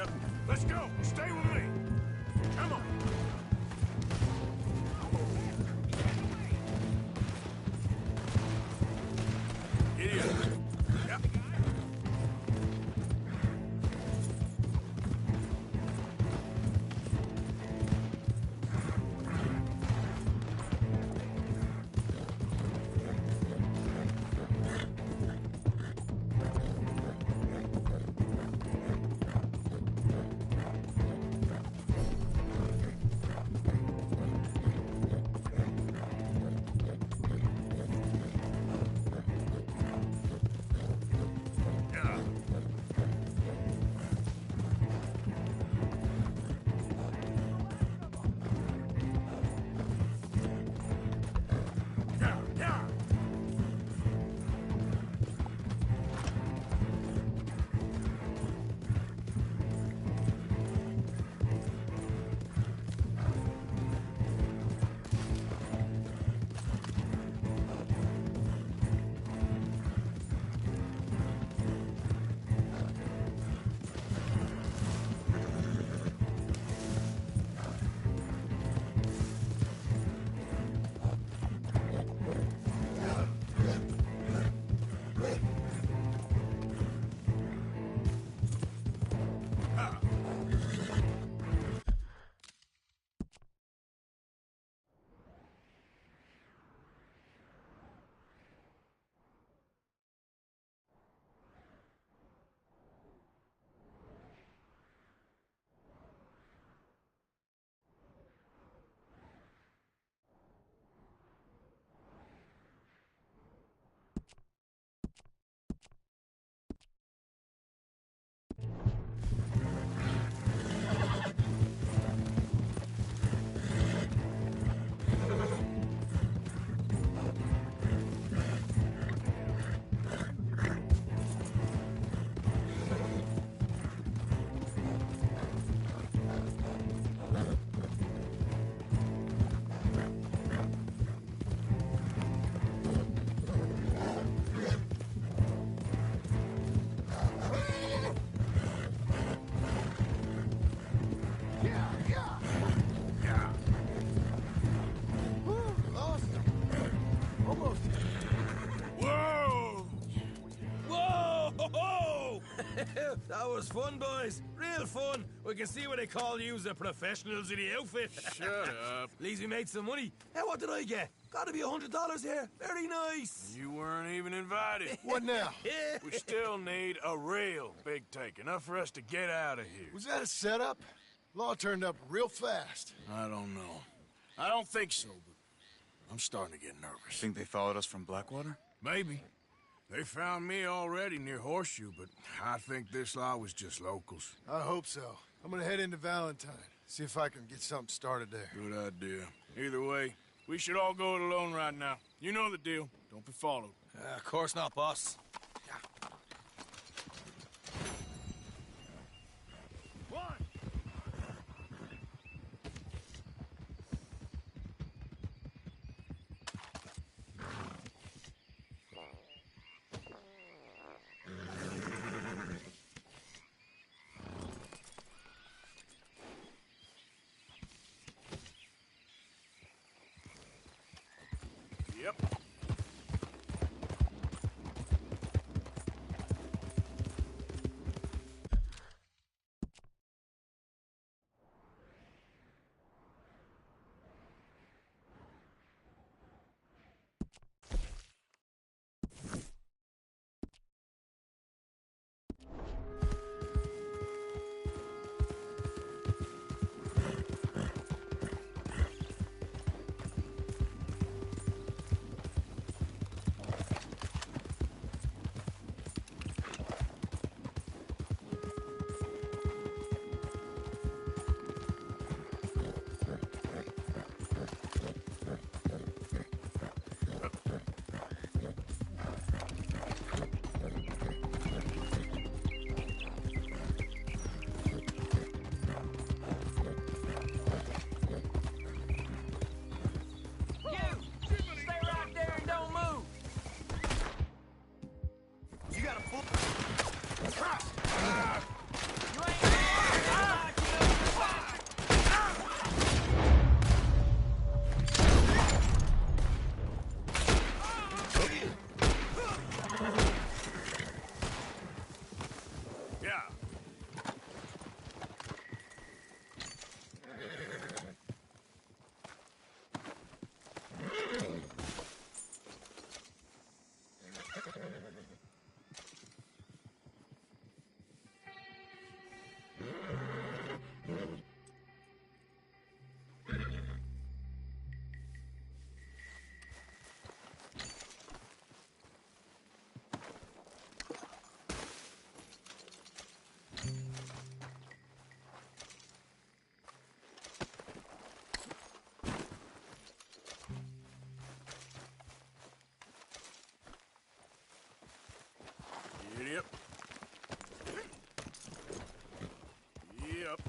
up. Let's go. Stay with me. Come on. Idiot. Yep. That was fun, boys. Real fun. We can see what they call you the professionals in the outfit. Shut up. At least we made some money. Hey, what did I get? Gotta be $100 here. Very nice. You weren't even invited. What now? We still need a real big take. Enough for us to get out of here. Was that a setup? Law turned up real fast. I don't know. I don't think so, but I'm starting to get nervous. Think they followed us from Blackwater? Maybe. They found me already near Horseshoe, but I think this lot was just locals. I hope so. I'm gonna head into Valentine, see if I can get something started there. Good idea. Either way, we should all go it alone right now. You know the deal. Don't be followed. Of course not, boss. Yep. up.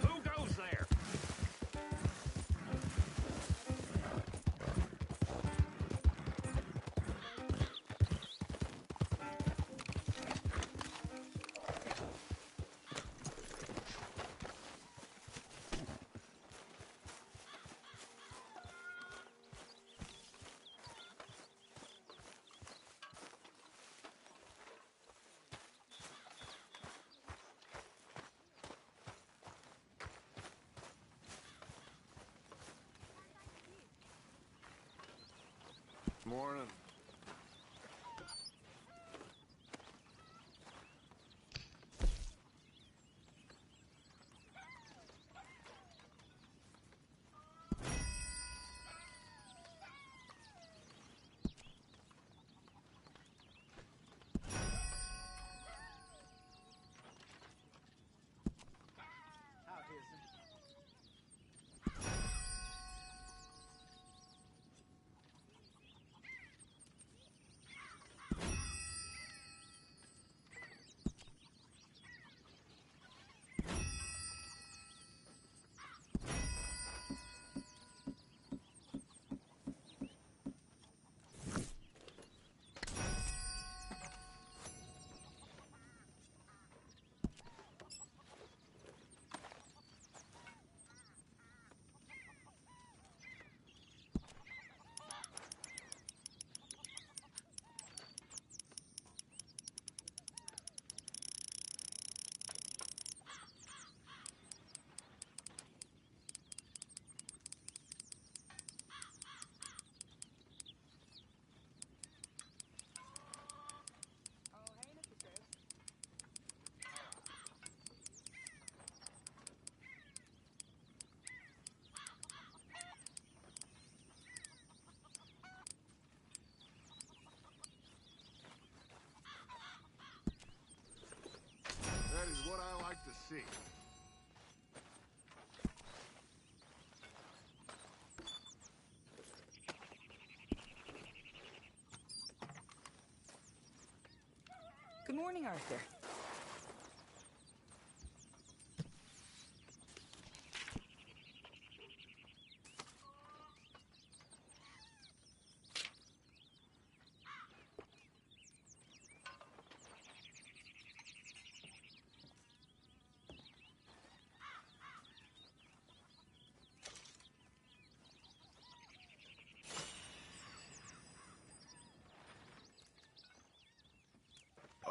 Who goes there? Morning. That is what I like to see. Good morning, Arthur.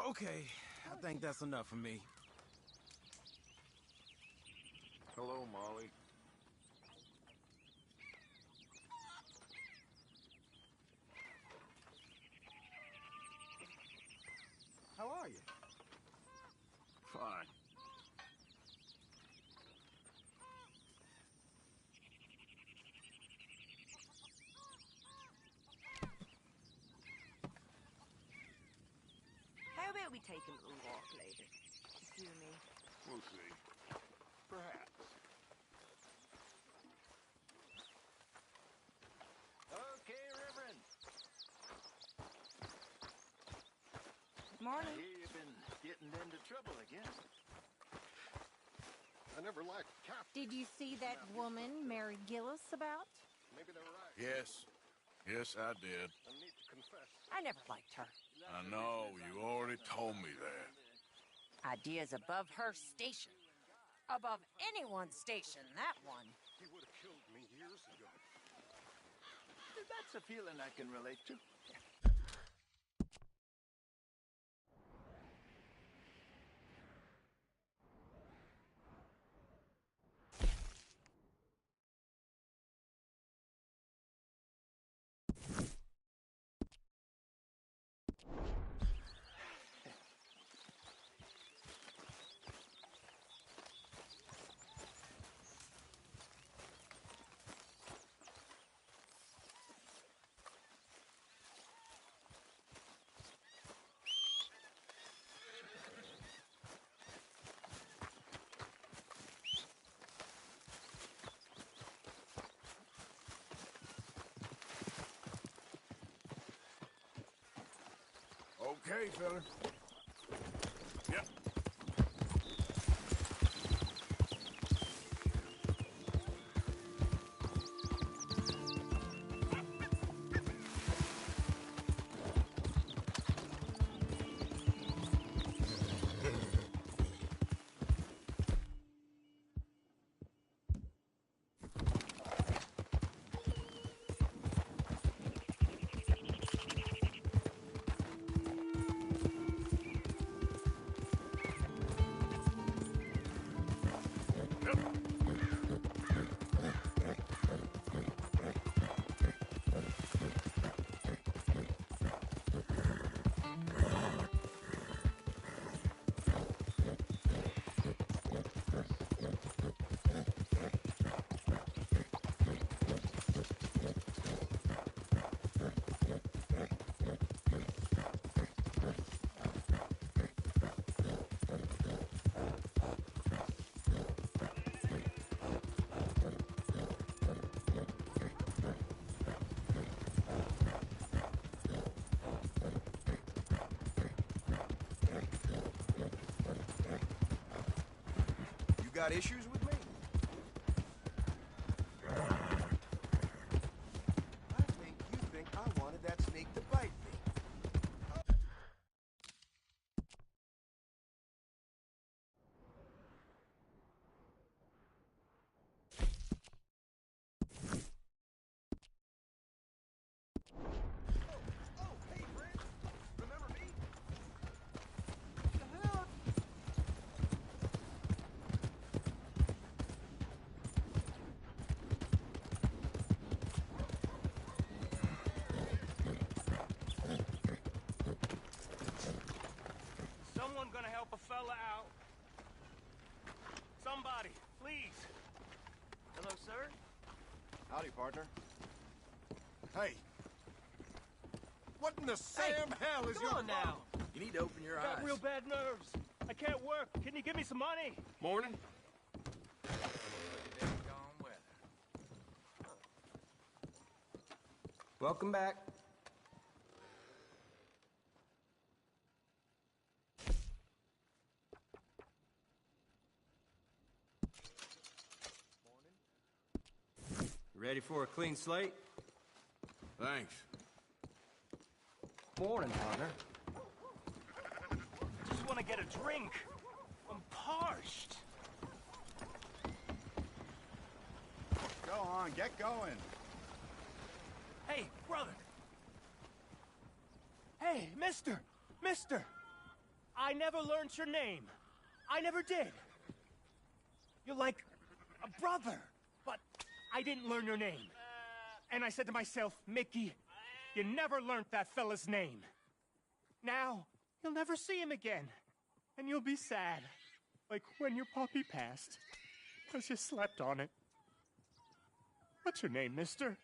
Okay, I think that's enough for me. Hello, Molly. How are you? Fine. How about we take a little walk later? Just you and me. We'll see. Perhaps. Okay, Reverend. Morning. I hear you've been getting into trouble again. I never liked Cap. Did you see that woman, Mary Gillis, about? Maybe they were right. Yes. Yes, I did. I need to confess. I never liked her. I know. You already told me that. Ideas above her station. Above anyone's station, that one. He would have killed me years ago. That's a feeling I can relate to. Okay, fella. Yep. Got issues with me? I think you think I wanted that snake to bite me. Oh, hey, Brent. Remember me? The hell? Someone gonna help a fella out? Somebody, please. Hello, sir. Howdy, partner. Hey. What in the Sam hell is Come your on now. You need to open your Got real bad nerves. I can't work. Can you give me some money? Morning. Welcome back. Ready for a clean slate? Thanks. Morning, partner. Just want to get a drink. I'm parched. Go on, get going. Hey, brother. Hey, mister. Mister. I never learned your name. I never did. You're like a brother, but I didn't learn your name. And I said to myself, Mickey, you never learned that fella's name. Now, You'll never see him again. And you'll be sad. Like when your puppy passed. Because you slept on it. What's your name, mister?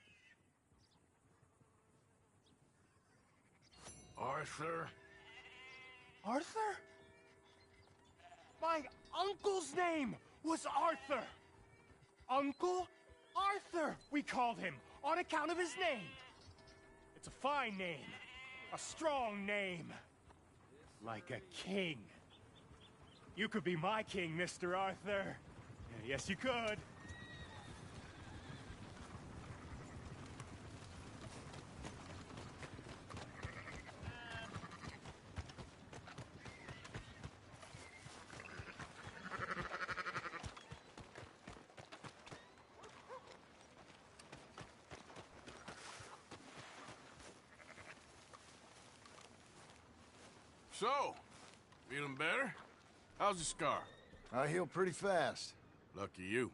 Arthur? Arthur? My uncle's name was Arthur. Uncle Arthur, we called him, on account of his name. It's a fine name. A strong name. Like a king. You could be my king, Mr. Arthur. Yes, you could. So, feeling better? How's the scar? I heal pretty fast. Lucky you.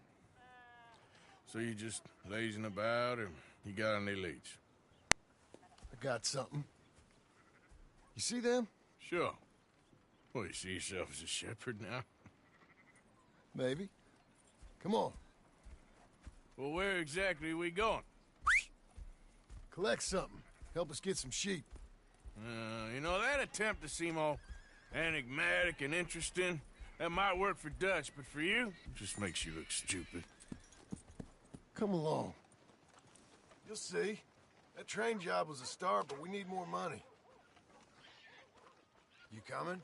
So you just lazing about, or you got any leads? I got something. You see them? Sure. Well, you see yourself as a shepherd now? Maybe. Come on. Well, where exactly are we going? Collect something. Help us get some sheep. You know, that attempt to seem all enigmatic and interesting, that might work for Dutch, but for you, it just makes you look stupid. Come along. You'll see. That train job was a start, but we need more money. You coming?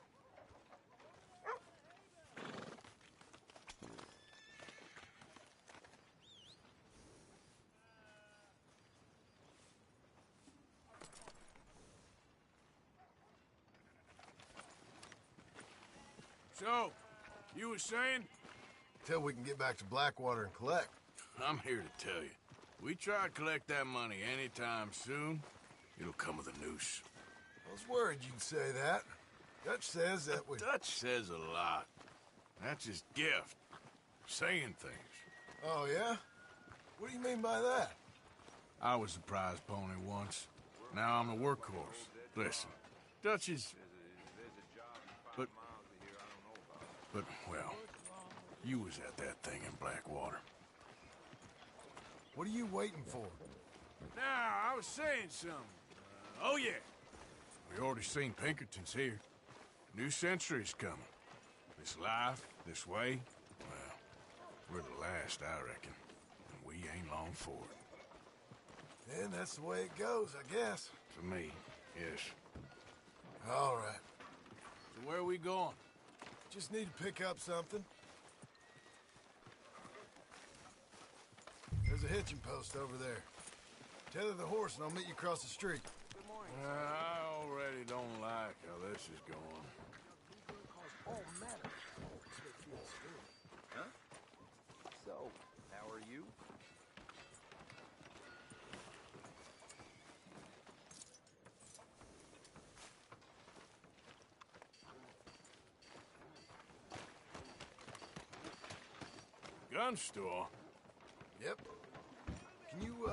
So, you were saying? Till we can get back to Blackwater and collect. I'm here to tell you. We try to collect that money anytime soon, it'll come with a noose. I was worried you'd say that. Dutch says that we... Dutch says a lot. That's his gift. Saying things. Oh, yeah? What do you mean by that? I was the prize pony once. Now I'm the workhorse. Listen, Dutch is... But, well, you was at that thing in Blackwater. What are you waiting for? Now, I was saying something. Oh, yeah. We already seen Pinkertons here. New century's coming. This life, this way, well, we're the last, I reckon. And we ain't long for it. And that's the way it goes, I guess. To me, yes. All right. So where are we going? Just need to pick up something. There's a hitching post over there. Tether the horse and I'll meet you across the street. I already don't like how this is going. Huh? So, how are you? Gun store? Yep. Can you,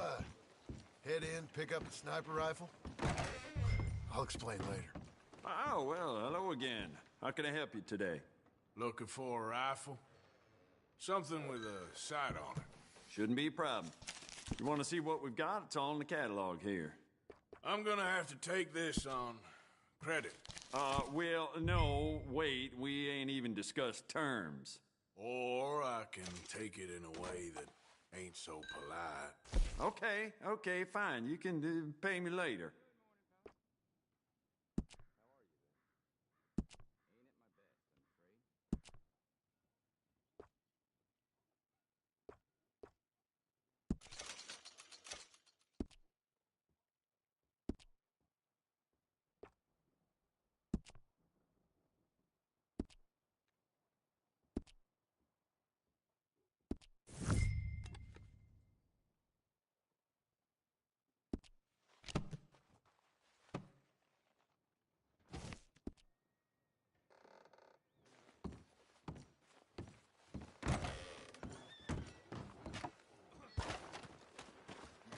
head in, pick up a sniper rifle? I'll explain later. Oh, well, hello again. How can I help you today? Looking for a rifle? Something with a sight on it. Shouldn't be a problem. You want to see what we've got? It's all in the catalog here. I'm gonna have to take this on credit. Well, no, wait. We ain't even discussed terms. Or I can take it in a way that ain't so polite. Okay, fine. You can pay me later.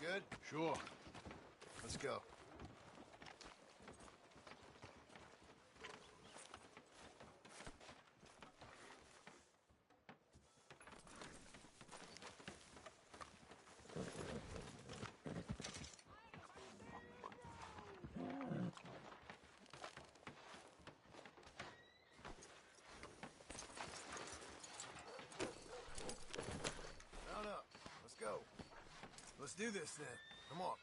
Good? Sure. Let's go. Let's do this then. Come on.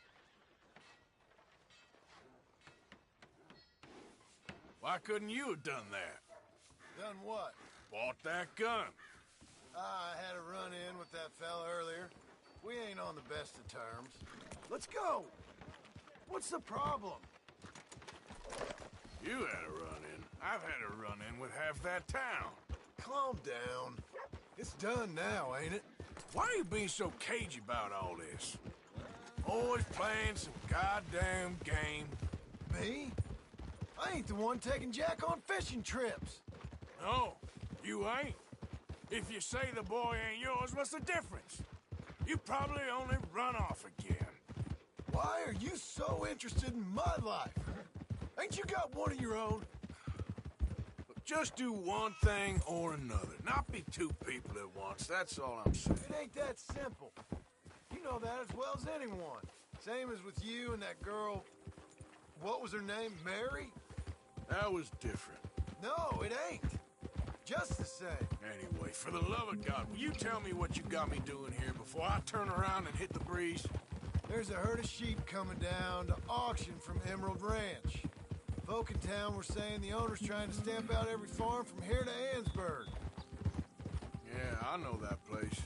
Why couldn't you have done that? Done what? Bought that gun. I had a run-in with that fella earlier. We ain't on the best of terms. Let's go! What's the problem? You had a run-in. I've had a run-in with half that town. Calm down. It's done now, ain't it? Why are you being so cagey about all this? Always playing some goddamn game. Me? I ain't the one taking Jack on fishing trips. No, you ain't. If you say the boy ain't yours, what's the difference? You probably only run off again. Why are you so interested in my life? Ain't you got one of your own? Just do one thing or another. Not be two people at once, that's all I'm saying. It ain't that simple. You know that as well as anyone. Same as with you and that girl... What was her name? Mary? That was different. No, it ain't. Just the same. Anyway, for the love of God, will you tell me what you got me doing here before I turn around and hit the breeze? There's a herd of sheep coming down to auction from Emerald Ranch. Folk in town were saying the owner's trying to stamp out every farm from here to Ansburg. Yeah, I know that place.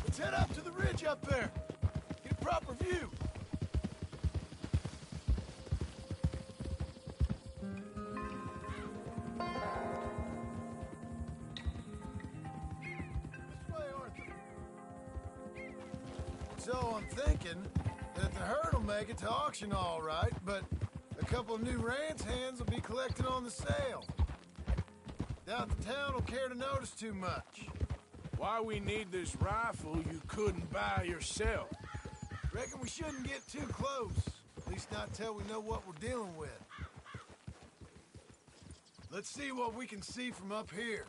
Let's head up to the ridge up there. Get a proper view. This way, Arthur. So I'm thinking that the herd will make it to auction all right, but a couple of new ranch hands will be collecting on the sale. Doubt the town will care to notice too much. Why we need this rifle you couldn't buy yourself? Reckon we shouldn't get too close. At least not till we know what we're dealing with. Let's see what we can see from up here.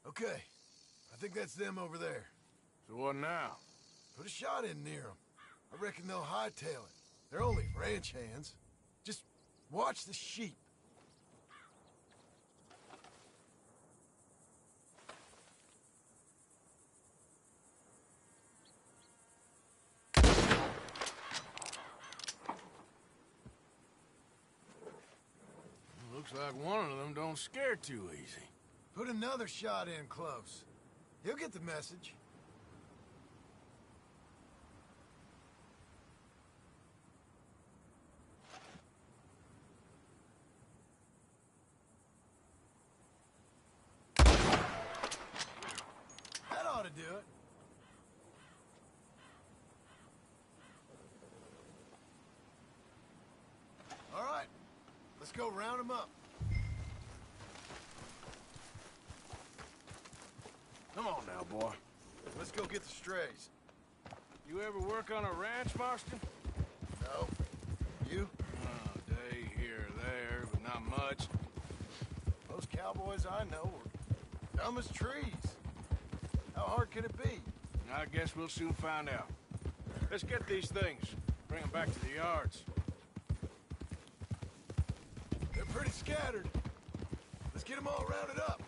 Okay, I think that's them over there. So what now? Put a shot in near them. I reckon they'll hightail it. They're only ranch hands. Just watch the sheep. Looks like one of them don't scare too easy. Put another shot in close. You'll get the message. That ought to do it. All right, let's go round them up. Come on now, boy. Let's go get the strays. You ever work on a ranch, Marston? No. You? Oh, day here or there, but not much. Those cowboys I know are dumb as trees. How hard could it be? I guess we'll soon find out. Let's get these things. Bring them back to the yards. They're pretty scattered. Let's get them all rounded up.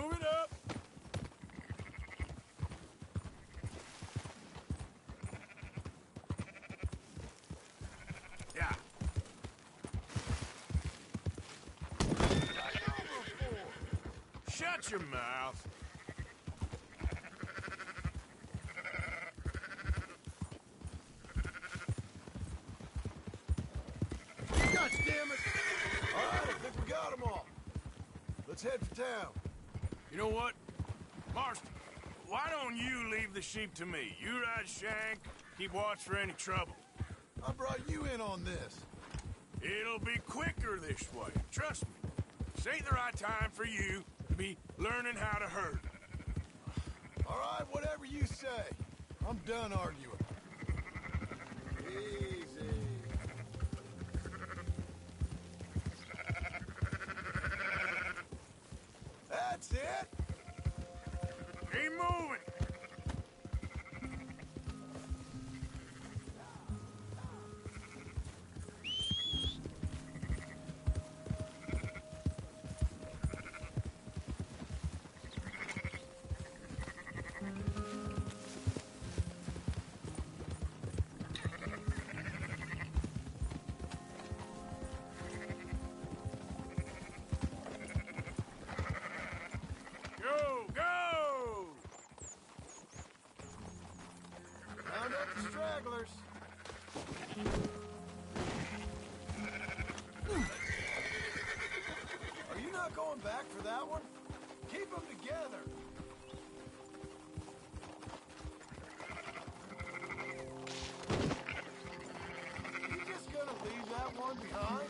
Move it up. Shut your mouth. God damn it! All right, I think we got them all. Let's head for town. You know what? Marston, why don't you leave the sheep to me? You ride Shank, keep watch for any trouble. I brought you in on this. It'll be quicker this way, trust me. This ain't the right time for you to be learning how to herd. All right, whatever you say. I'm done arguing. Easy. That's it. Keep moving. Go, go! Round up the stragglers. Are you not going back for that one? Keep them together. You just gonna leave that one behind?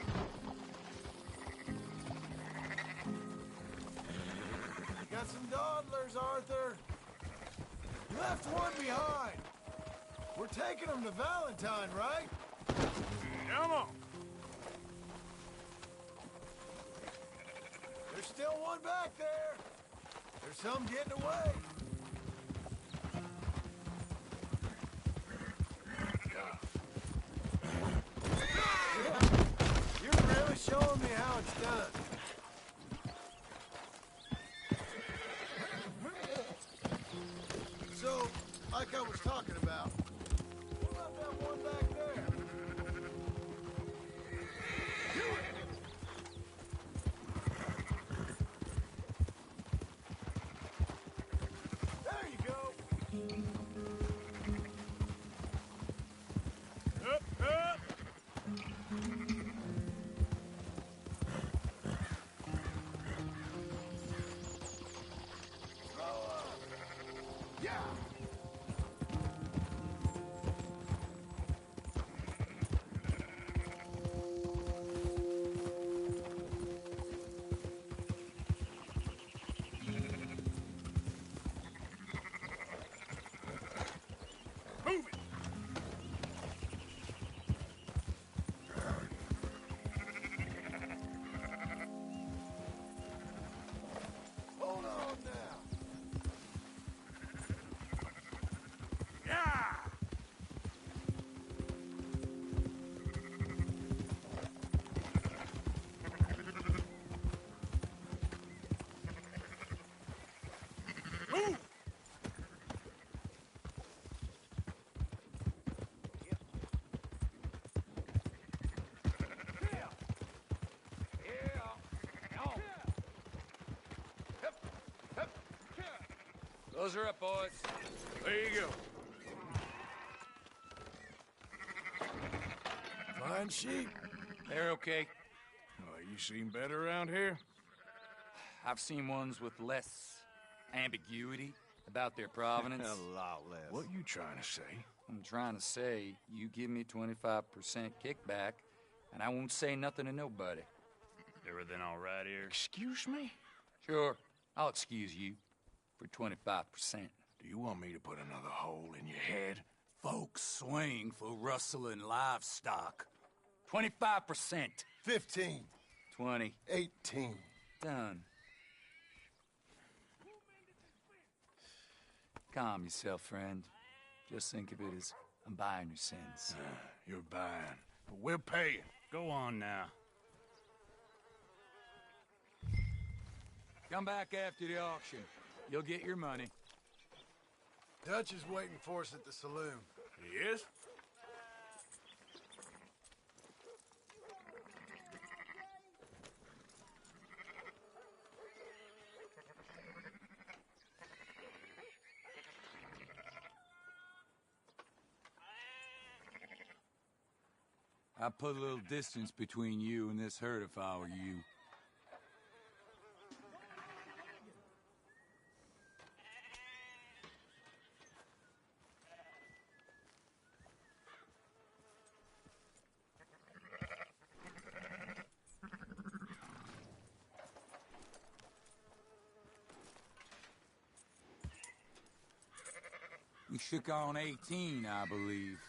Got some dawdlers, Arthur. You left one behind. We're taking them to Valentine, right? Come on. There's still one back there. There's some getting away. You're really showing me how it's done. So, like I was talking about, what about that one back there? There you go. Up, up! Throw up. Yeah. Move it! Hold on now. Yeah! Move! Those are up, boys. There you go. Fine sheep. They're okay. Oh, you seen better around here? I've seen ones with less ambiguity about their provenance. A lot less. What you trying to say? I'm trying to say, you give me 25% kickback, and I won't say nothing to nobody. Everything all right here? Excuse me? Sure, I'll excuse you for 25%. Do you want me to put another hole in your head? Folks swing for rustling livestock. 25%. 15. 20. 18. Done. Calm yourself, friend. Just think of it as I'm buying your sins. You're buying, but we're paying. Go on now. Come back after the auction. You'll get your money. Dutch is waiting for us at the saloon. He is? I'd put a little distance between you and this herd if I were you. We shook on 18, I believe.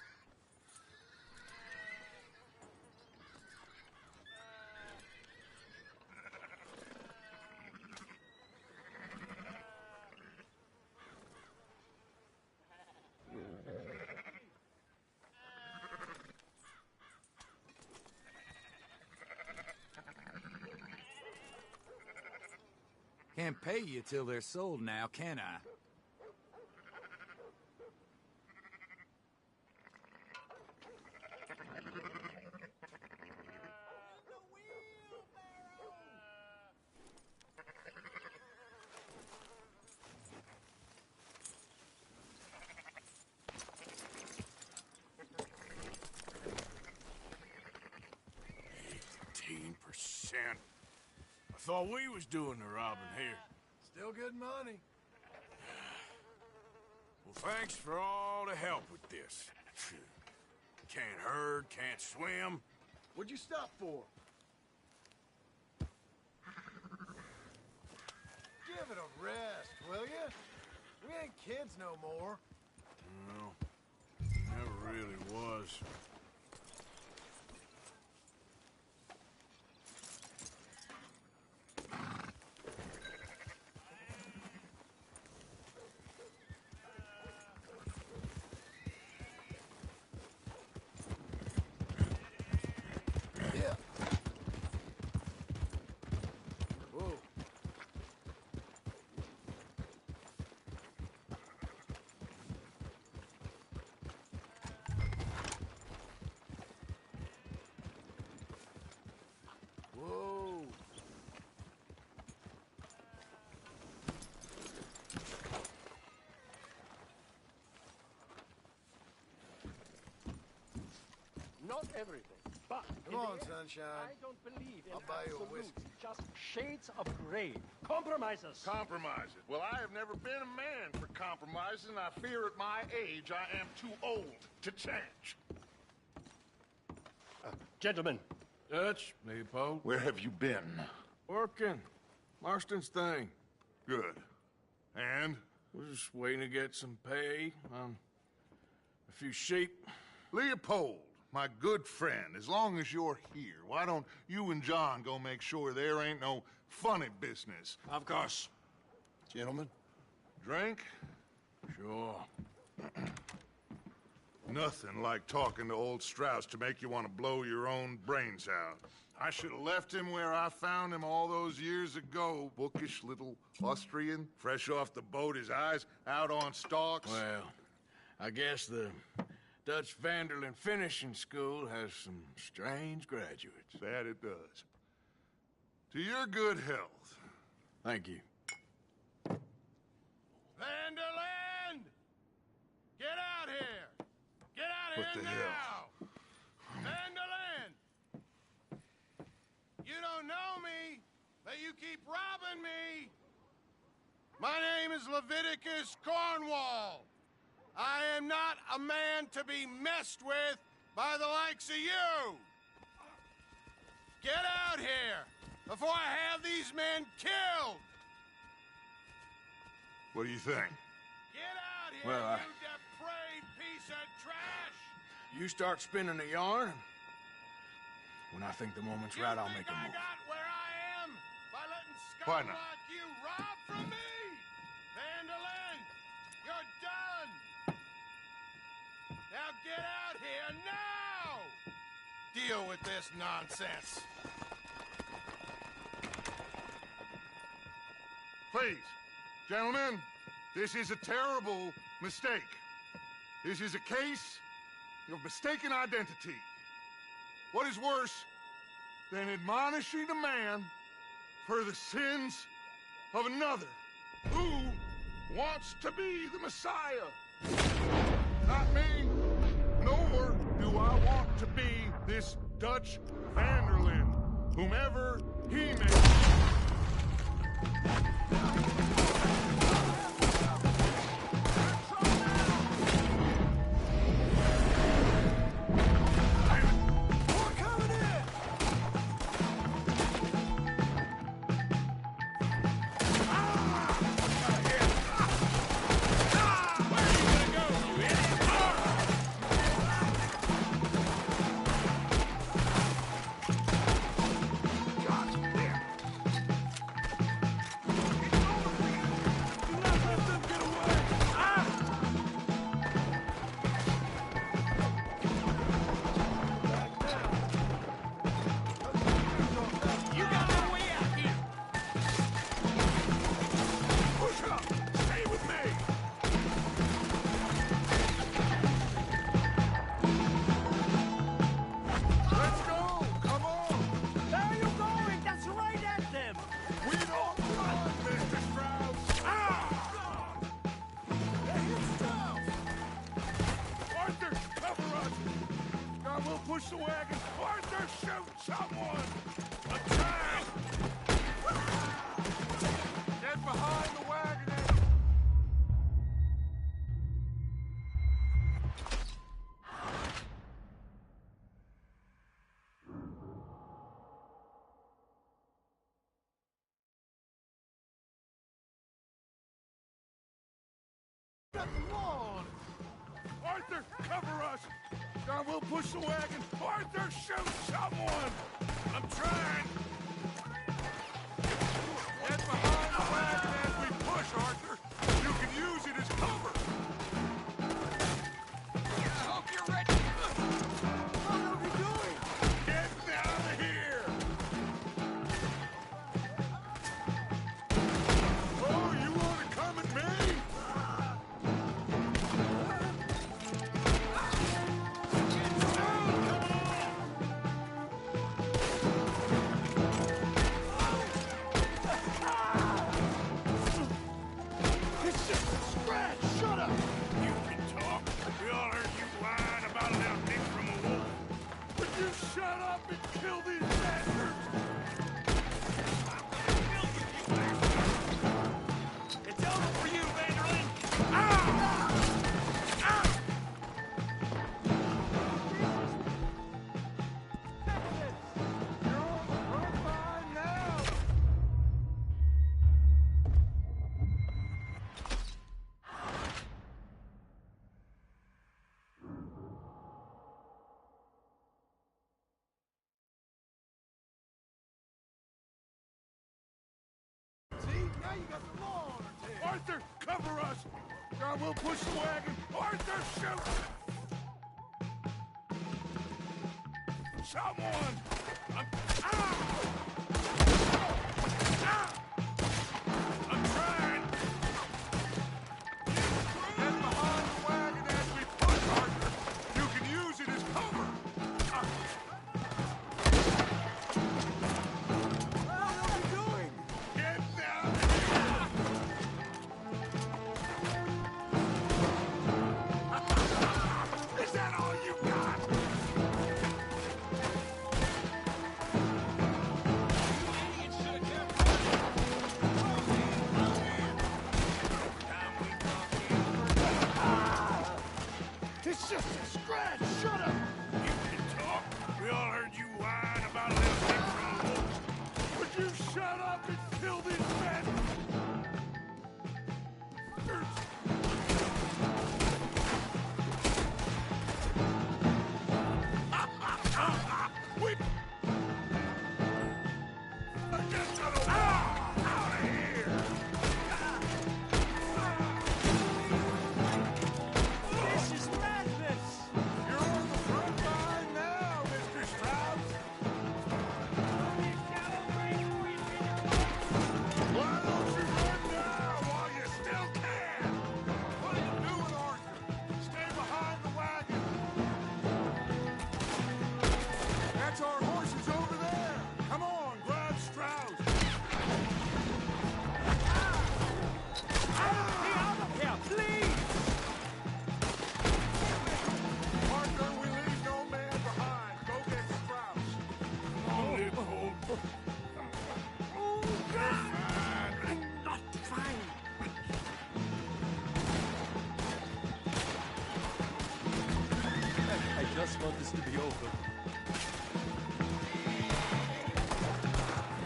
Can't pay you till they're sold now, can I? I thought we was doing the robbing here. Still good money. Well, thanks for all the help with this. Can't herd, can't swim. What'd you stop for? Give it a rest, will you? We ain't kids no more. No, never really was. Not everything, but Come on, sunshine. I don't believe in I'll buy you a absolutes, whiskey. just shades of gray. Compromises. Compromises. Well, I have never been a man for compromises, and I fear at my age I am too old to change. Gentlemen. Dutch, Leopold. Where have you been? Working. Marston's thing. Good. And? We're just waiting to get some pay on a few sheep. Leopold, my good friend, as long as you're here, why don't you and John go make sure there ain't no funny business? Of course. Gentlemen? Drink? Sure. Nothing like talking to old Strauss to make you want to blow your own brains out. I should have left him where I found him all those years ago. Bookish little Austrian, fresh off the boat, his eyes out on stalks. Well, I guess the Dutch Vanderlyn Finishing School has some strange graduates. That it does. To your good health. Thank you. Vanderland! Get out here! Get out What here the now! hell? Vanderland! You don't know me, but you keep robbing me! My name is Leviticus Cornwall. I am not a man to be messed with by the likes of you! Get out here before I have these men killed! What do you think? Get out here, Well, you depraved piece of trash! You start spinning the yarn. When I think the moment's right, I'll make a I move. got where I am by letting Why scum not? like you rob from me! Vanderlyn, you're done! Now get out here now! Deal with this nonsense. Please, gentlemen, this is a terrible mistake. This is a case of mistaken identity. What is worse than admonishing a man for the sins of another who wants to be the Messiah? Not me, nor do I want to be the this Dutch Vanderlyn, whomever he may be. Push the wagon! Arthur, shoot someone! I'm trying! Get behind the wagon! Got the lawn! Arthur, cover us! Now we'll push the wagon! Arthur, shoot someone! I'm trying! Get behind the wagon as we push, Arthur! You can use it as cover! I hope you're ready! What are we doing? Get out of here! Oh, you want to come at me? Shut up and kill these bastards! It's over for you, Vanderlyn! You're on the front line now! Now you got the law on her tail. Arthur, cover us! Now we'll push the wagon! Arthur, shoot! Someone! I'm trying! Get behind the wagon as we push, Arthur! You can use it as cover! What are we doing? Get down! Is that all you got? just want this to be over.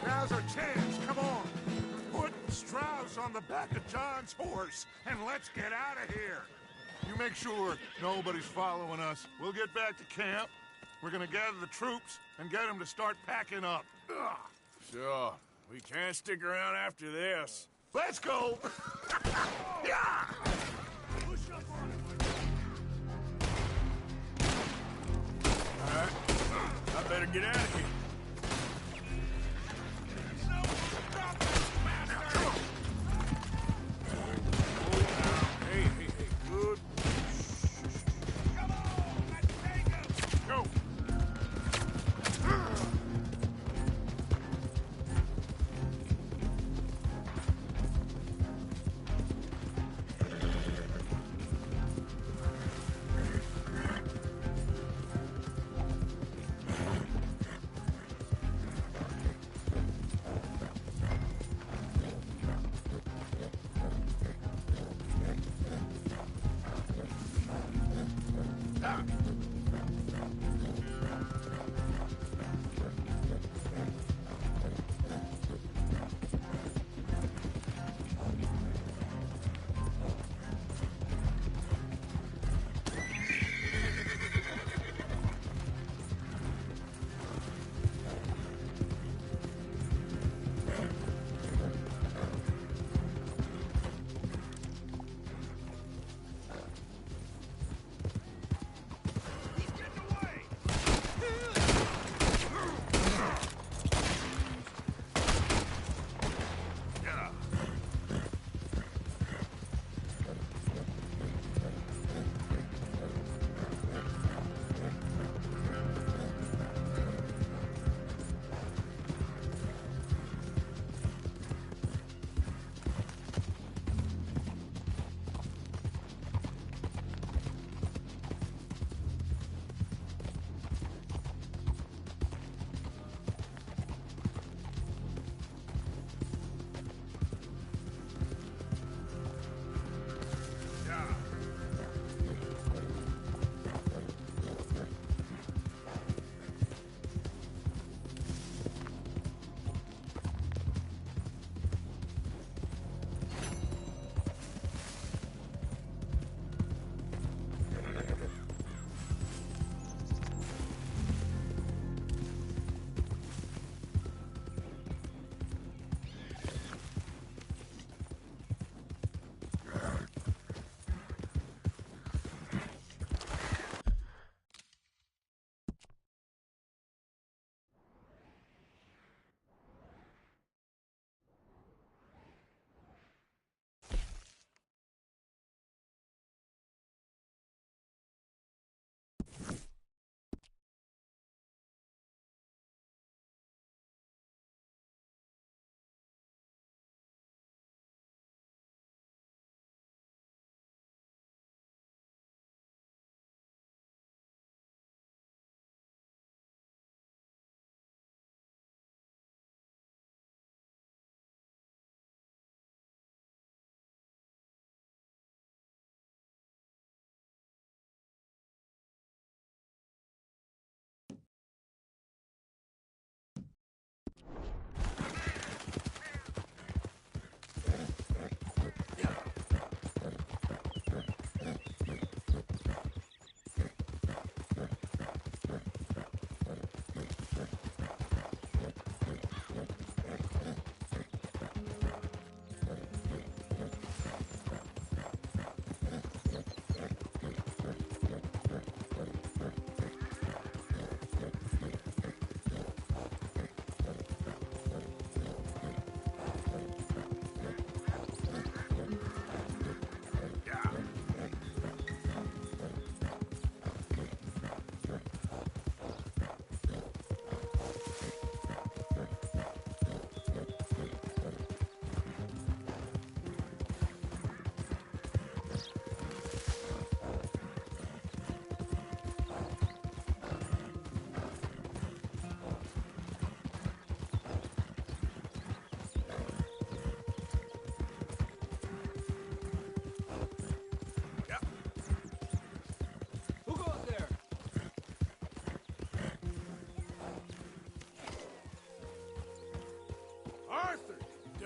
Now's our chance, come on! Put Strauss on the back of John's horse, and let's get out of here! You make sure nobody's following us. We'll get back to camp. We're gonna gather the troops and get them to start packing up. Ugh. Sure. We can't stick around after this. Let's go! Yeah! All right. I better get out of here. Hey, hey, hey, good. Come on, let's take him. Go.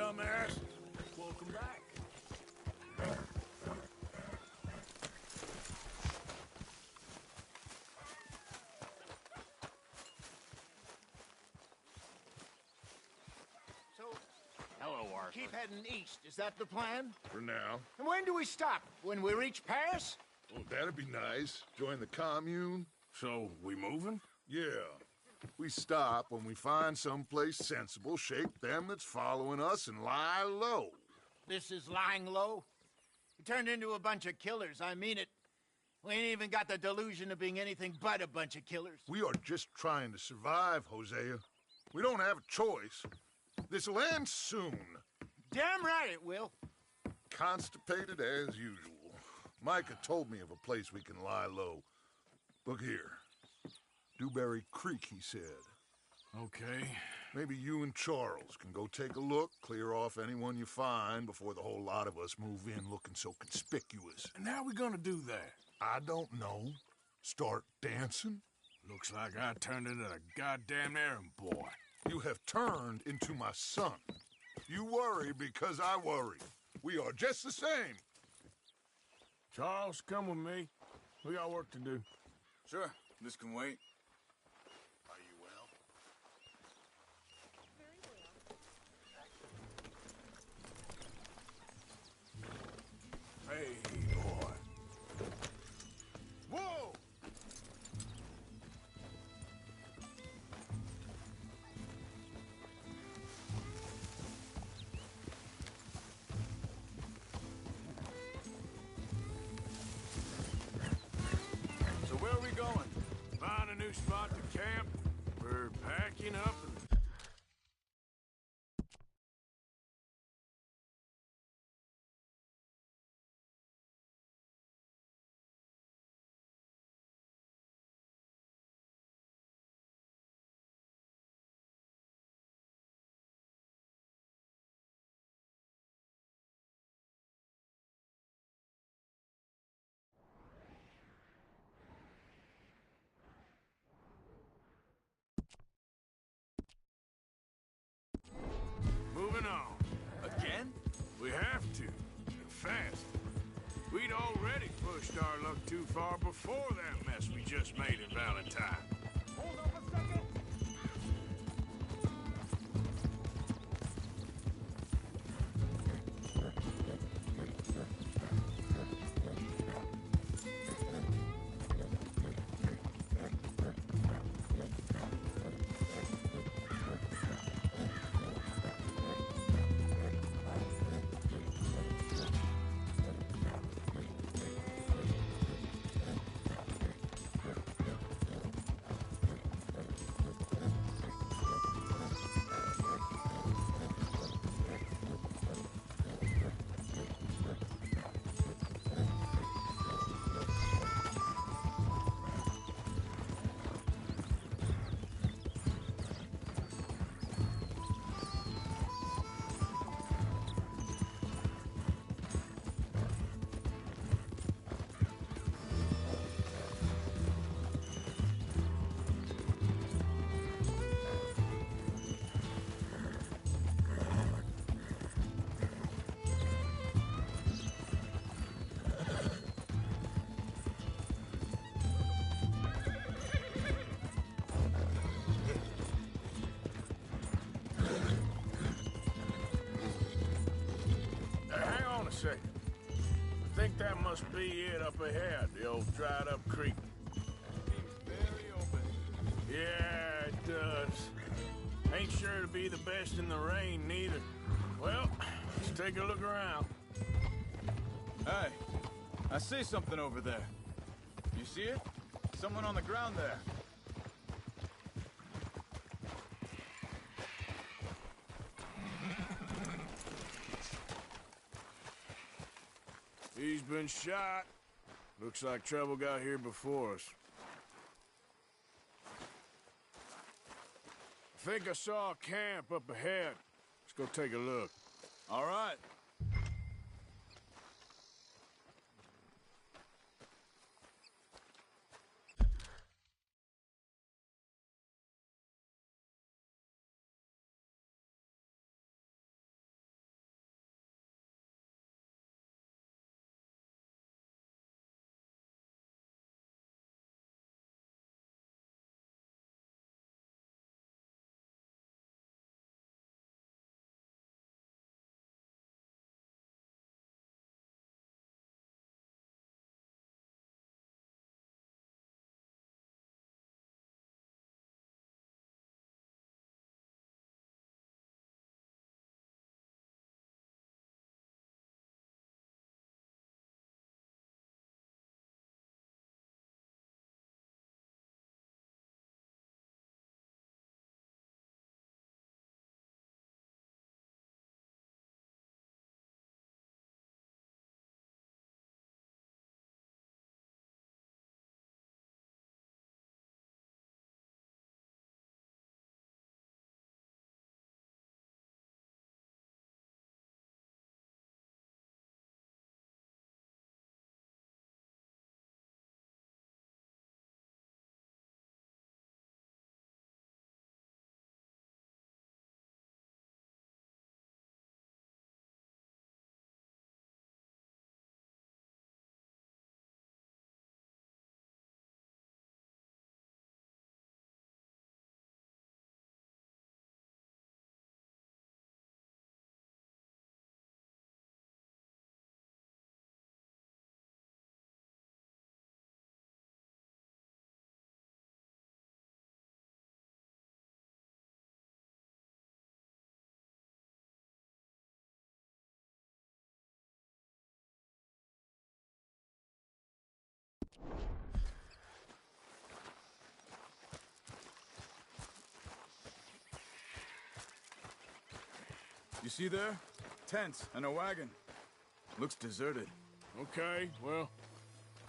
dumbass. Welcome back. So, Hello, Arthur. keep heading east. Is that the plan? For now. And when do we stop? When we reach Paris? Well, that'd be nice. Join the commune. So, we moving? Yeah. We stop when we find someplace sensible, shake them that's following us, and lie low. This is lying low. We turned into a bunch of killers. I mean it. We ain't even got the delusion of being anything but a bunch of killers. We are just trying to survive, Hosea. We don't have a choice. This'll end soon. Damn right it will. Constipated as usual. Micah told me of a place we can lie low. Look here. Dewberry Creek, he said. Okay. Maybe you and Charles can go take a look, clear off anyone you find before the whole lot of us move in looking so conspicuous. And how we gonna do that? I don't know. Start dancing? Looks like I turned into a goddamn errand boy. You have turned into my son. You worry because I worry. We are just the same. Charles, come with me. We got work to do. Sure, this can wait. Are you well? Hey, boy. Whoa! So where are we going? Find a new spot to camp. We're packing up and... Moving on. Again? We have to. And fast. We'd already pushed our luck too far before that mess we just made in Valentine. Hold up a second. Hang on a second. I think that must be it up ahead, the old dried-up creek. Seems very open. Yeah, it does. Ain't sure to be the best in the rain, neither. Well, let's take a look around. Hey, I see something over there. You see it? Someone on the ground there. He's been shot. Looks like trouble got here before us. I think I saw a camp up ahead. Let's go take a look. All right. You see there? Tents and a wagon. Looks deserted. Okay, well,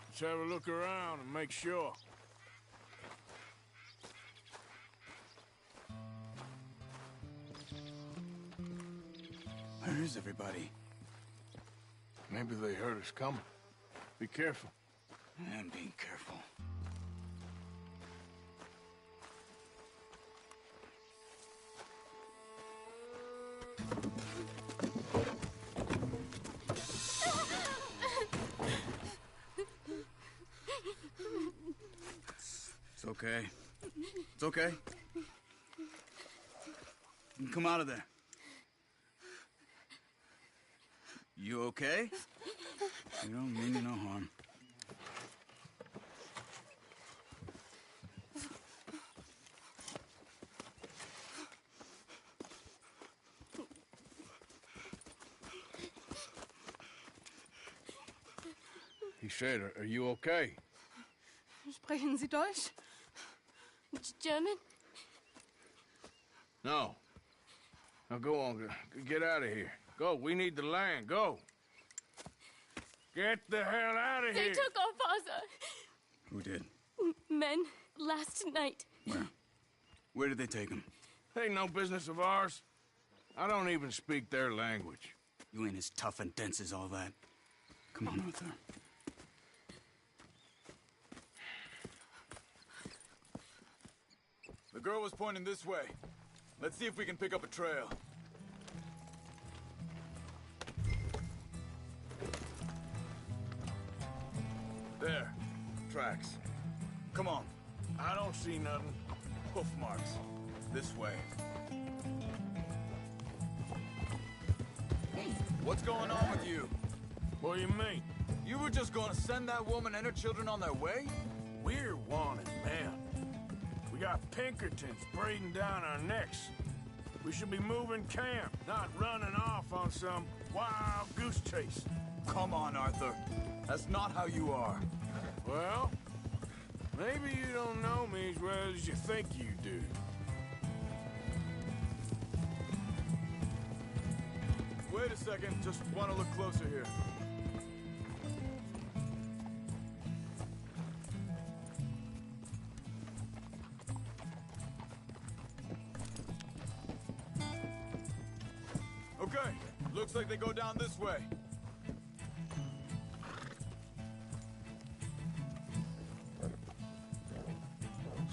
let's have a look around and make sure. Where is everybody? Maybe they heard us coming. Be careful. I'm being careful. It's okay. It's okay. You can come out of there. You okay? You don't mean you no harm. He said, are you okay? Sprechen Sie Deutsch? German? No. Now go on, get out of here. Go, we need the land, go. Get the hell out of They here. took our father. Who did? Men, last night. Where? Where did they take him? Ain't no business of ours. I don't even speak their language. You ain't as tough and dense as all that. Come on, Arthur. The girl was pointing this way. Let's see if we can pick up a trail. There. Tracks. Come on. I don't see nothing. Hoof marks. This way. What's going on with you? What do you mean? You were just going to send that woman and her children on their way? We're wanted men. We got Pinkertons breathing down our necks. We should be moving camp, not running off on some wild goose chase. Come on, Arthur. That's not how you are. Well, maybe you don't know me as well as you think you do. Wait a second. Just want to look closer here. Okay, looks like they go down this way.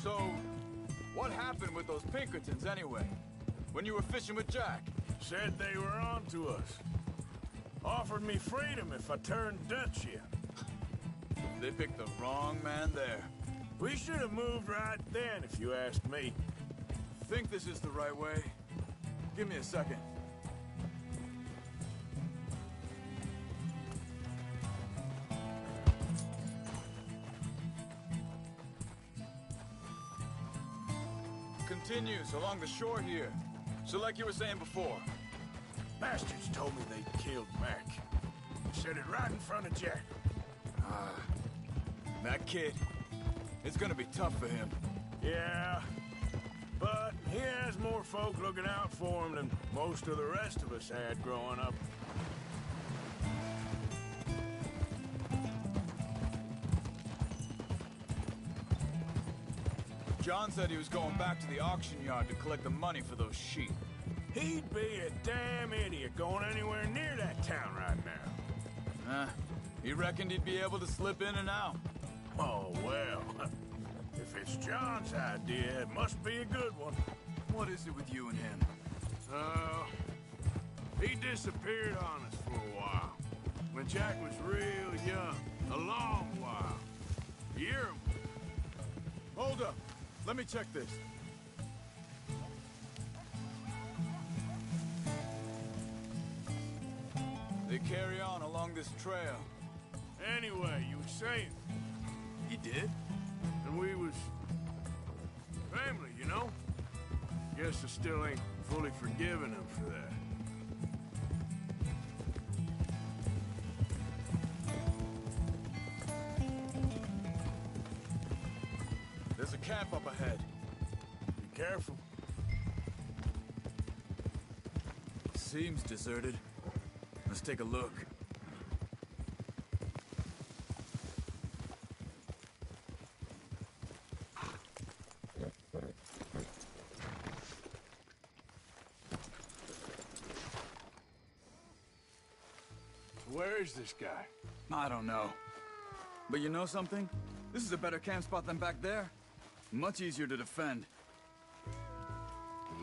So, what happened with those Pinkertons anyway? When you were fishing with Jack? Said they were on to us. Offered me freedom if I turned Dutch here. They picked the wrong man there. We should have moved right then, if you ask me. Think this is the right way? Give me a second. Continues along the shore here. So like you were saying before. Bastards told me they'd killed Mac. Said it right in front of Jack. That kid, it's gonna be tough for him. Yeah, but he has more folk looking out for him than most of the rest of us had growing up. John said he was going back to the auction yard to collect the money for those sheep. He'd be a damn idiot going anywhere near that town right now. He reckoned he'd be able to slip in and out. Oh, well. If it's John's idea, it must be a good one. What is it with you and him? He disappeared on us for a while. When Jack was real young. A long while. A year. Hold up. Let me check this. They carry on along this trail. Anyway, you were saying. He did? And we was family, you know? Guess I still ain't fully forgiven him for that. There's a camp up ahead. Be careful. seems deserted. Let's take a look. Where is this guy? I don't know. But you know something? This is a better camp spot than back there. Much easier to defend.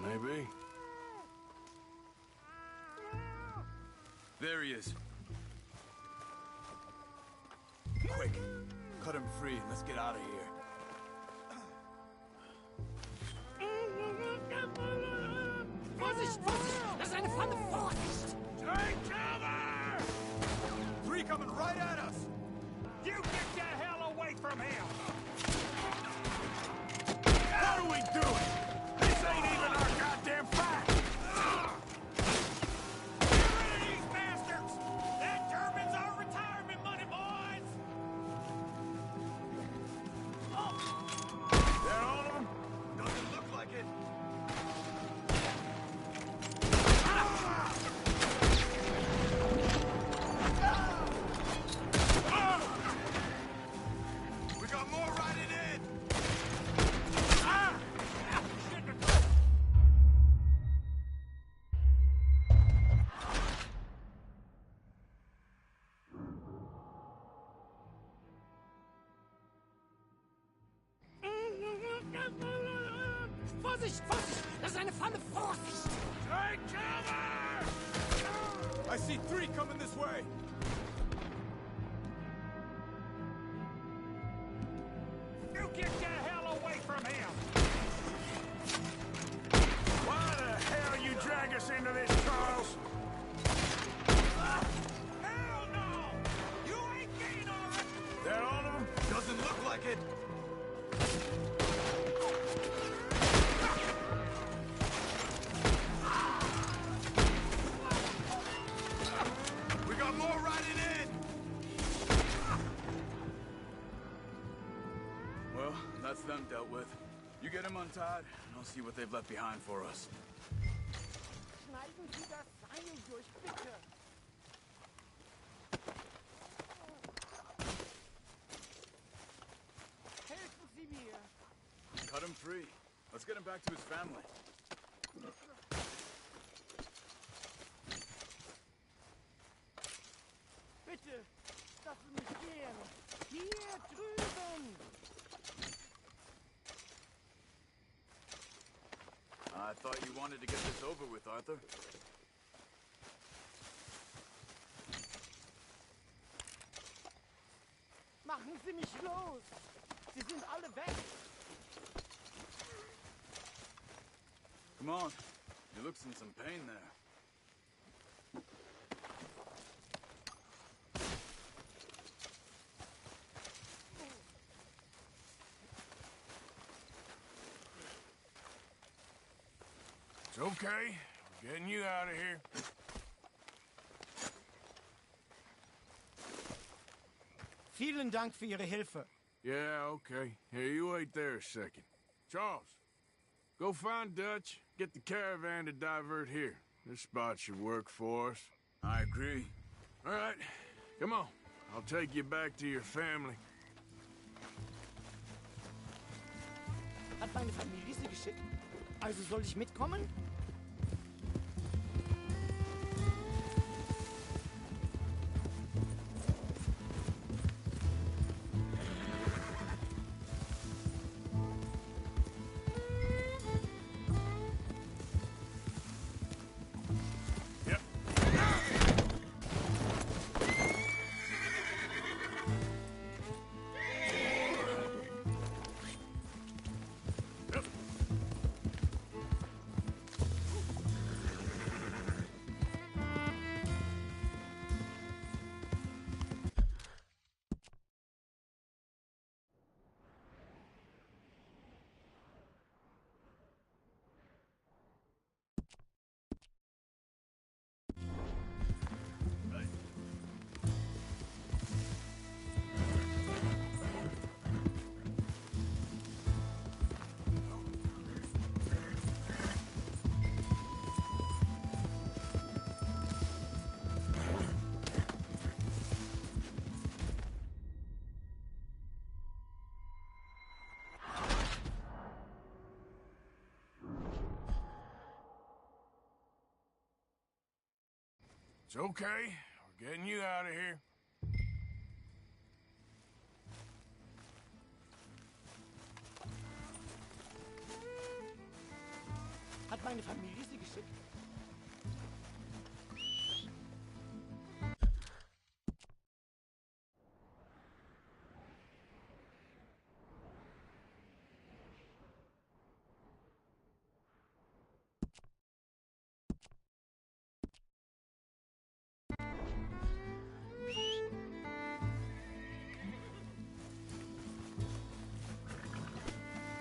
Maybe. There he is. Quick, cut him free and let's get out of here. Vorsicht, Vorsicht! Das ist eine Falle! Vorsicht! Take cover! Three coming right at us! You get the hell away from him! How do we do it? This ain't even our goddamn fight! Get rid of these bastards! That German's our retirement money, boys! They're on them? Doesn't look like it. We got more riding in. Vorsicht, Vorsicht! Das ist eine Falle! Vorsicht! Take cover! I see three coming this way! You get the hell away from him! Why the hell you drag us into this, Charles? Hell no! You ain't getting on it! They're on them? Doesn't look like it. We got more riding in. Well, that's them dealt with. You get them untied, and I'll see what they've left behind for us. Schneiden Sie das Seil durch, bitte! Helfen Sie mir! Cut him free. Let's get him back to his family. Bitte! Lassen mich gehen! Hier drüben! I thought you wanted to get this over with, Arthur. Machen Sie mich los! Sie sind alle weg! Come on. You look's in some pain there. It's okay. We're getting you out of here. Vielen Dank für Ihre Hilfe. Yeah, okay. Here, you wait there a second. Charles, go find Dutch. Get the caravan to divert here. This spot should work for us. I agree. All right, come on. I'll take you back to your family. Hat meine Familie Sie geschickt? Also soll ich mitkommen? Yep. It's okay. We're getting you out of here. Hat meine Familie sie geschickt?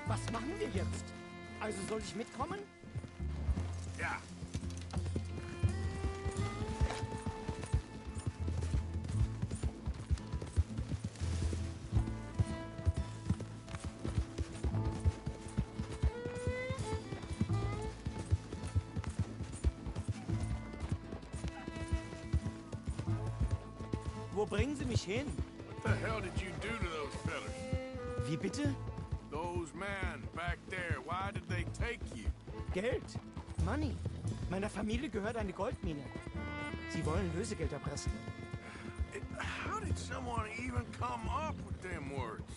Was machen wir jetzt? Also soll ich mitkommen? Ja. Wo bringen Sie mich hin? What the hell did you do to those fellas? Wie bitte? Those men back there, why did they take you? Geld. Money. Meiner Familie gehört eine Goldmine. Sie wollen Lösegeld erpressen. How did someone even come up with them words?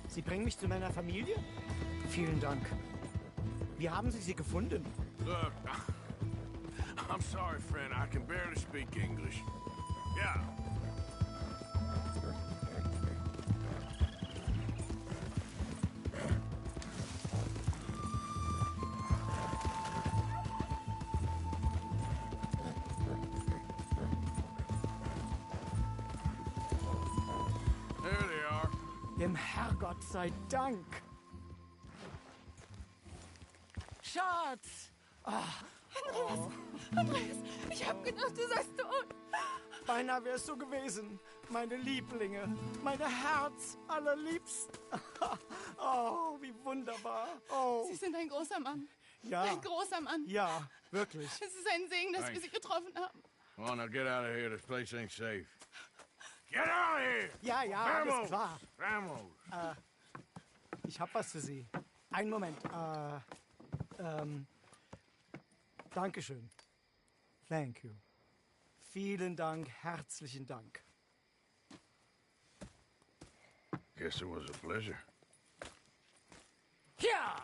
Sie bringen mich zu meiner Familie? Vielen Dank. Wie haben Sie sie gefunden? Look, I'm sorry, friend. I can barely speak English. Yeah. There they are. Dem Herrgott sei Dank. Schatz! Andreas, ich hab gedacht, du seist tot. Beinahe wär's so gewesen. Meine Lieblinge, meine Herz allerliebsten. Oh, wie wunderbar. Oh. Sie sind ein großer Mann. Ja. Ein großer Mann. Ja, wirklich. Es ist ein Segen, dass wir Thanks. Sie getroffen haben. Come on, now get out of here. This place ain't safe. Get out of here! Ja, ja, alles klar. Vamos! Ich hab was für Sie. Einen Moment. Dankeschön. Thank you. Vielen Dank, herzlichen Dank. Guess it was a pleasure. Ja!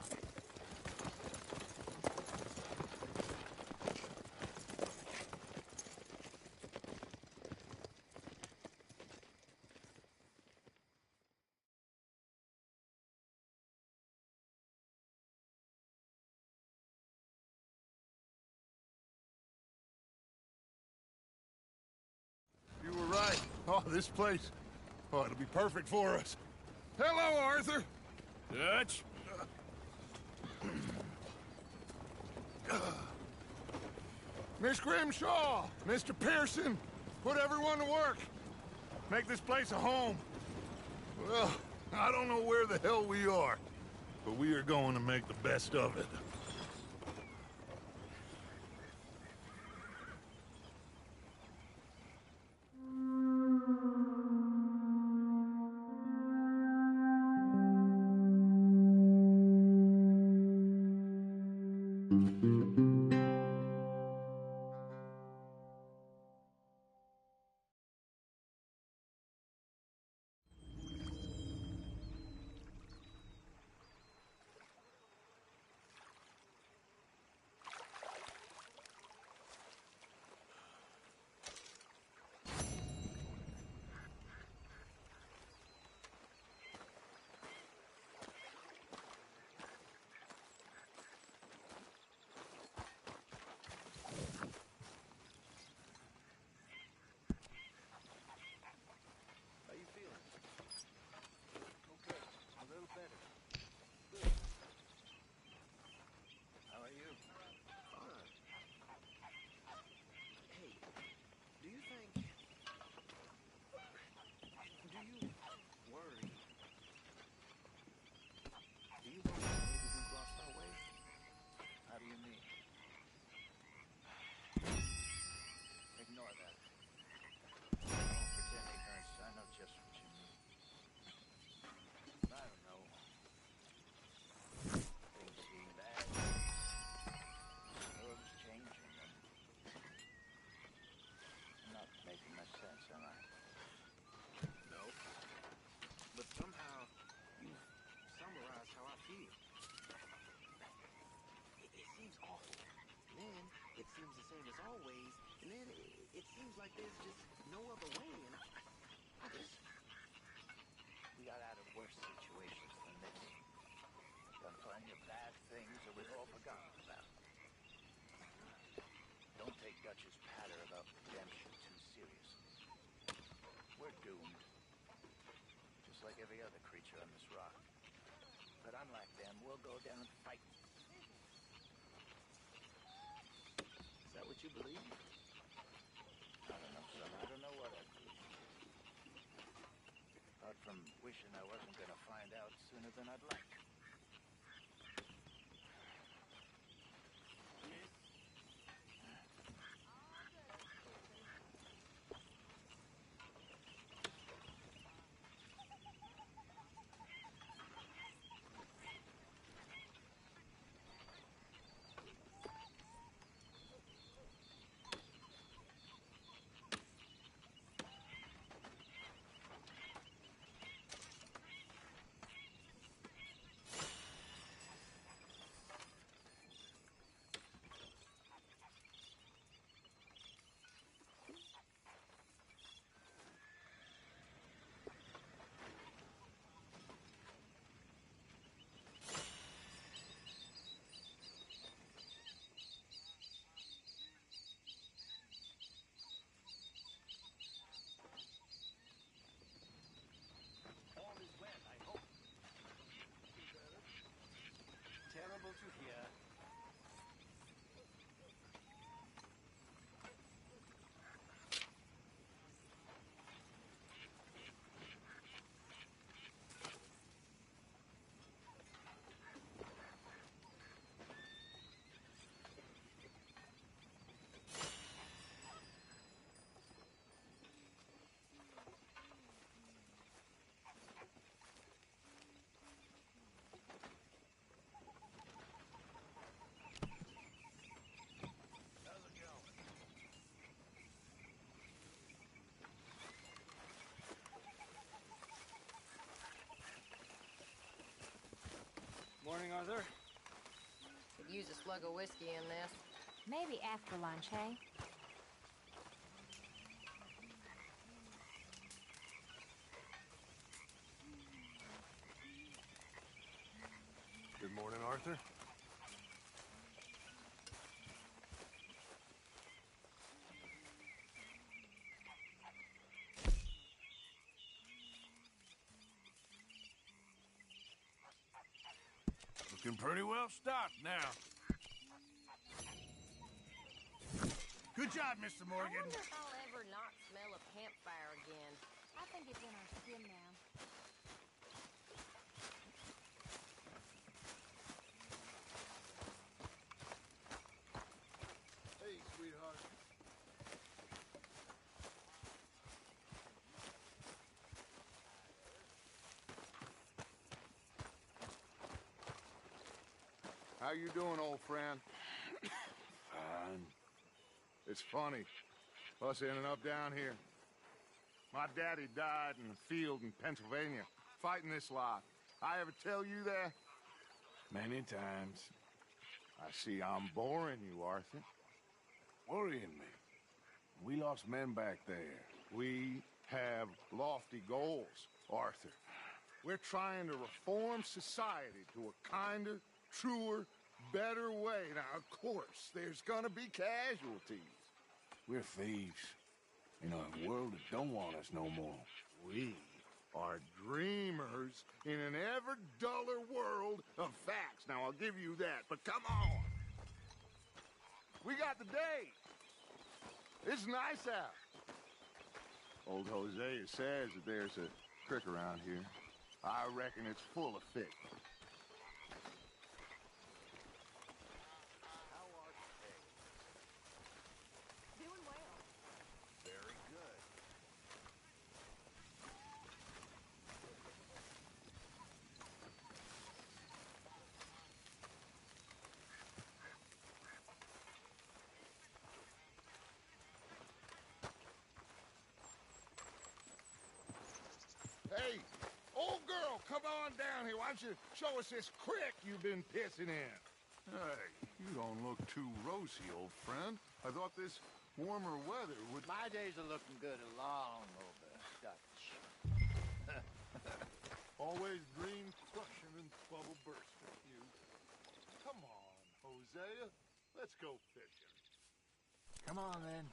You were right. Oh, this place. Oh, it'll be perfect for us. Hello, Arthur. Dutch? Miss Grimshaw, Mr. Pearson, put everyone to work. Make this place a home. Well, I don't know where the hell we are, but we are going to make the best of it. same as always, and then it seems like there's just no other way, and I just... We got out of worse situations than this. Done plenty of bad things that we've all forgotten about. Don't take Dutch's patter about redemption too seriously. We're doomed. Just like every other creature on this rock. But unlike them, we'll go down fighting. Is that what you believe? I don't know, son. I don't know what I believe. Apart from wishing I wasn't gonna find out sooner than I'd like. Terrible to hear. Morning, Arthur. Could use a slug of whiskey in this. Maybe after lunch, hey? Good morning, Arthur. Looking pretty well stocked now. Good job, Mr. Morgan. I wonder if I'll ever not smell a campfire again. I think it's in our skin now. Hey, sweetheart. How you doing, old friend? Fine. It's funny, us ending up down here. My daddy died in the field in Pennsylvania, fighting this lot. I ever tell you that? Many times. I see I'm boring you, Arthur. Worrying me. We lost men back there. We have lofty goals, Arthur. We're trying to reform society to a kinder, truer, better way. Now, of course, there's gonna be casualties. We're thieves. In a world that don't want us no more. We are dreamers in an ever duller world of facts. Now, I'll give you that, but come on. We got the day. It's nice out. Old Hosea says that there's a creek around here. I reckon it's full of fish. Doing well. Very good. Hey, old girl, come on down here. Why don't you show us this creek you've been pissing in? Hey, you don't look too rosy, old friend. I thought this warmer weather would... My days are looking good along over Dutch. Always dream crushing and bubble burst with you. Come on, Hosea. Let's go fishing. Come on, then.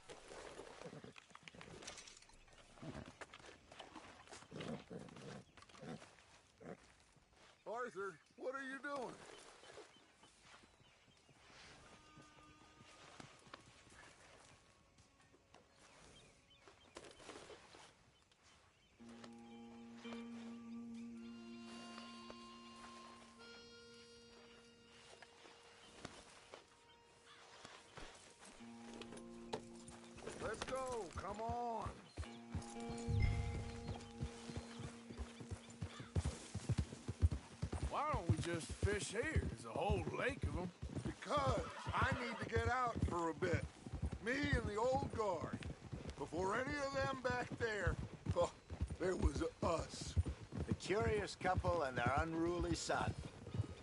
Arthur, what are you doing? Let's go, come on. Why don't we just fish here? There's a whole lake of them. Because I need to get out for a bit. Me and the old guard. Before any of them back there, oh, there was us. The curious couple and their unruly son.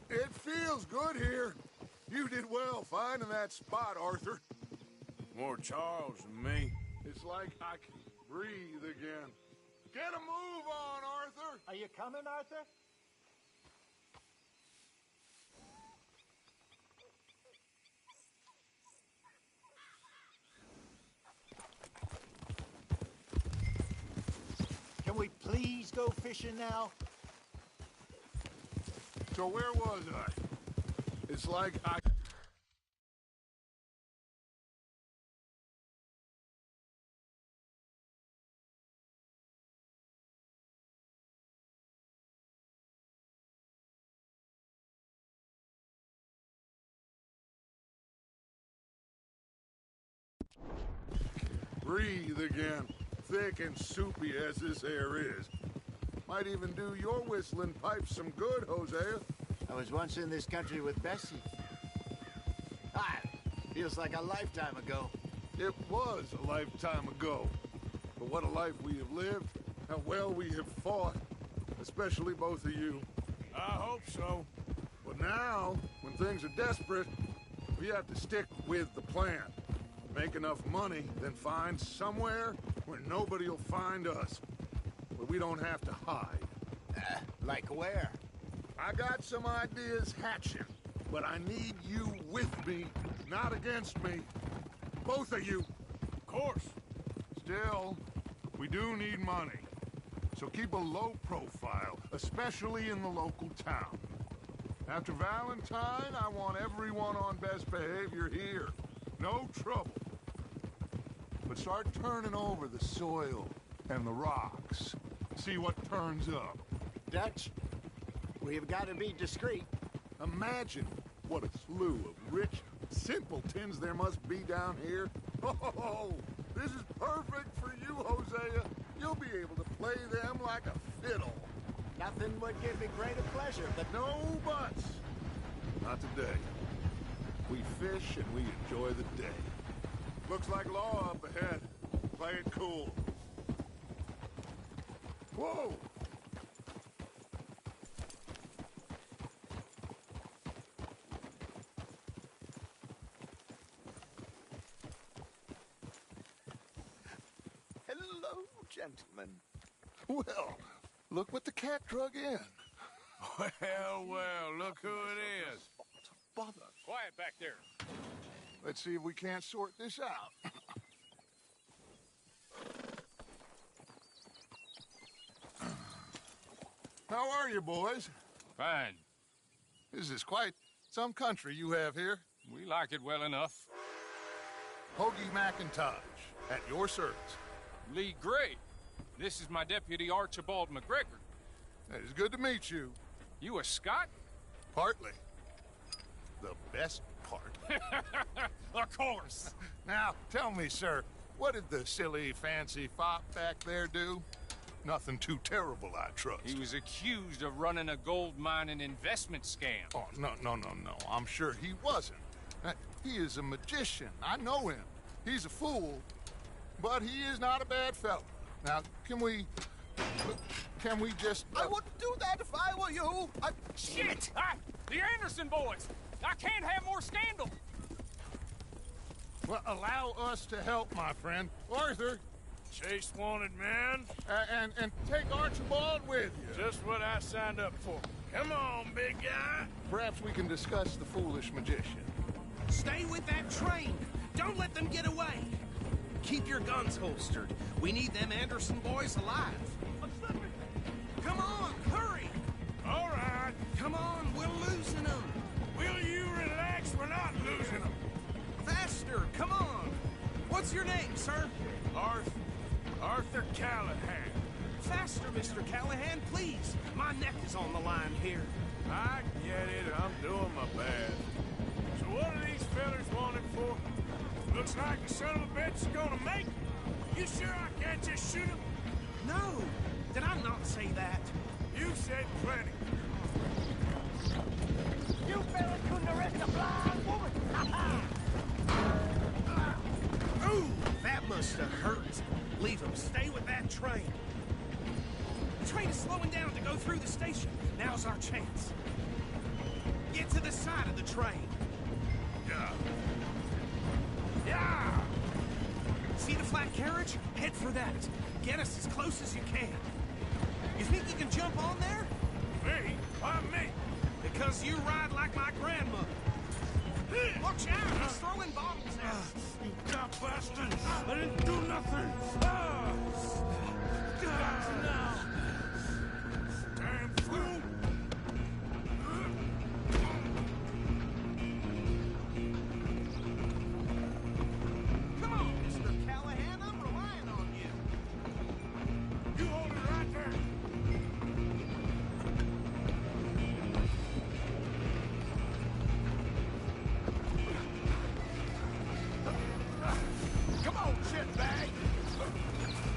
It feels good here. You did well finding that spot, Arthur. More Charles than me. It's like I can breathe again. Get a move on, Arthur! Are you coming, Arthur? Can we please go fishing now? So where was I? It's like I... Breathe again, thick and soupy as this air is. Might even do your whistling pipes some good, Hosea. I was once in this country with Bessie. Ah, feels like a lifetime ago. It was a lifetime ago. But what a life we have lived, how well we have fought. Especially both of you. I hope so. But now, when things are desperate, we have to stick with the plan. Make enough money, then find somewhere where nobody will find us. Where we don't have to hide. Like where? I got some ideas hatching, but I need you with me, not against me. Both of you. Of course. Still, we do need money. So keep a low profile, especially in the local town. After Valentine, I want everyone on best behavior here. No trouble. But start turning over the soil and the rocks. See what turns up. Dutch, we've got to be discreet. Imagine what a slew of rich simpletons there must be down here. Oh, this is perfect for you, Hosea. You'll be able to play them like a fiddle. Nothing would give me greater pleasure, but no buts. Not today. We fish and we enjoy the day. Looks like law up ahead. Play it cool. Whoa! Hello, gentlemen. Well, look what the cat drug in. Well, look who it is. Bother. Quiet back there. Let's see if we can't sort this out. How are you, boys? Fine. This is quite some country you have here. We like it well enough. Hoagie McIntosh, at your service. Lee Gray. This is my deputy Archibald McGregor. It is good to meet you. You a Scot? Partly. The best part. Of course. Now, tell me, sir, what did the silly, fancy fop back there do? Nothing too terrible, I trust. He was accused of running a gold mining investment scam. Oh, no. I'm sure he wasn't. He is a magician. I know him. He's a fool, but he is not a bad fellow. Now, can we just... I wouldn't do that if I were you. Shit! The Anderson boys! I can't have more scandal. Well, allow us to help, my friend. Arthur. Chase wanted man. And take Archibald with you. Just what I signed up for. Come on, big guy. Perhaps we can discuss the foolish magician. Stay with that train. Don't let them get away. Keep your guns holstered. We need them Anderson boys alive. Come on, hurry! All right. Come on, we're losing them. Will you relax? We're not losing them. Faster, come on. What's your name, sir? Arthur Callahan. Faster, Mr. Callahan, please. My neck is on the line here. I get it. I'm doing my best. So what are these fellas wanted for? Looks like the son of a bitch is gonna make it. You sure I can't just shoot him? No. Did I not say that? You said plenty. You fellas couldn't arrest a blind woman! Ooh, that must have hurt. Leave them. Stay with that train. The train is slowing down to go through the station. Now's our chance. Get to the side of the train. Yeah! See the flat carriage? Head for that. Get us as close as you can. You think you can jump on there? Me? Why me? Because you ride like my grandmother. Watch out! He's throwing bottles at us. You cop bastard! I didn't do nothing! Now! Damn fool! Come on, Mr. Callahan. I'm relying on you. You hold it right there! Come on, shitbag!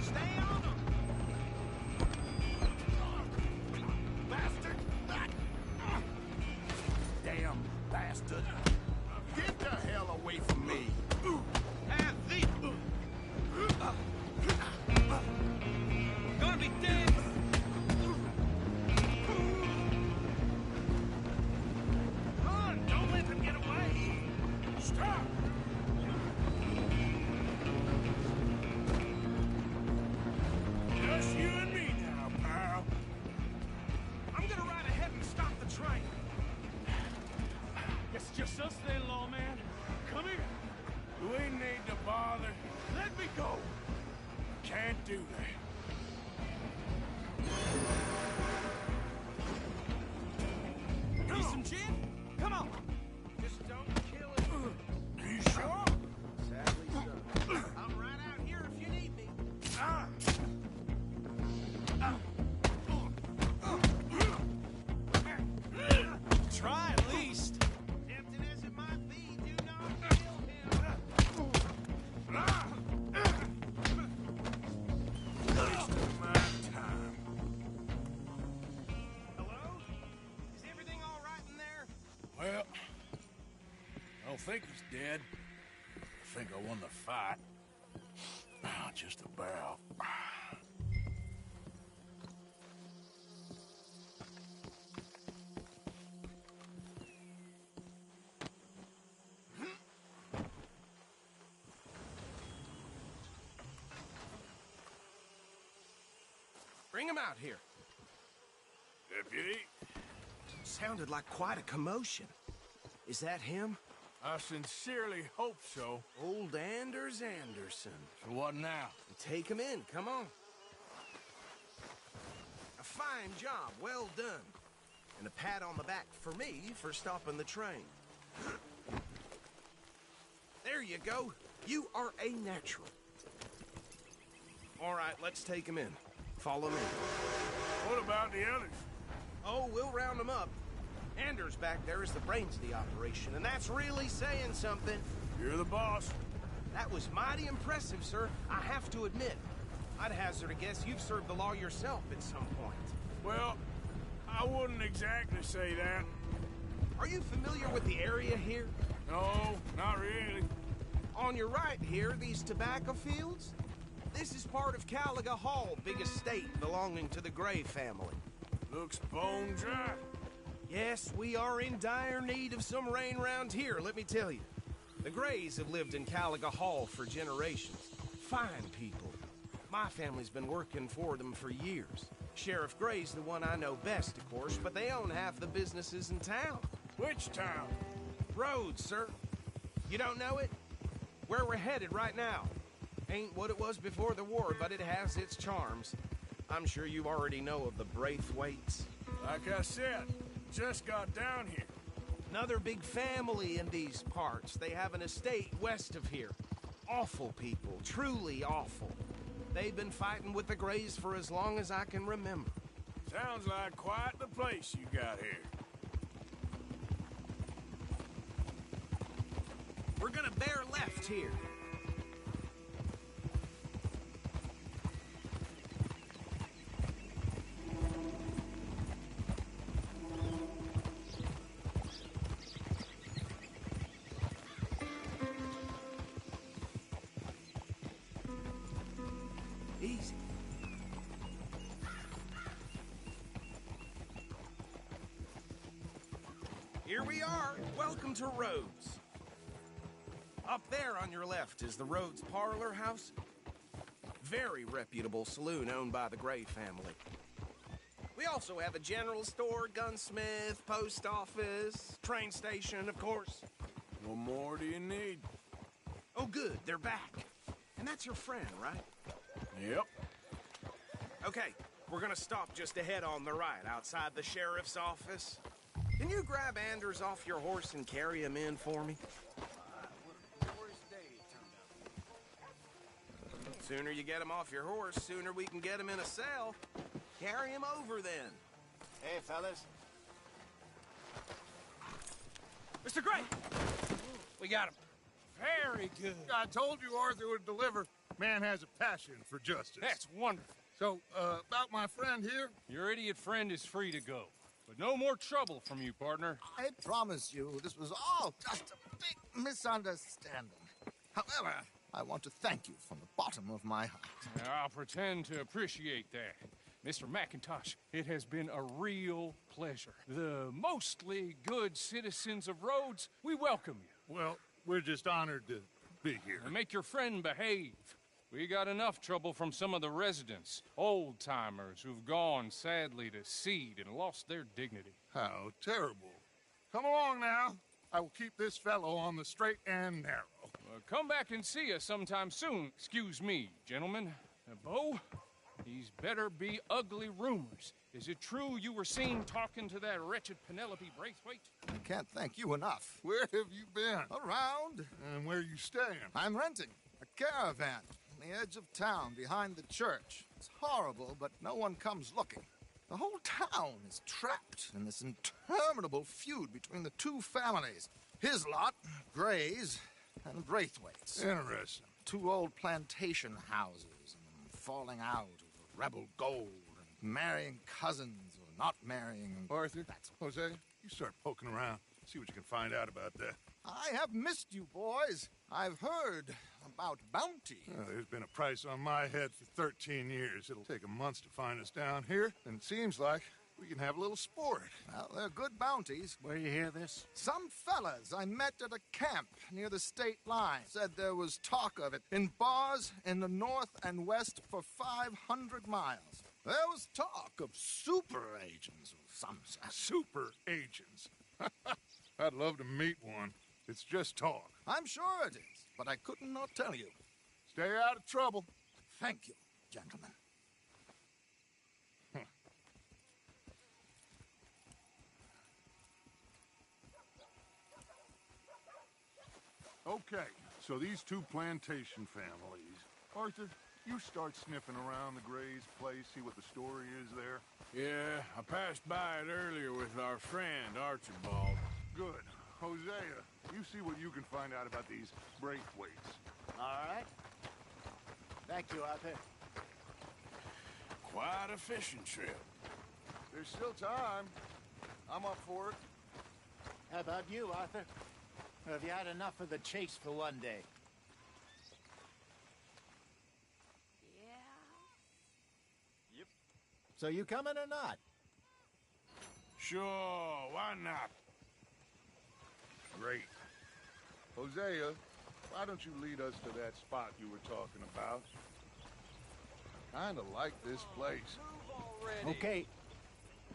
Stay on them! Bastard! Damn bastard! Get the hell away from me! And the... Gonna be dead! Run! Don't let them get away! Stop! Just you and me now, pal. I'm gonna ride ahead and stop the train. It's just us then, lawman. Come here. We need to bother. Let me go. Can't do that. Need some gin? Come on. Just don't kill it. You sure? Sadly so. I'm right out here if you need me. Try at least. Tempting as it might be, do not kill him. Wasting my time. Hello? Is everything all right in there? Well, I don't think he's dead. I think I won the fight. Just about. Bring him out here. Deputy? Sounded like quite a commotion. Is that him? I sincerely hope so. Old Anders Anderson. So what now? Take him in, come on. A fine job, well done. And a pat on the back for me for stopping the train. There you go. You are a natural. All right, let's take him in. Follow me. What about the others? Oh, we'll round them up. Anders back there is the brains of the operation, and that's really saying something. You're the boss. That was mighty impressive, sir. I have to admit. I'd hazard a guess you've served the law yourself at some point. Well, I wouldn't exactly say that. Are you familiar with the area here? No, not really. On your right here, these tobacco fields? This is part of Caliga Hall, big estate belonging to the Gray family. Looks bone dry. Yes, we are in dire need of some rain round here, let me tell you. The Grays have lived in Caliga Hall for generations. Fine people. My family's been working for them for years. Sheriff Gray's the one I know best, of course, but they own half the businesses in town. Which town? Rhodes, sir. You don't know it? Where we're headed right now. Ain't what it was before the war, but it has its charms. I'm sure you already know of the Braithwaites. Like I said, just got down here. Another big family in these parts. They have an estate west of here. Awful people, truly awful. They've been fighting with the Grays for as long as I can remember. Sounds like quite the place you got here. We're gonna bear left here. Easy. Here we are. Welcome to Rhodes. Up there on your left is the Rhodes Parlor House. Very reputable saloon owned by the Gray family. We also have a general store, gunsmith, post office, train station, of course. What more do you need? Oh, good. They're back. And that's your friend, right? Yep. Okay, we're gonna stop just ahead on the right, outside the sheriff's office. Can you grab Anders off your horse and carry him in for me? Sooner you get him off your horse, sooner we can get him in a cell. Carry him over, then. Hey, fellas. Mr. Gray! We got him. Very good. I told you Arthur would deliver. Man has a passion for justice. That's wonderful. So, about my friend here? Your idiot friend is free to go. But no more trouble from you, partner. I promise you, this was all just a big misunderstanding. However, I want to thank you from the bottom of my heart. I'll pretend to appreciate that. Mr. McIntosh, it has been a real pleasure. The mostly good citizens of Rhodes, we welcome you. Well, we're just honored to be here. And make your friend behave. We got enough trouble from some of the residents, old-timers who've gone, sadly, to seed and lost their dignity. How terrible. Come along now. I will keep this fellow on the straight and narrow. Come back and see us sometime soon. Excuse me, gentlemen. Bo, these better be ugly rumors. Is it true you were seen talking to that wretched Penelope Braithwaite? I can't thank you enough. Where have you been? Around. And where are you staying? I'm renting a caravan on the edge of town behind the church. It's horrible, but no one comes looking. The whole town is trapped in this interminable feud between the two families. His lot, Gray's, and Braithwaite's. Interesting. Two old plantation houses and falling out over rebel gold and marrying cousins or not marrying. Arthur, Jose, you start poking around. See what you can find out about that. I have missed you, boys. I've heard about bounty. There's been a price on my head for 13 years. It'll take a month to find us down here, and it seems like we can have a little sport. Well, they're good bounties. Where you hear this? Some fellas I met at a camp near the state line said there was talk of it in bars in the north and west for 500 miles. There was talk of super agents or some such. Super agents? I'd love to meet one. It's just talk. I'm sure it is, but I couldn't not tell you. Stay out of trouble. Thank you, gentlemen. Okay, so these two plantation families. Arthur, you start sniffing around the Gray's place, see what the story is there. Yeah, I passed by it earlier with our friend, Archibald. Good. Hosea, you see what you can find out about these Braithwaites. All right. Thank you, Arthur. Quite a fishing trip. There's still time. I'm up for it. How about you, Arthur? Or have you had enough of the chase for one day? Yeah. Yep. So you coming or not? Sure, why not? Great. Hosea, why don't you lead us to that spot you were talking about? Kinda like this place. Okay.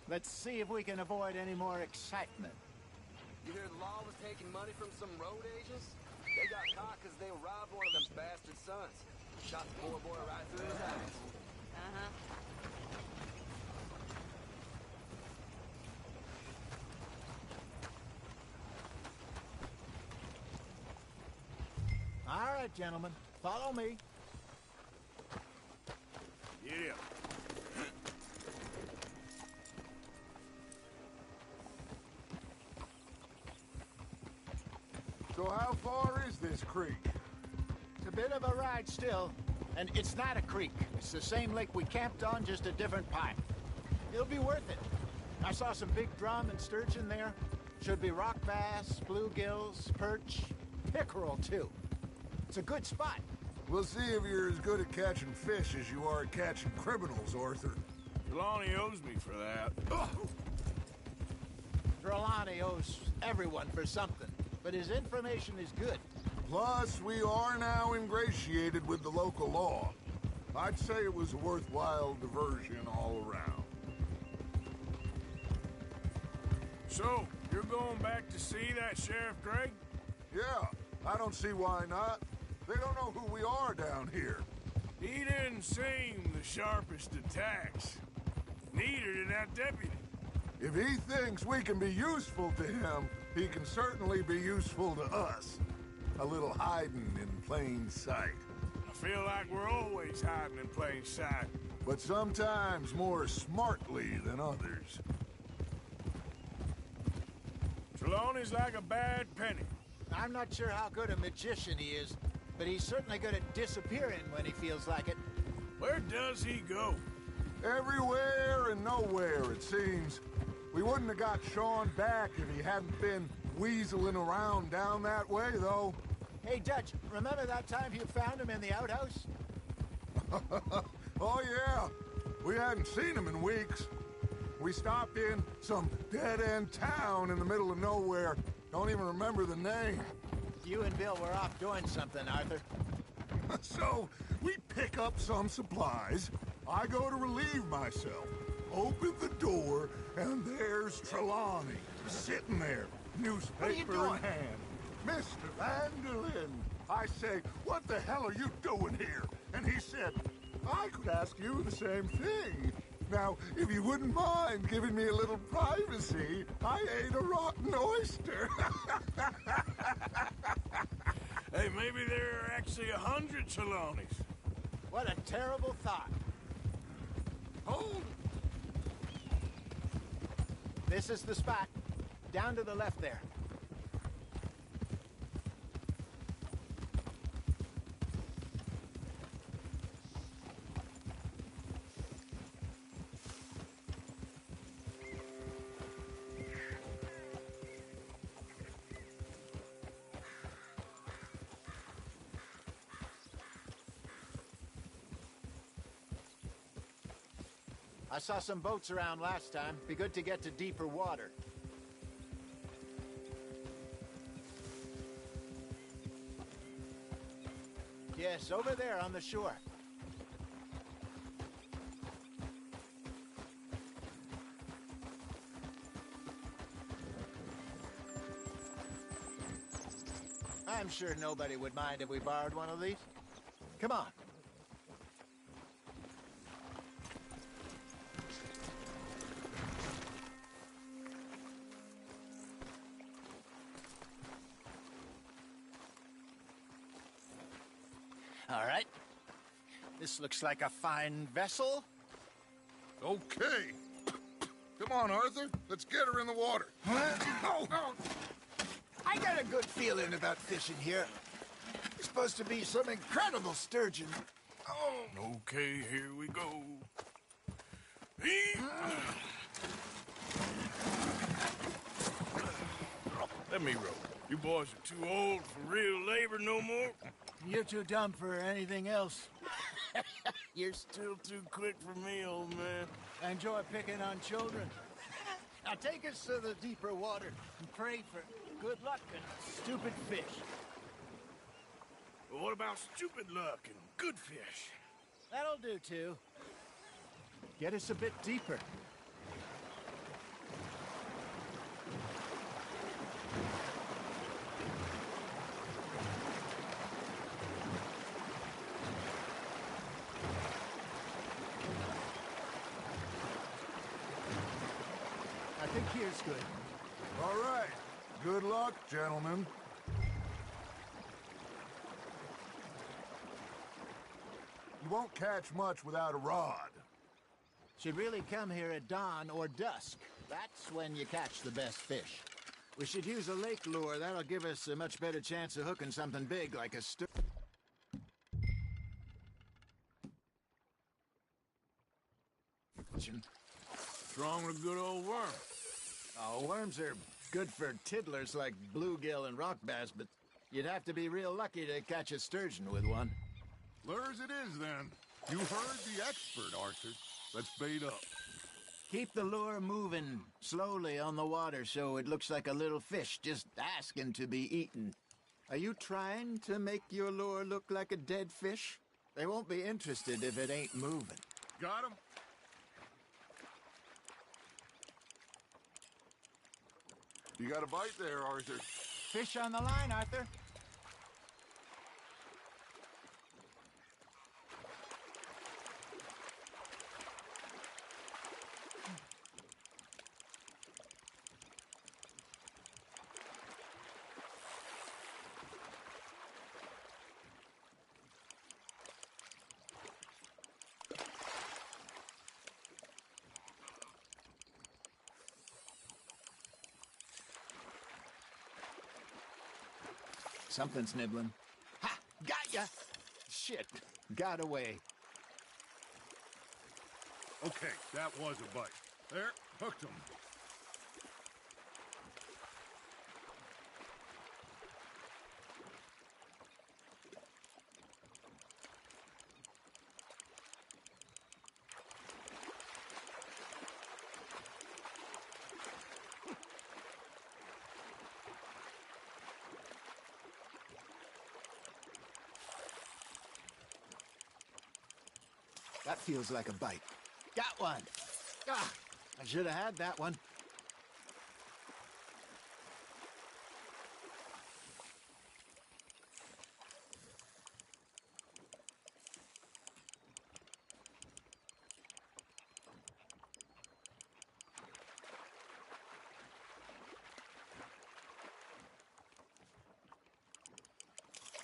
Let's see if we can avoid any more excitement. You hear the law was taking money from some road agents? They got caught because they robbed one of them bastard sons. Shot the poor boy right through his eyes. All right, gentlemen. Follow me. Yeah. So how far is this creek? It's a bit of a ride still, and it's not a creek. It's the same lake we camped on, just a different pipe. It'll be worth it. I saw some big drum and sturgeon there. Should be rock bass, bluegills, perch, pickerel, too. It's a good spot. We'll see if you're as good at catching fish as you are at catching criminals, Arthur. Trelawney owes me for that. Trelawney owes everyone for something, but his information is good. Plus, we are now ingratiated with the local law. I'd say it was a worthwhile diversion all around. So, you're going back to see that Sheriff Gregg? Yeah, I don't see why not. They don't know who we are down here. He didn't seem the sharpest attacks. Neither did that deputy. If he thinks we can be useful to him, he can certainly be useful to us. A little hiding in plain sight. I feel like we're always hiding in plain sight. But sometimes more smartly than others. Trelawney's like a bad penny. I'm not sure how good a magician he is, but he's certainly good at disappearing when he feels like it. Where does he go? Everywhere and nowhere, it seems. We wouldn't have got Sean back if he hadn't been weaseling around down that way, though. Hey, Dutch, remember that time you found him in the outhouse? Oh, yeah. We hadn't seen him in weeks. We stopped in some dead-end town in the middle of nowhere. Don't even remember the name. You and Bill were off doing something, Arthur. So, we pick up some supplies. I go to relieve myself. Open the door, and there's Trelawney, sitting there, newspaper in hand. Mr. Vanderlyn. I say, what the hell are you doing here? And he said, I could ask you the same thing. Now, if you wouldn't mind giving me a little privacy, I ate a rotten oyster. Hey, maybe there are actually 100 Trelawneys. What a terrible thought. Hold! This is the spot. Down to the left there. I saw some boats around last time. Be good to get to deeper water. Yes, over there on the shore. I'm sure nobody would mind if we borrowed one of these. Come on. All right. This looks like a fine vessel. Okay. Come on, Arthur. Let's get her in the water. Oh. I got a good feeling about fishing here. It's supposed to be some incredible sturgeon. Oh. Okay, here we go. Let me row. You boys are too old for real labor no more. You're too dumb for anything else. You're still too quick for me, old man. I enjoy picking on children. Now take us to the deeper water and pray for good luck and stupid fish. Well, what about stupid luck and good fish? That'll do, too. Get us a bit deeper. I think here's good. All right. Good luck, gentlemen. You won't catch much without a rod. Should really come here at dawn or dusk. That's when you catch the best fish. We should use a lake lure. That'll give us a much better chance of hooking something big like a sturgeon. What's wrong with a good old worm? Oh, worms are good for tiddlers like bluegill and rock bass, but you'd have to be real lucky to catch a sturgeon with one. Lures it is, then. You heard the expert, Arthur. Let's bait up. Keep the lure moving slowly on the water so it looks like a little fish just asking to be eaten. Are you trying to make your lure look like a dead fish? They won't be interested if it ain't moving. Got him? You got a bite there, Arthur. Fish on the line, Arthur. Something's nibbling. Ha! Got ya! Shit. Got away. Okay, that was a bite. There, hooked him. That feels like a bite. Got one! Ah! I should have had that one.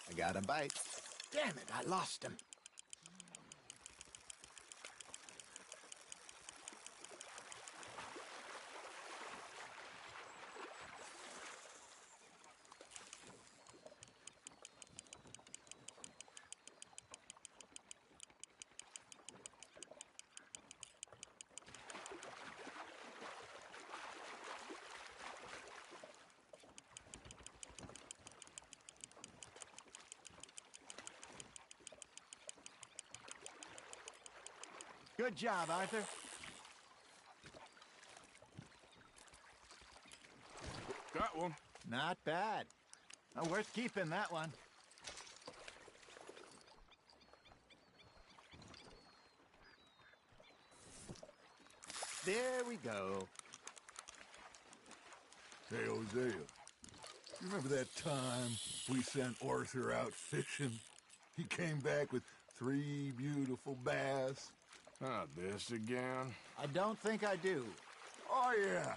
I got a bite. Damn it, I lost him. Good job, Arthur. Got one. Not bad. Worth keeping, that one. There we go. Hey, Hosea, you remember that time we sent Arthur out fishing? He came back with 3 beautiful bass. Not this again. I don't think I do. Oh, yeah,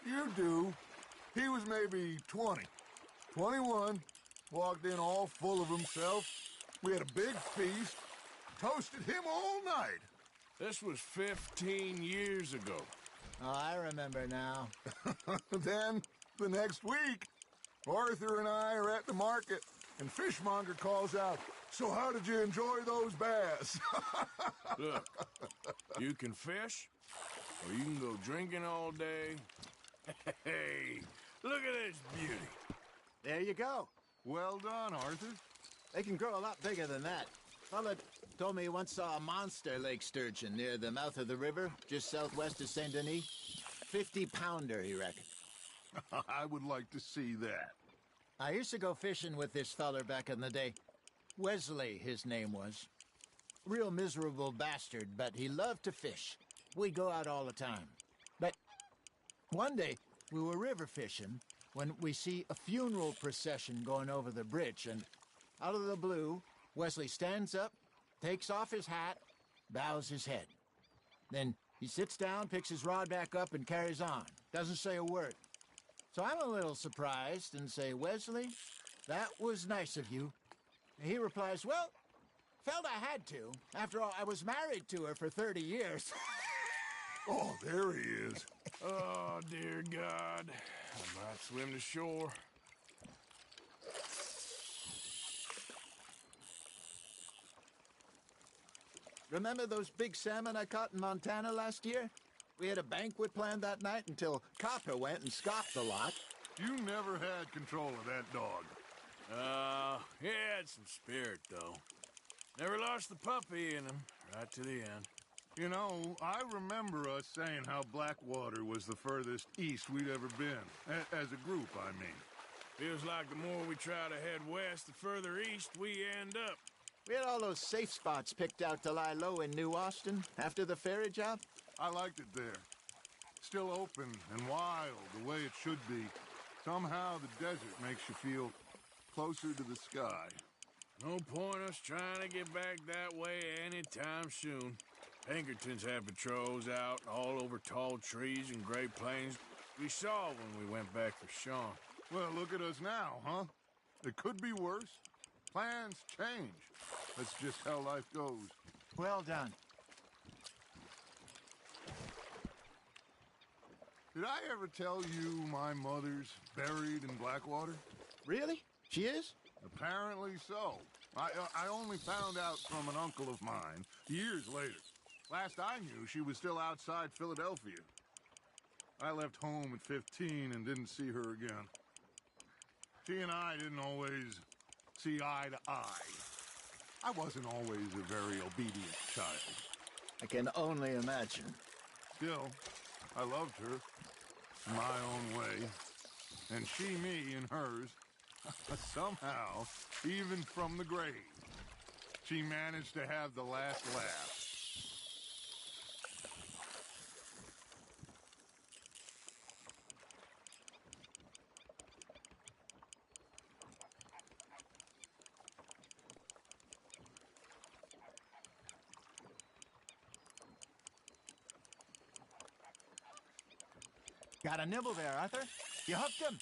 you do. He was maybe 20, 21, walked in all full of himself. We had a big feast, toasted him all night. This was 15 years ago. Oh, I remember now. Then, the next week, Arthur and I are at the market, and Fishmonger calls out, "So how did you enjoy those bass?" Look, you can fish, or you can go drinking all day. Hey, look at this beauty. There you go. Well done, Arthur. They can grow a lot bigger than that. Fella told me he once saw a monster lake sturgeon near the mouth of the river, just southwest of Saint Denis. 50-pounder, he reckoned. I would like to see that. I used to go fishing with this feller back in the day. Wesley, his name was. Real miserable bastard, but he loved to fish. We'd go out all the time. But one day, we were river fishing when we see a funeral procession going over the bridge, and out of the blue, Wesley stands up, takes off his hat, bows his head. Then he sits down, picks his rod back up, and carries on. Doesn't say a word. So I'm a little surprised and say, Wesley, that was nice of you. And he replies, well, felt I had to. After all, I was married to her for 30 years. Oh, there he is. Oh, dear God. I might swim to shore. Remember those big salmon I caught in Montana last year? We had a banquet planned that night until Copper went and scoffed a lot. You never had control of that dog. He had some spirit, though. Never lost the puppy in him, right to the end. You know, I remember us saying how Blackwater was the furthest east we'd ever been. As a group, I mean. Feels like the more we try to head west, the further east we end up. We had all those safe spots picked out to lie low in New Austin after the ferry job. I liked it there. Still open and wild, the way it should be. Somehow the desert makes you feel closer to the sky. No point us trying to get back that way anytime soon. Pinkertons had patrols out all over tall trees and Great Plains. We saw when we went back for Sean. Well, look at us now, huh? It could be worse. Plans change. That's just how life goes. Well done. Did I ever tell you my mother's buried in Blackwater? Really? She is? Apparently so. I only found out from an uncle of mine years later. Last I knew, she was still outside Philadelphia. I left home at 15 and didn't see her again. She and I didn't always see eye to eye. I wasn't always a very obedient child. I can only imagine. Still, I loved her in my own way, and she me in hers. Somehow, even from the grave, she managed to have the last laugh. Got a nibble there, Arthur. You hooked him.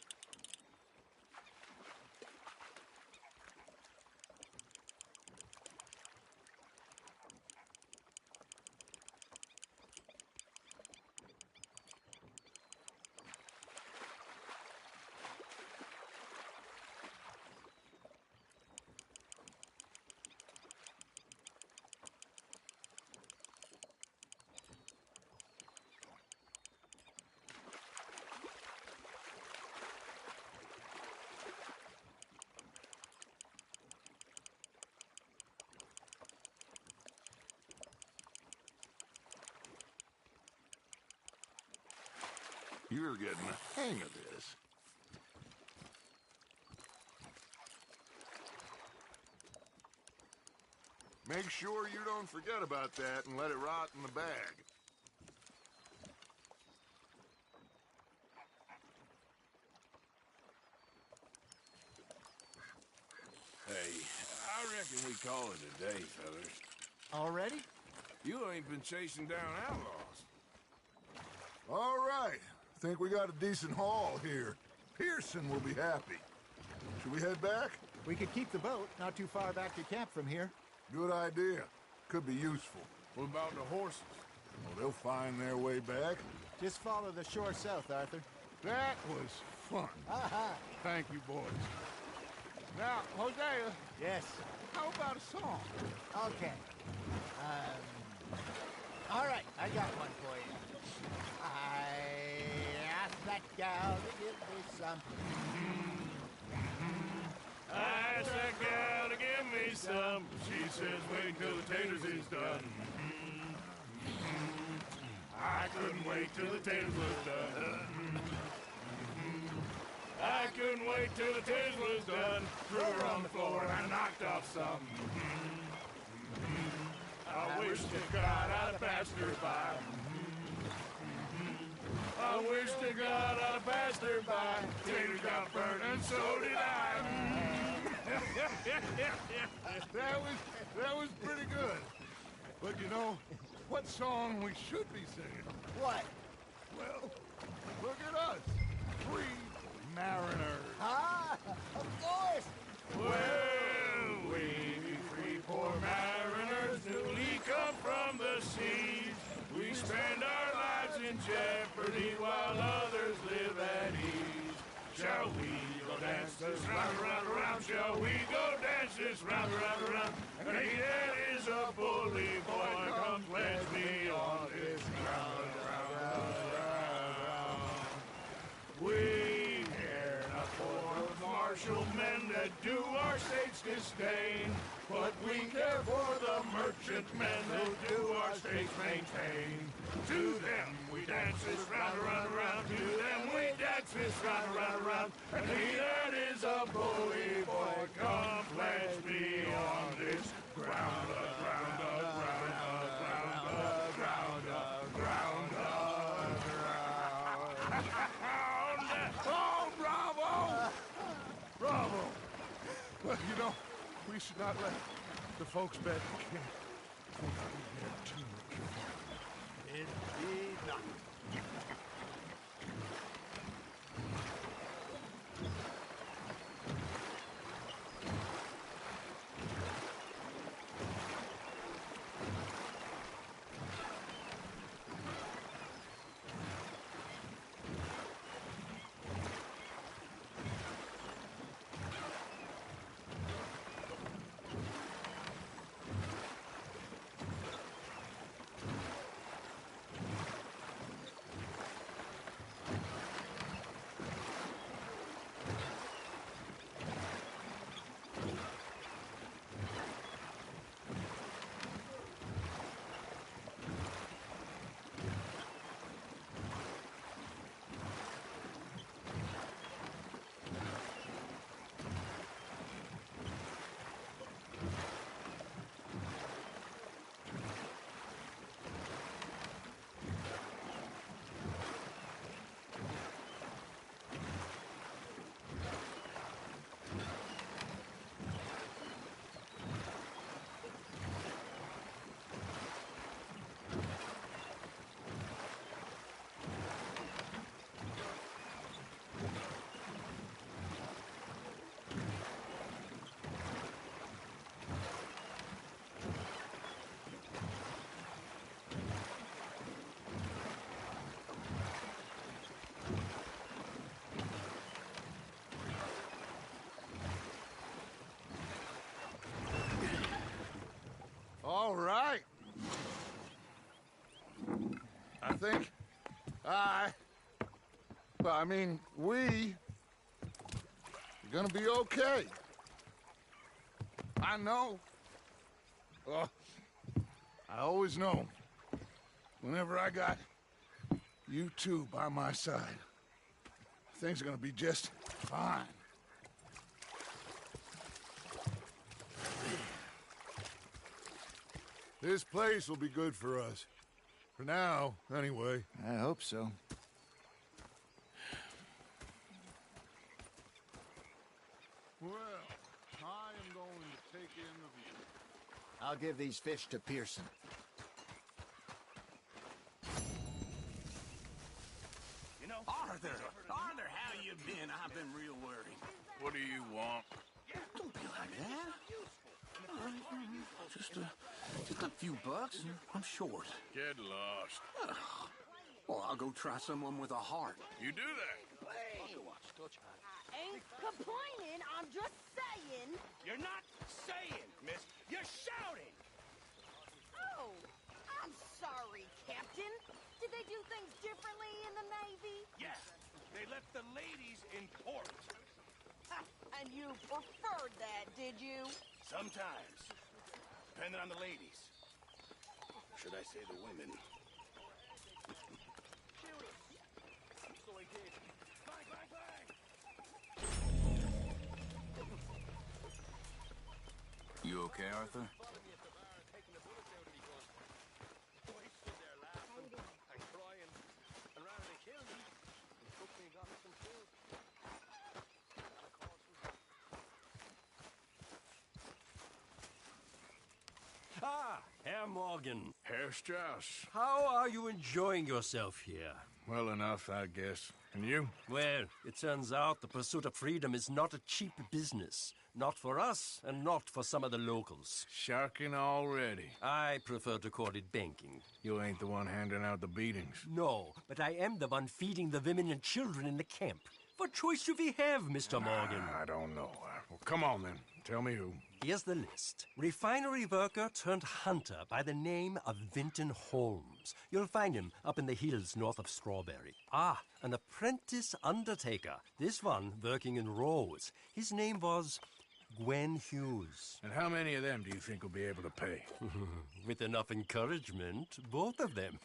You're getting the hang of this. Make sure you don't forget about that and let it rot in the bag. Hey, I reckon we call it a day, fellas. Already? You ain't been chasing down outlaws. All right. Think we got a decent haul here. Pearson will be happy. Should we head back? We could keep the boat not too far back to camp from here. Good idea. Could be useful. What about the horses? Well, they'll find their way back. Just follow the shore south, Arthur. That was fun. Aha. Thank you, boys. Now, Hosea. Yes. How about a song? Okay. All right, I got one for you. I asked that gal to give me some. I asked that gal to give me some. She says wait till the taters is done. I couldn't wait till the tales was done. I couldn't wait till the tales was done. Threw her on the floor and I knocked off some. I wish to God I'd have passed her by. I wish to God I'd have passed her by. Taters got burnt and so did I. That was pretty good. But you know, what song we should be singing? What? Well, look at us. Free mariners. Ah, of course. Well, we three poor mariners newly come from the seas. We spend our lives in jeopardy while others live at ease. Shall we go dance this round, round, round? Shall we go dance this round, round, round? And he that is a bully boy, come pledge me on this ground, round, round, round. We care not for martial men that do our state's disdain, but we care for the merchant men who do our state's maintain. To them we dance this round, round, round. To them we dance this round, round, round. And he that is a bully boy, come pledge me on this ground, ground, ground, ground, ground, ground, ground. Oh, bravo! Bravo! Well, you know, we should not let the folks back in camp think we had too much fun. Indeed not. All right. I think we are gonna be okay. I know. I always know. Whenever I got you two by my side, things are gonna be just fine. This place will be good for us. For now, anyway. I hope so. Well, I am going to take in the view. I'll give these fish to Pearson. You know, Arthur, how you been? I've been real worried. What do you want? Don't be like that. All right, just a few bucks. I'm short. Get lost. Well, I'll go try someone with a heart. You do that. I ain't complaining, I'm just saying. You're not saying, miss. You're shouting. Oh, I'm sorry, Captain. Did they do things differently in the Navy? Yes, they left the ladies in port. Ha, and you preferred that, did you? Sometimes, depending on the ladies. Should I say the women? okay, Arthur? Ah, Herr Morgan. Herr Strauss. How are you enjoying yourself here? Well enough, I guess. And you? Well, it turns out the pursuit of freedom is not a cheap business. Not for us, and not for some of the locals. Sharking already. I prefer to call it banking. You ain't the one handing out the beatings. No, but I am the one feeding the women and children in the camp. What choice do we have, Mr. Morgan? I don't know. Well, come on then. Tell me who. Here's the list. Refinery worker turned hunter by the name of Vinton Holmes. You'll find him up in the hills north of Strawberry. Ah, an apprentice undertaker. This one working in Rose. His name was Gwen Hughes. And how many of them do you think will be able to pay? With enough encouragement, both of them.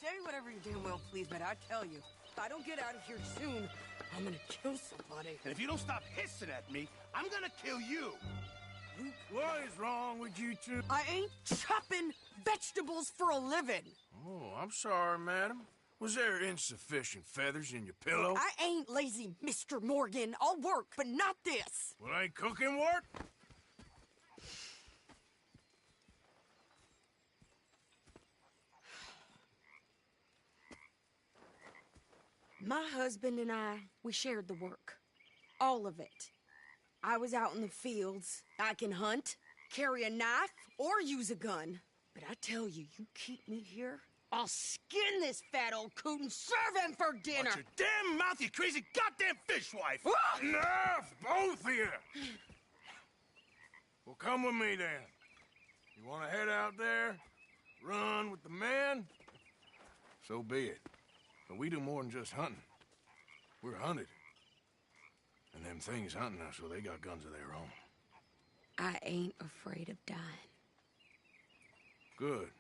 Say whatever you damn well please, but I tell you, if I don't get out of here soon, I'm gonna kill somebody. And if you don't stop hissing at me, I'm gonna kill you. What is wrong with you two? I ain't chopping vegetables for a living. Oh, I'm sorry, madam. Was there insufficient feathers in your pillow? I ain't lazy, Mr. Morgan. I'll work, but not this. Well, ain't cooking work? My husband and I, we shared the work. All of it. I was out in the fields. I can hunt, carry a knife, or use a gun. But I tell you, you keep me here, I'll skin this fat old coot and serve him for dinner. Watch your damn mouth, you crazy goddamn fishwife! Enough, both of you! Well, come with me then. You want to head out there, run with the men? So be it. But we do more than just hunting. We're hunted. And them things hunting us, so they got guns of their own. I ain't afraid of dying. Good.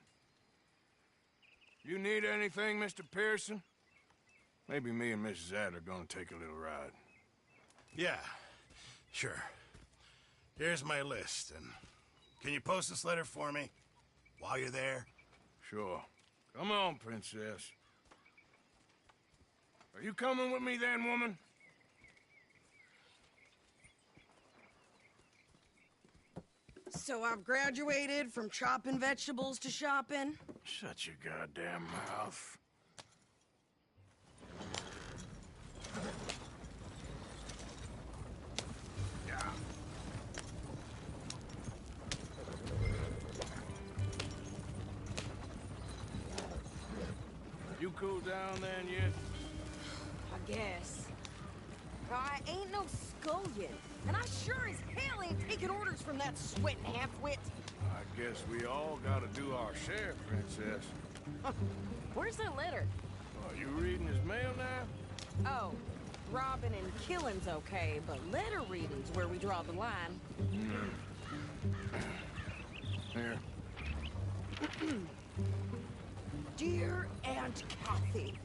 You need anything, Mr. Pearson? Maybe me and Mrs. Adler are gonna take a little ride. Yeah, sure. Here's my list, and can you post this letter for me while you're there? Sure. Come on, Princess. Are you coming with me then, woman? So I've graduated from chopping vegetables to shopping? Shut your goddamn mouth. Yeah. You cool down then yet? I guess. I ain't no scullion, and I sure as hell ain't taking orders from that sweating half-wit. I guess we all gotta do our share, Princess. Where's that letter? Are you reading his mail now? Oh, robbing and killing's okay, but letter reading's where we draw the line. Here. Dear Aunt Kathy,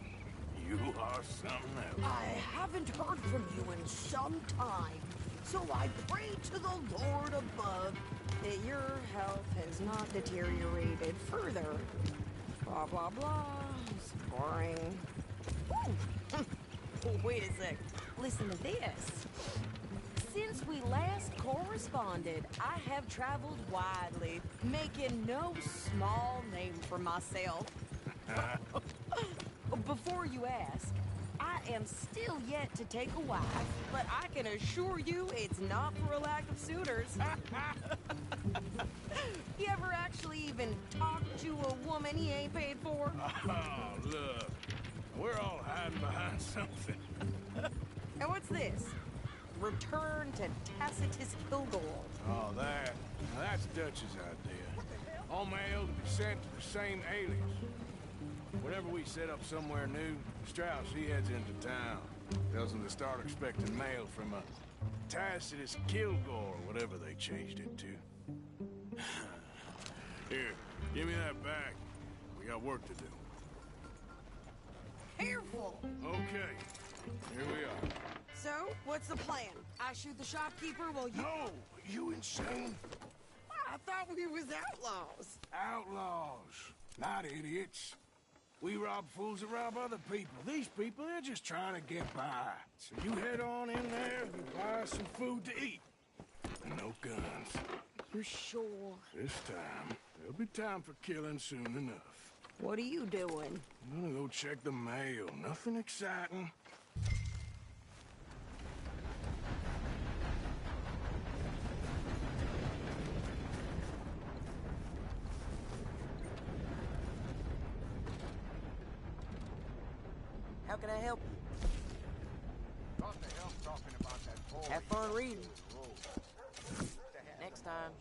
You are something else. I haven't heard from you in some time, so I pray to the Lord above that your health has not deteriorated further. Blah, blah, blah. It's boring. Ooh. Wait a sec. Listen to this. Since we last corresponded, I have traveled widely, making no small name for myself. Before you ask, I am still yet to take a wife, but I can assure you it's not for a lack of suitors. You ever actually even talk to a woman he ain't paid for? Oh, look. We're all hiding behind something. And what's this? Return to Tacitus Kilgore. Oh, that. Now, that's Dutch's idea. All mail to be sent to the same alias. Whenever we set up somewhere new, Strauss, he heads into town. Tells them to start expecting mail from a Tacitus Kilgore, whatever they changed it to. Here, give me that back. We got work to do. Careful! Okay, here we are. So, what's the plan? I shoot the shopkeeper while you... No! You insane? I thought we was outlaws. Outlaws, not idiots. We rob fools that rob other people. These people, they're just trying to get by. So you head on in there, you buy some food to eat. And no guns. You sure? This time, there'll be time for killing soon enough. What are you doing? I'm gonna go check the mail. Nothing exciting. How can I help you? What the hell's talking about that boy? Have fun reading. Next time.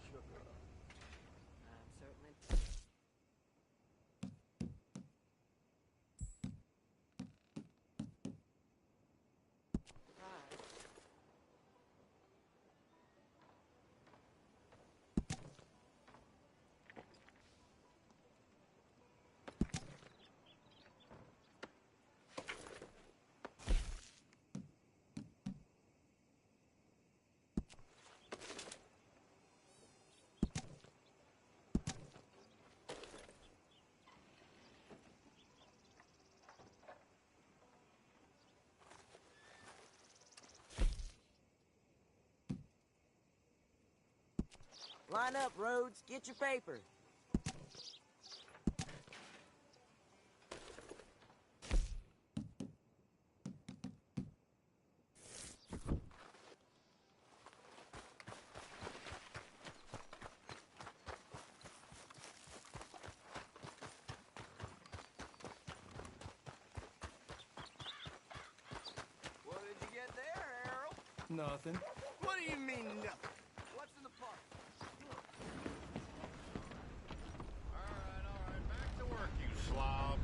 Line up, Rhodes. Get your paper. What did you get there, Harold? Nothing. What do you mean, nothing? What's in the pot? All right, back to work, you slobs.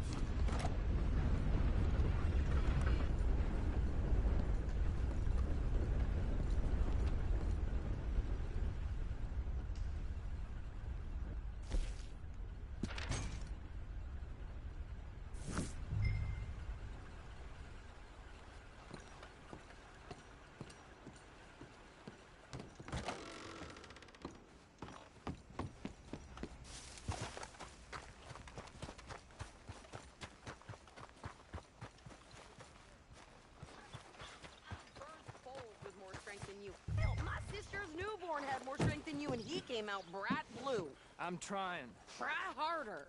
You. Hell, my sister's newborn had more strength than you, and he came out bright blue. I'm trying. Try harder.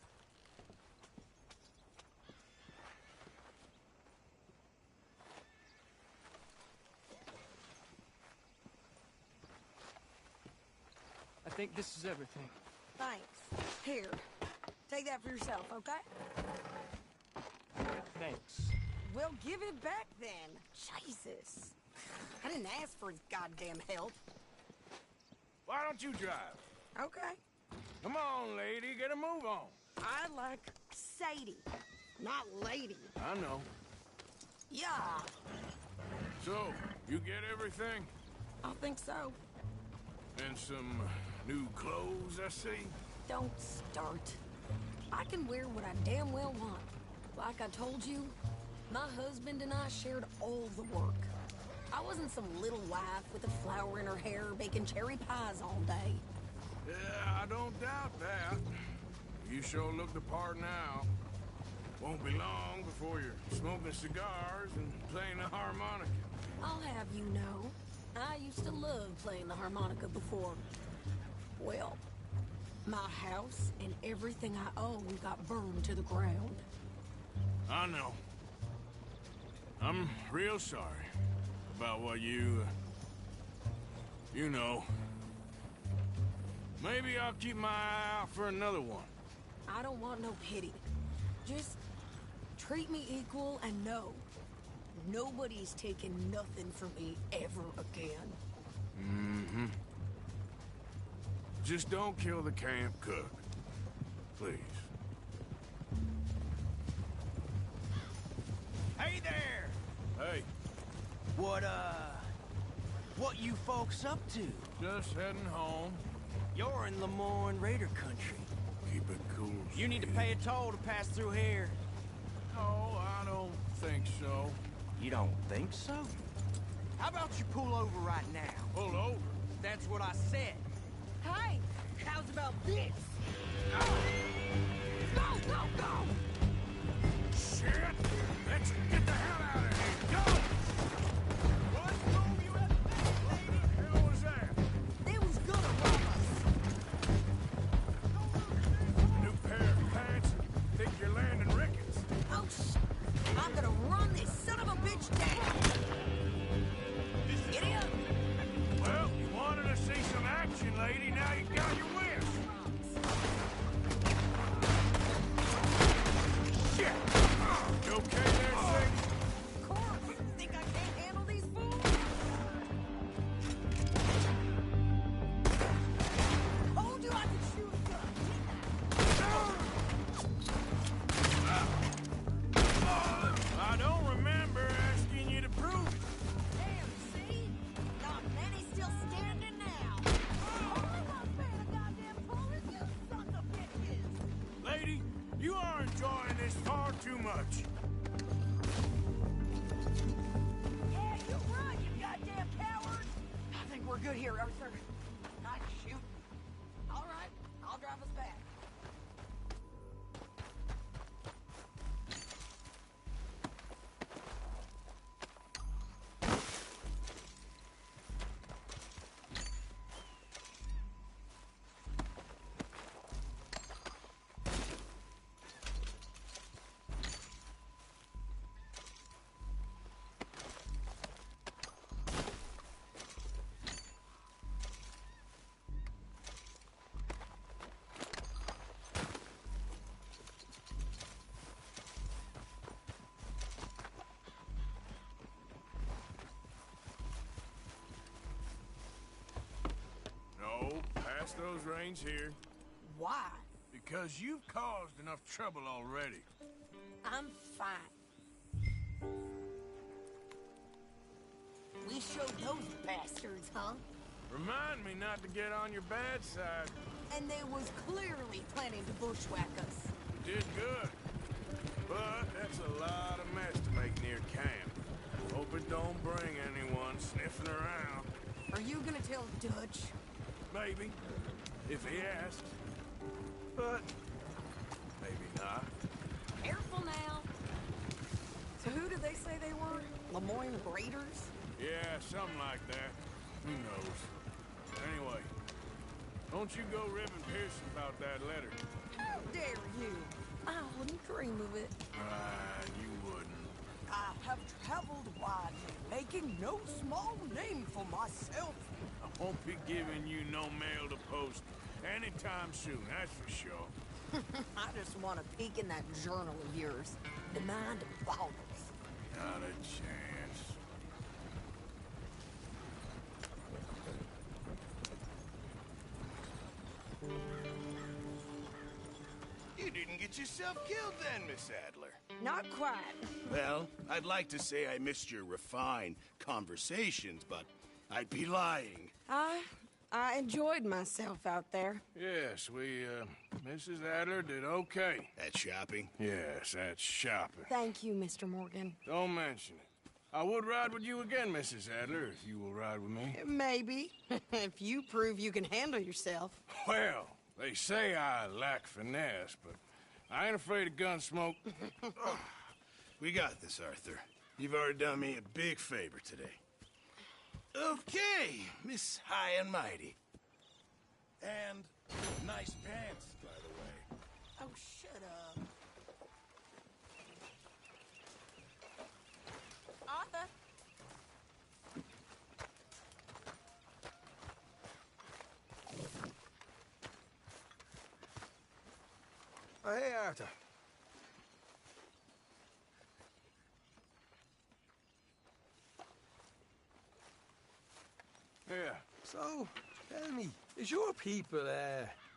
I think this is everything. Thanks. Here, take that for yourself, okay? Thanks. Well, give it back then. Jesus. I didn't ask for his goddamn help. Why don't you drive? Okay. Come on, lady, get a move on. I like Sadie, not lady. I know. Yeah. So, you get everything? I think so. And some new clothes, I see? Don't start. I can wear what I damn well want. Like I told you, my husband and I shared all the work. I wasn't some little wife with a flower in her hair baking cherry pies all day. Yeah, I don't doubt that. You sure look the part now. Won't be long before you're smoking cigars and playing the harmonica. I'll have you know, I used to love playing the harmonica before. Well, my house and everything I own got burned to the ground. I know. I'm real sorry about what you know. Maybe I'll keep my eye out for another one. I don't want no pity. Just treat me equal and know nobody's taking nothing from me ever again. Mm-hmm. Just don't kill the camp cook. Please. Hey there! Hey, What you folks up to? Just heading home. You're in Lemoyne Raider country. Keep it cool. You need to pay a toll to pass through here. No, I don't think so. You don't think so? How about you pull over right now? Pull over? That's what I said. Hey, how's about this? Go, go, go! Shit! Let's get the hell out of here! Go! What room you at, lady? What the hell was that? They was gonna rob us. New pair of pants? Think you're landing Ricketts? Oh, I'm gonna run this son of a bitch down. Giddy up. Well, you wanted to see some action, lady. Now you got your wish. Shit! You okay there, Sadie? Of course. Think I can't handle these fools? Told you I could shoot a gun. I don't remember asking you to prove it. Damn, see? Not many still standing now. Oh, I'm not paying a goddamn police, you sons of bitches. Lady, you are enjoying this far too much. Yeah, you run, you goddamn coward. I think we're good here, Arthur. Not shooting. All right, I'll drive us back. No, pass those reins here. Why? Because you've caused enough trouble already. I'm fine. We showed those bastards, huh? Remind me not to get on your bad side. And they was clearly planning to bushwhack us. You did good. But that's a lot of mess to make near camp. Hope it don't bring anyone sniffing around. Are you gonna tell Dutch? Maybe. If he asks. But maybe not. Careful now. So who did they say they were? Lemoyne Raiders? Yeah, something like that. Who knows? Anyway, don't you go ribbing Pearson about that letter. How dare you? I wouldn't dream of it. You wouldn't. I have traveled widely, making no small name for myself. I won't be giving you no mail to post anytime soon, that's for sure. I just want to peek in that journal of yours. The mind of boggles. Not a chance. You didn't get yourself killed then, Miss Adler. Not quite. Well, I'd like to say I missed your refined conversations, but I'd be lying. I enjoyed myself out there. Yes, Mrs. Adler did okay. At shopping? Yes, that's shopping. Thank you, Mr. Morgan. Don't mention it. I would ride with you again, Mrs. Adler, if you will ride with me. Maybe. If you prove you can handle yourself. Well, they say I lack finesse, but I ain't afraid of gun smoke. We got this, Arthur. You've already done me a big favor today. Okay, Miss High and Mighty. And nice pants, by the way. Oh, shut up. Arthur? Oh, hey, Arthur. Yeah. So, tell me, is your people,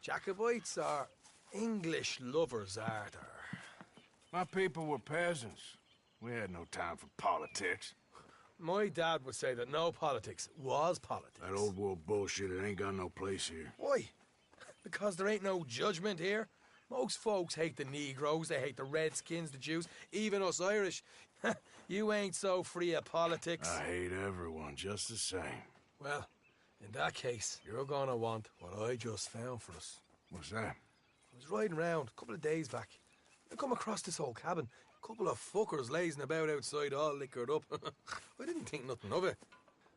Jacobites or English lovers, Arthur? My people were peasants. We had no time for politics. My dad would say that no politics was politics. That old world bullshit, it ain't got no place here. Why? Because there ain't no judgment here. Most folks hate the Negroes, they hate the Redskins, the Jews, even us Irish. You ain't so free of politics. I hate everyone just the same. Well, in that case, you're gonna want what I just found for us. What's that? I was riding around a couple of days back. I come across this old cabin. A couple of fuckers lazing about outside all liquored up. I didn't think nothing of it.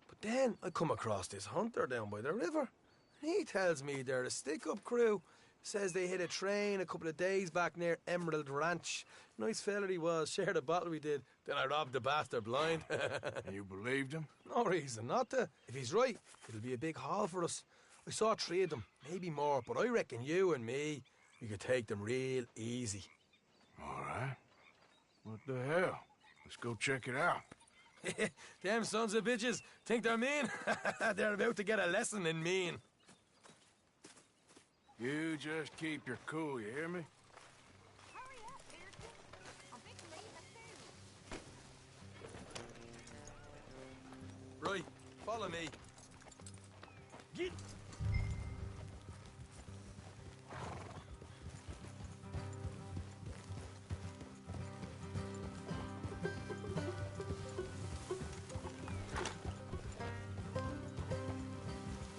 But then I come across this hunter down by the river. He tells me they're a stick-up crew. Says they hit a train a couple of days back near Emerald Ranch. Nice fella he was, shared a bottle we did. Then I robbed the bastard blind. And you believed him? No reason not to. If he's right, it'll be a big haul for us. I saw 3 of them, maybe more, but I reckon you and me, we could take them real easy. All right. What the hell? Let's go check it out. Them sons of bitches think they're mean. They're about to get a lesson in mean. You just keep your cool, you hear me? Hurry up, Pearson. I'm fixing to eat my food. Right, follow me. Get.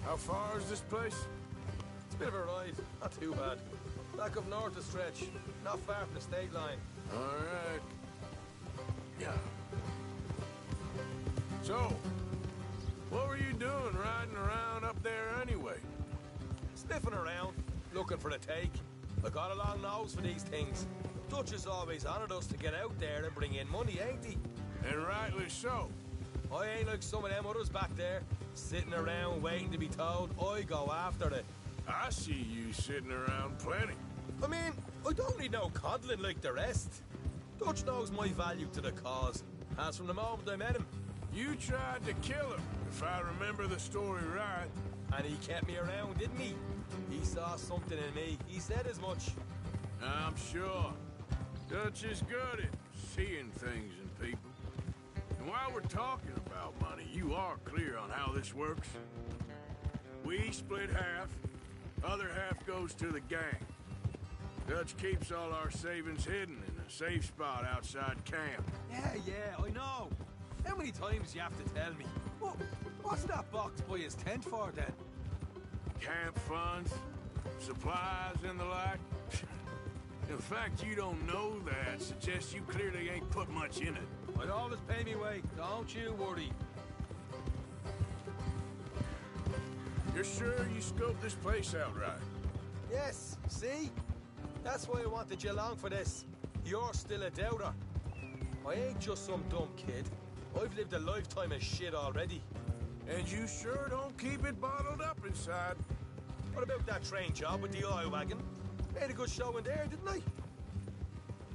How far is this place? It's a bit of a ride, not too bad. Back up north a stretch, not far from the state line. All right. Yeah. So, what were you doing riding around up there anyway? Sniffing around, looking for the take. I got a long nose for these things. Dutch has always honoured us to get out there and bring in money, ain't he? And rightly so. I ain't like some of them others back there, sitting around waiting to be told. I go after it. I see you sitting around plenty. I mean, I don't need no coddling like the rest. Dutch knows my value to the cause. As from the moment I met him. You tried to kill him, if I remember the story right. And he kept me around, didn't he? He saw something in me. He said as much. I'm sure. Dutch is good at seeing things in people. And while we're talking about money, you are clear on how this works? We split half. Other half goes to the gang. Dutch keeps all our savings hidden in a safe spot outside camp. Yeah, I know. How many times you have to tell me? What's that box by his tent for, then? Camp funds, supplies, and the like. The fact you don't know that suggests you clearly ain't put much in it. I'd always pay me way, don't you worry. You're sure you scoped this place out right? Yes, see? That's why I wanted you along for this. You're still a doubter. I ain't just some dumb kid. I've lived a lifetime of shit already. And you sure don't keep it bottled up inside. What about that train job with the oil wagon? Made a good show in there, didn't I?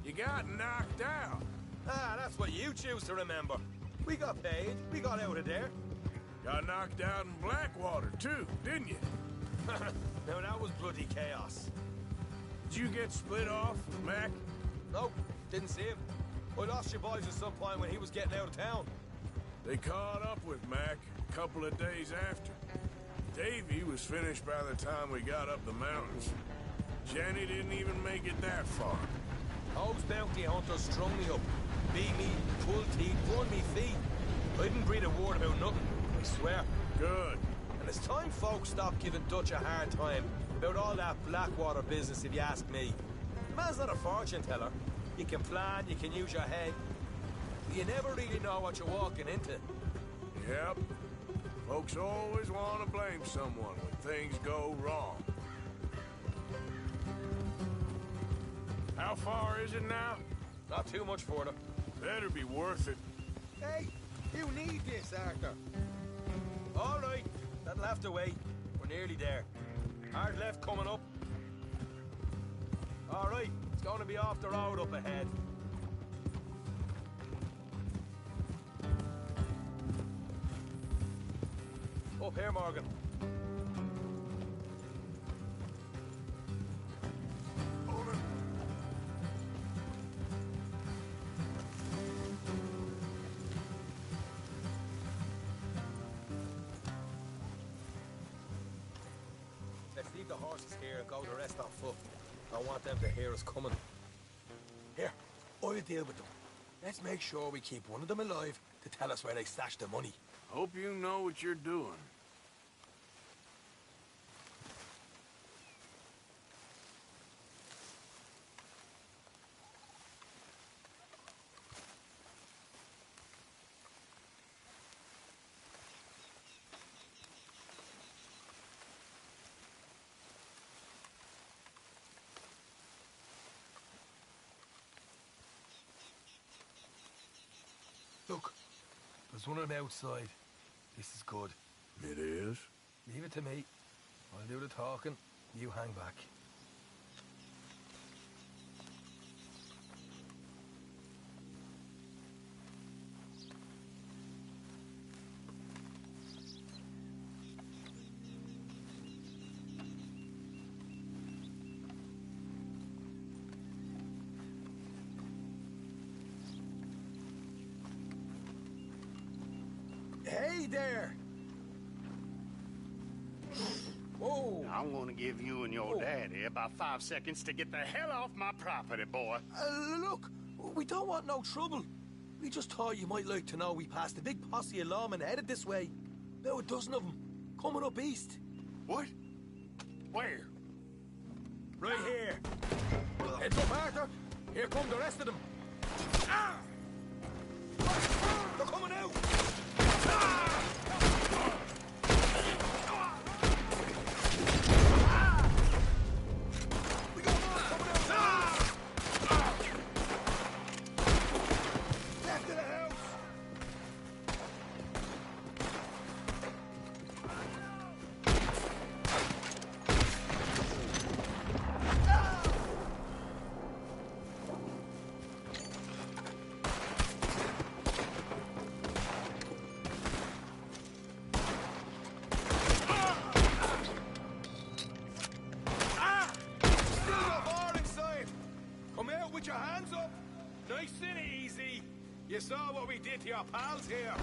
You got knocked out. Ah, that's what you choose to remember. We got paid. We got out of there. Got knocked out in Blackwater, too, didn't you? Now, that was bloody chaos. Did you get split off with Mac? Nope, didn't see him. I lost your boys at some point when he was getting out of town. They caught up with Mac a couple of days after. Davy was finished by the time we got up the mountains. Jenny didn't even make it that far. Those bounty hunters strung me up. Beat me, pulled teeth, won me feet. I didn't breathe a word about nothing, I swear. Good. And it's time folks stopped giving Dutch a hard time about all that Blackwater business, if you ask me. The man's not a fortune teller. You can plan, you can use your head. But you never really know what you're walking into. Yep. Folks always want to blame someone when things go wrong. How far is it now? Not too much further. Better be worth it. Hey, you need this, Arthur. All right, that'll have to wait. We're nearly there. Hard left coming up. All right, it's going to be off the road up ahead. Up here, Morgan. leave the horses here and go the rest on foot. Don't want them to hear us coming. Here, I'll deal with them. Let's make sure we keep one of them alive to tell us where they stashed the money. Hope you know what you're doing. Look, there's one of them outside. This is good. It is? Leave it to me. I'll do the talking. You hang back. Hey there! Whoa! I'm gonna give you and your daddy about 5 seconds to get the hell off my property, boy. Look, we don't want no trouble. We just thought you might like to know we passed a big posse of lawmen headed this way. About a dozen of them, coming up east. What? Where? Right here. Heads up, Arthur. Here come the rest of them. Ah! They're coming out! Put your hands up! Nice and easy. You saw what we did to your pals here.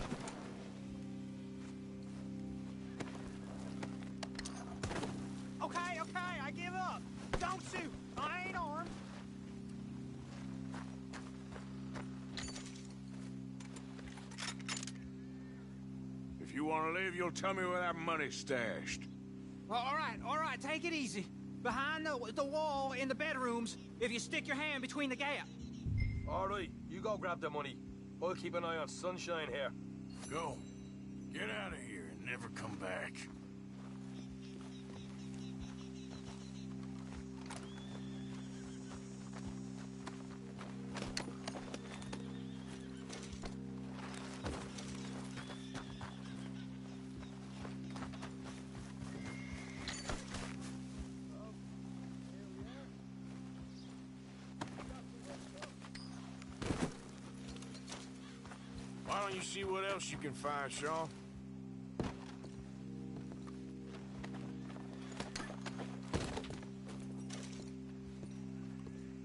Okay, I give up. Don't shoot. I ain't armed. If you want to leave, you'll tell me where that money's stashed. Well, all right, take it easy. Behind the wall in the bedrooms, if you stick your hand between the gap. All right, you go grab the money. I'll keep an eye on Sunshine here. Go. Get out of here and never come back. Why don't you see what else you can find, Shaw?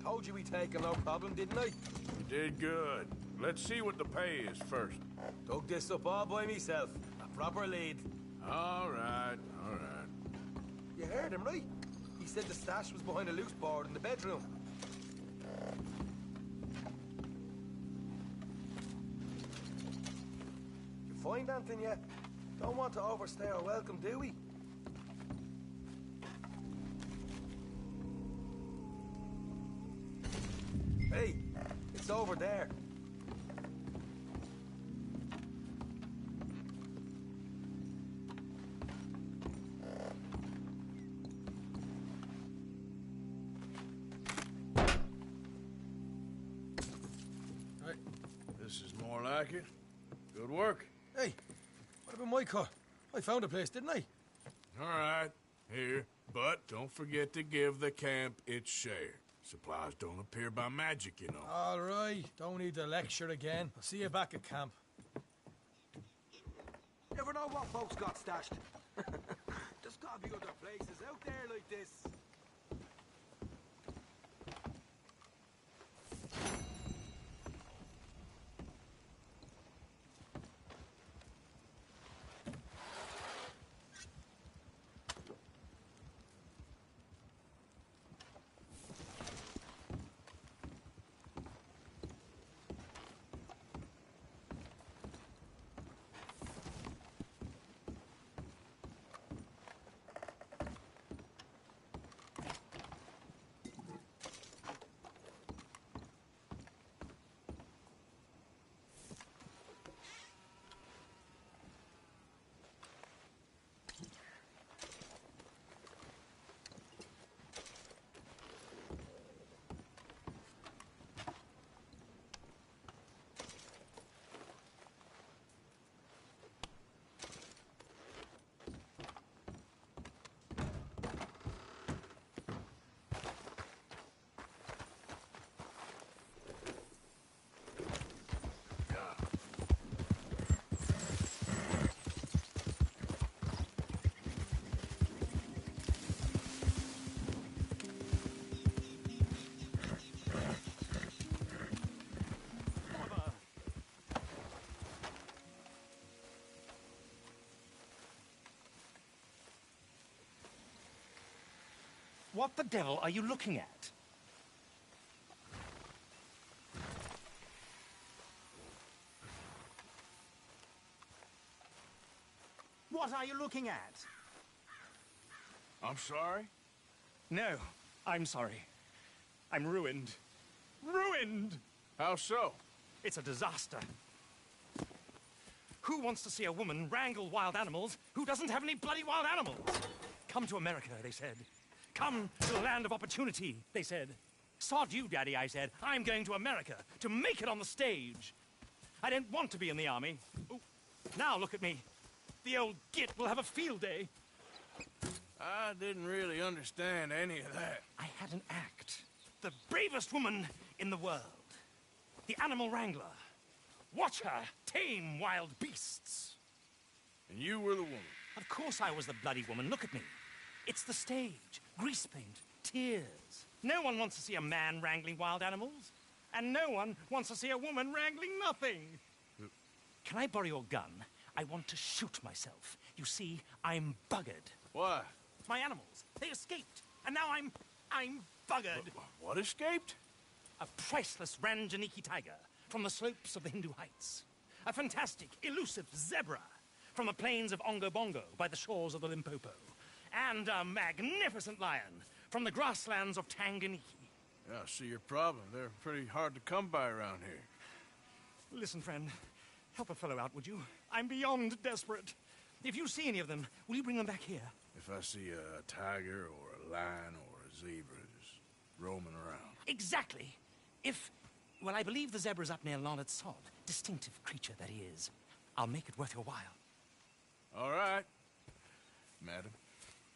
Told you we'd take him, no problem, didn't I? You did good. Let's see what the pay is first. Dug this up all by myself. A proper lead. All right. You heard him, right? He said the stash was behind a loose board in the bedroom. You find anything yet? Don't want to overstay our welcome, do we? Hey, it's over there. Right. This is more like it. Good work. Hey, what about my car? I found a place, didn't I? All right. Here. But don't forget to give the camp its share. Supplies don't appear by magic, you know. All right. Don't need the lecture again. I'll see you back at camp. Never know what folks got stashed. There's gotta be other places out there like this. What the devil are you looking at? What are you looking at? I'm sorry? No, I'm sorry. I'm ruined. Ruined! How so? It's a disaster. Who wants to see a woman wrangle wild animals who doesn't have any bloody wild animals? Come to America, they said. Come to the land of opportunity, they said. Sod you, Daddy, I said. I'm going to America to make it on the stage. I don't want to be in the army. Ooh, now look at me. The old git will have a field day. I didn't really understand any of that. I had an act. The bravest woman in the world. The animal wrangler. Watch her tame wild beasts. And you were the woman? Of course I was the bloody woman. Look at me. It's the stage. Grease paint. Tears. No one wants to see a man wrangling wild animals. And no one wants to see a woman wrangling nothing. Can I borrow your gun? I want to shoot myself. You see, I'm buggered. Why? My animals. They escaped. And now I'm buggered. What escaped? A priceless Ranjaniki tiger from the slopes of the Hindu Heights. A fantastic, elusive zebra from the plains of Ongo Bongo by the shores of the Limpopo. And a magnificent lion from the grasslands of Tanganyika. Yeah, I see your problem. They're pretty hard to come by around here. Listen, friend. Help a fellow out, would you? I'm beyond desperate. If you see any of them, will you bring them back here? If I see a tiger or a lion or a zebra just roaming around. Exactly. Well, I believe the zebra's up near Larned Sod. Distinctive creature that he is. I'll make it worth your while. All right, madam.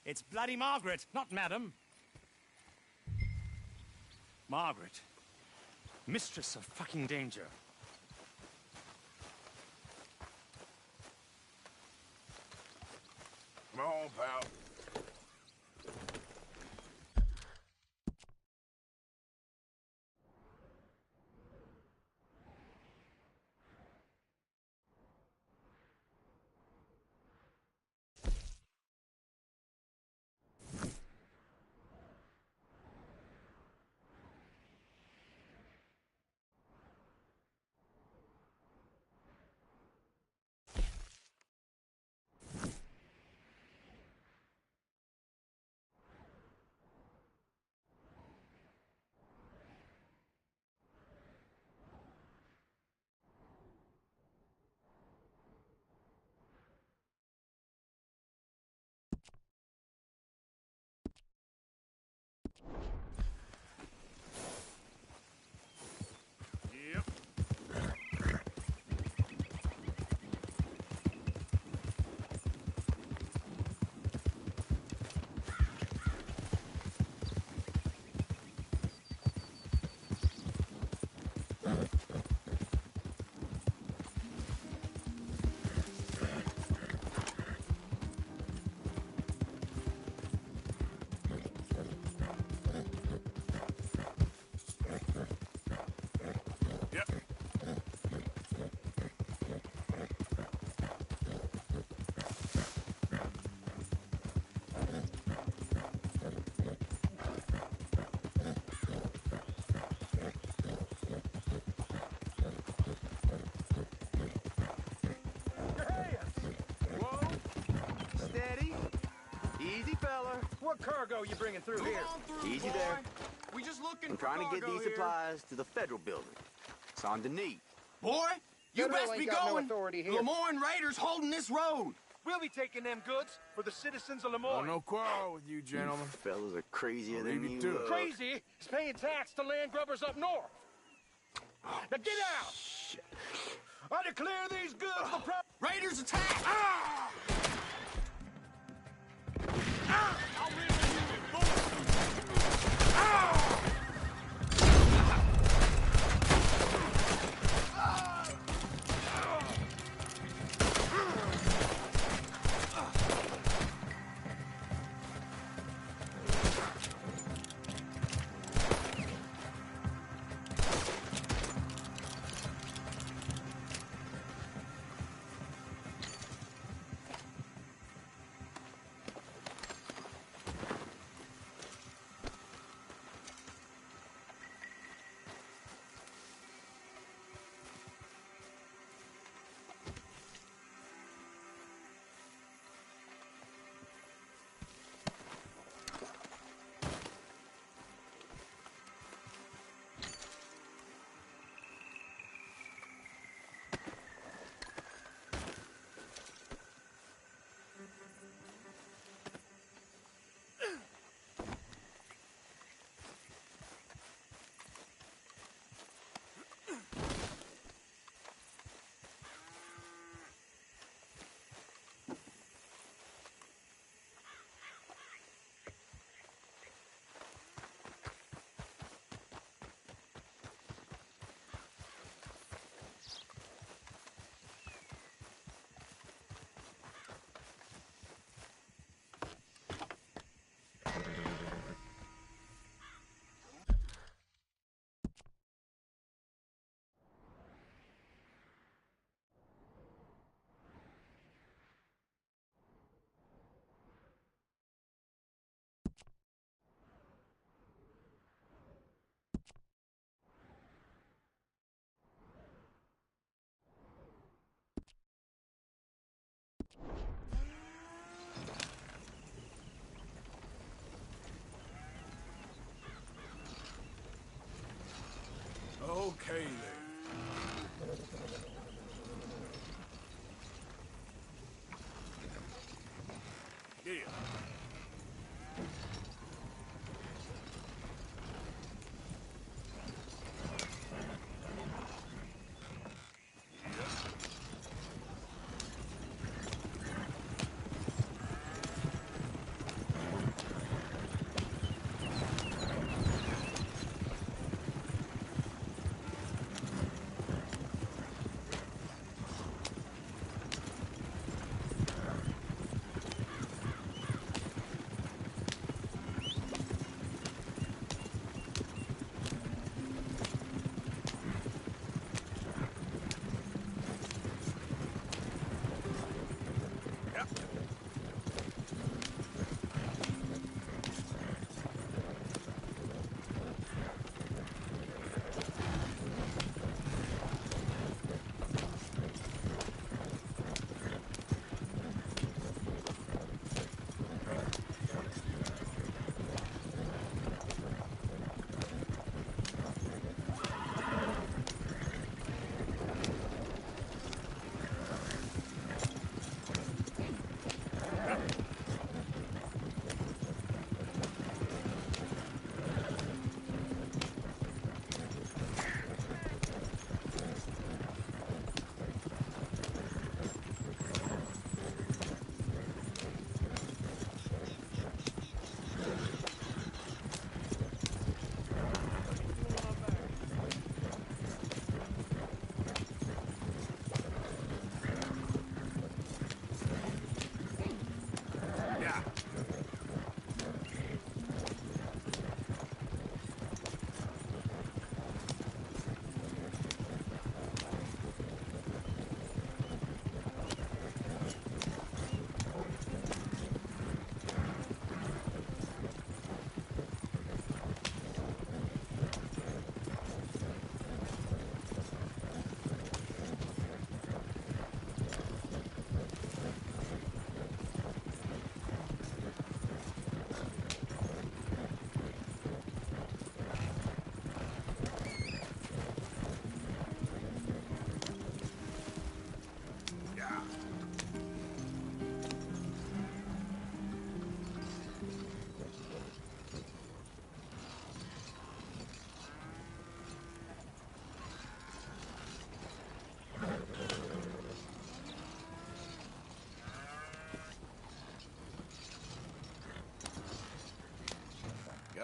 It's bloody Margaret, not madam. Margaret. Mistress of fucking danger. Come on, pal. What cargo you bringing through here? Easy boy. there. We just looking I'm for trying to get cargo these here. supplies to the federal building. It's on Denis. Boy, you Federal best ain't be got no going. authority here. Lemoyne Raiders holding this road. We'll be taking them goods for the citizens of Lemoyne. No quarrel with you, gentlemen. You fellas are crazier I'll than leave you you to it. look. Crazy is paying tax to land grubbers up north. Now get out! Shit. I declare these goods the Raiders attack! Ah! Ah! I'll leave you, boy.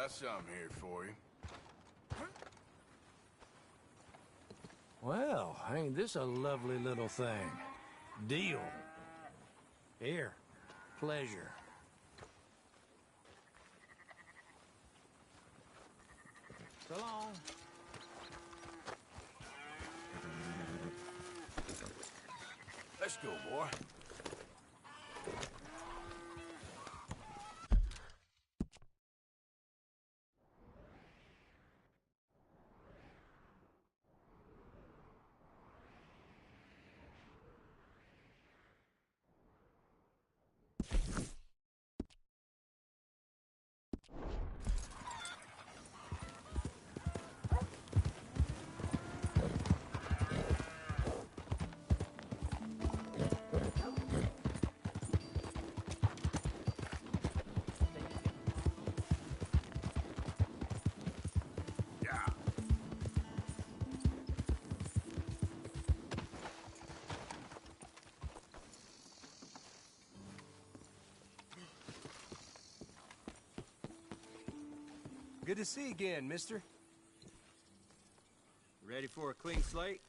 Got something here for you. Well, ain't this a lovely little thing? Deal. Here. Pleasure. So long. Let's go, boy. Good to see you again, mister. Ready for a clean slate?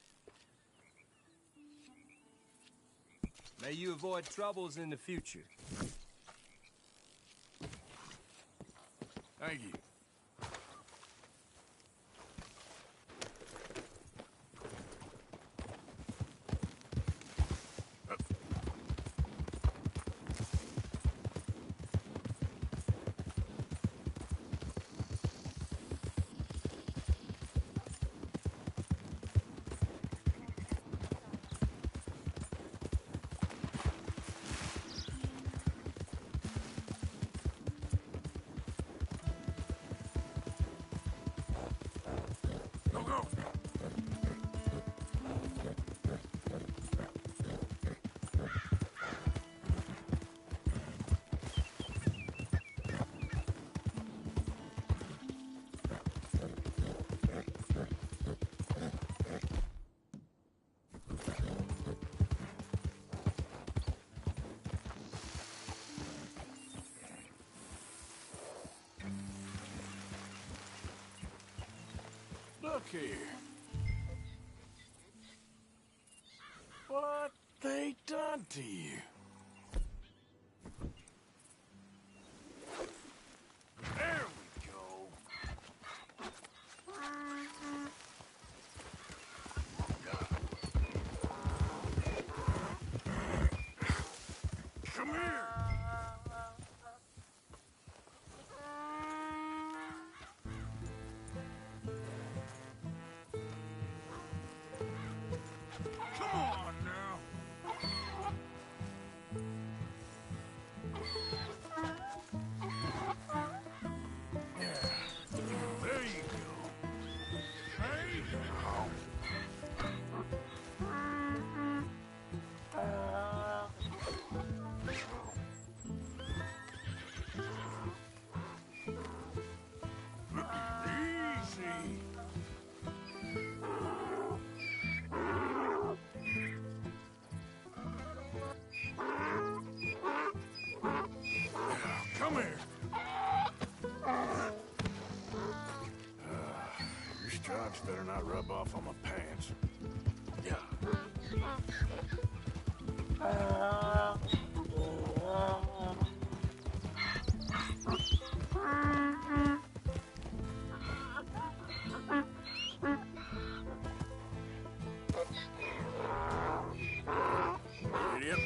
May you avoid troubles in the future. Thank you. Look here. What they done to you? There we go. Come here. Come here. Your stripes better not rub off on my pants. Yeah. Idiot.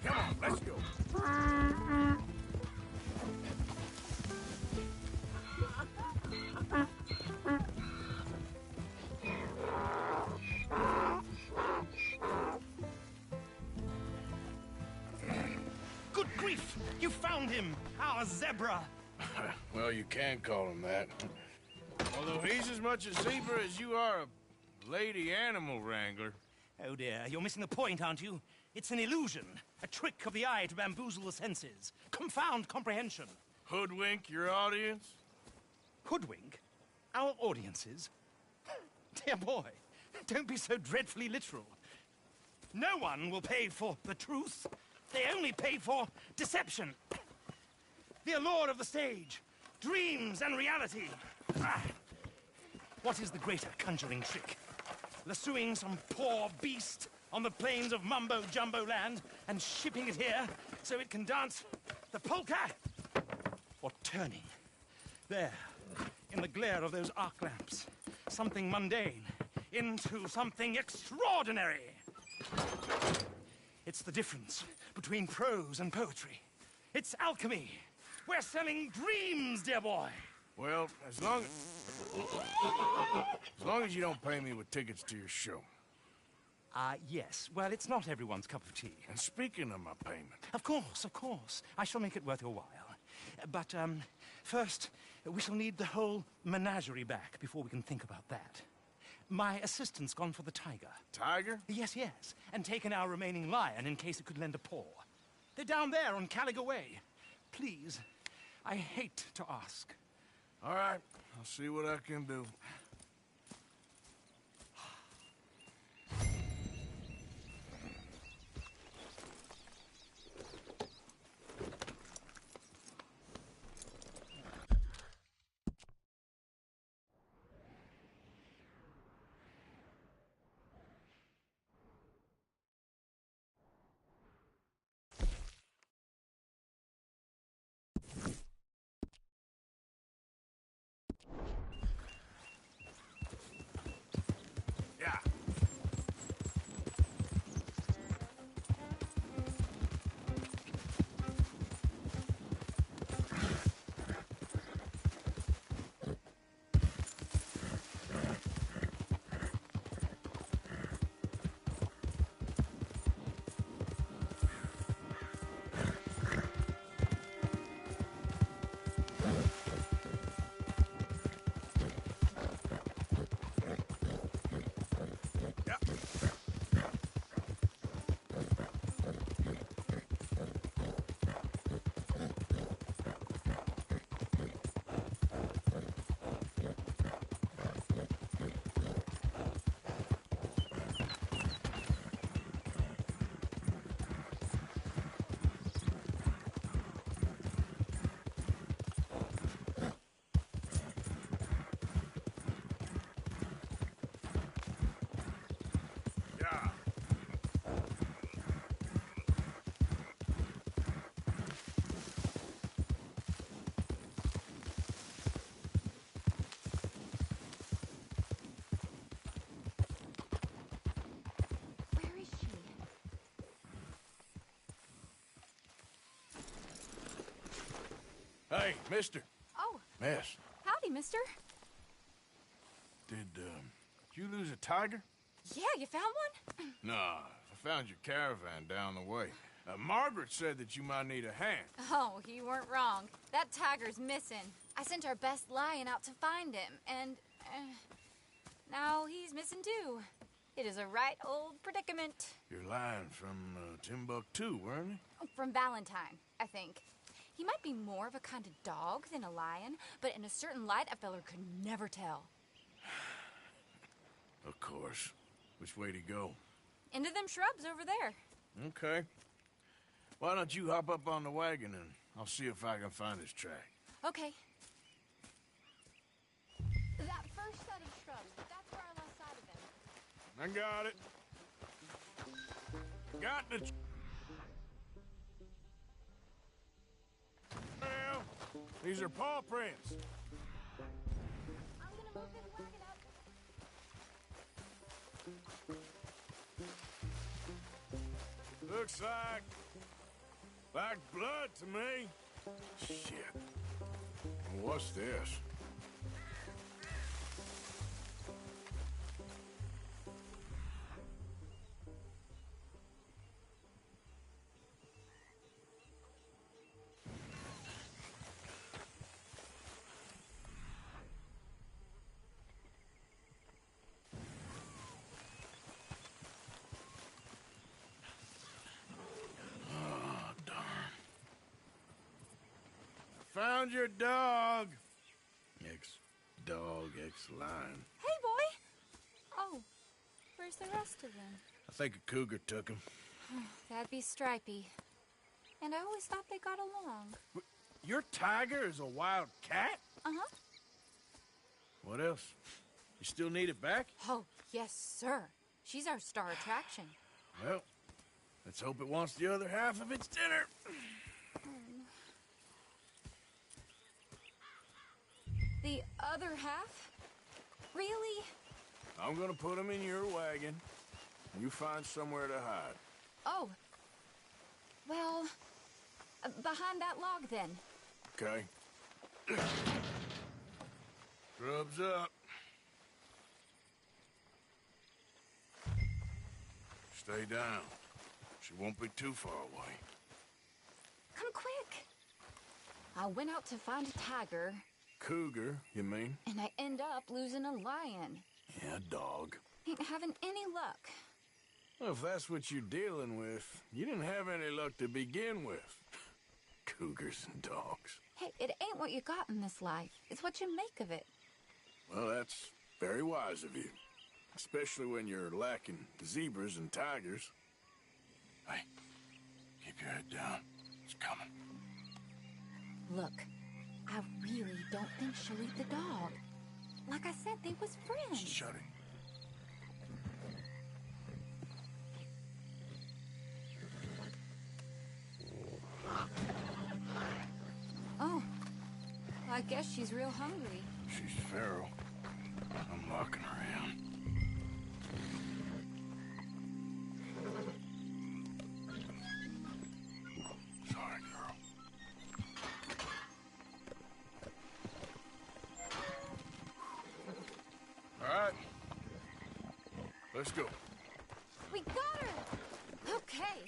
Come on, let's go. Good grief! You found him! Our zebra! Well, you can call him that. Although he's as much a zebra as you are a lady animal wrangler. Oh dear, you're missing the point, aren't you? It's an illusion. A trick of the eye to bamboozle the senses. Confound comprehension. Hoodwink your audience? Hoodwink? Our audiences? Dear boy, don't be so dreadfully literal. No one will pay for the truth. They only pay for deception. The allure of the stage, dreams and reality. Ah. What is the greater conjuring trick? Lassoing some poor beast on the plains of mumbo-jumbo land and shipping it here so it can dance the polka? Or turning, there, in the glare of those arc lamps, something mundane into something extraordinary? It's the difference between prose and poetry. It's alchemy. We're selling dreams, dear boy. Well, as long as you don't pay me with tickets to your show. Yes. Well, it's not everyone's cup of tea. And speaking of my payment... Of course. I shall make it worth your while. But, first, we shall need the whole menagerie back before we can think about that. My assistant's gone for the tiger. Tiger? Yes. And taken our remaining lion in case it could lend a paw. They're down there on Caliga Way. Please, I hate to ask. All right, I'll see what I can do. Hey, mister. Oh. Miss. Howdy, mister. Did you lose a tiger? Yeah, you found one? No, I found your caravan down the way. Margaret said that you might need a hand. Oh, you weren't wrong. That tiger's missing. I sent our best lion out to find him, and now he's missing too. It is a right old predicament. Your lion from Timbuktu, weren't he? From Valentine, I think. He might be more of a kind of dog than a lion, but in a certain light, a feller could never tell. Of course. Which way to go? Into them shrubs over there. Okay. Why don't you hop up on the wagon and I'll see if I can find his track. Okay. That first set of shrubs, that's where I lost sight of him. I got it. Got the... Well, these are paw prints. I'm gonna move this wagon up. Looks like Like blood to me. Shit. What's this? Found your dog. Ex-dog, ex-lion. Hey, boy! Oh, where's the rest of them? I think a cougar took him. That'd be Stripey. And I always thought they got along. Your tiger is a wild cat? Uh-huh. What else? You still need it back? Oh, yes, sir. She's our star attraction. Well, let's hope it wants the other half of its dinner. The other half? Really? I'm gonna put him in your wagon. You find somewhere to hide. Oh. Well, behind that log, then. Okay. Grub's up. Stay down. She won't be too far away. Come quick. I went out to find a tiger. Cougar, you mean? And I end up losing a lion. Yeah, dog. Ain't having any luck. Well, if that's what you're dealing with, you didn't have any luck to begin with. Cougars and dogs. Hey, it ain't what you got in this life. It's what you make of it. Well, that's very wise of you. Especially when you're lacking zebras and tigers. Hey, keep your head down. It's coming. Look, I really don't think she'll eat the dog. Like I said, they was friends. Shut it. Oh, I guess she's real hungry. She's feral. I'm locking her in. Sorry, girl. All right. Let's go. We got her! Okay.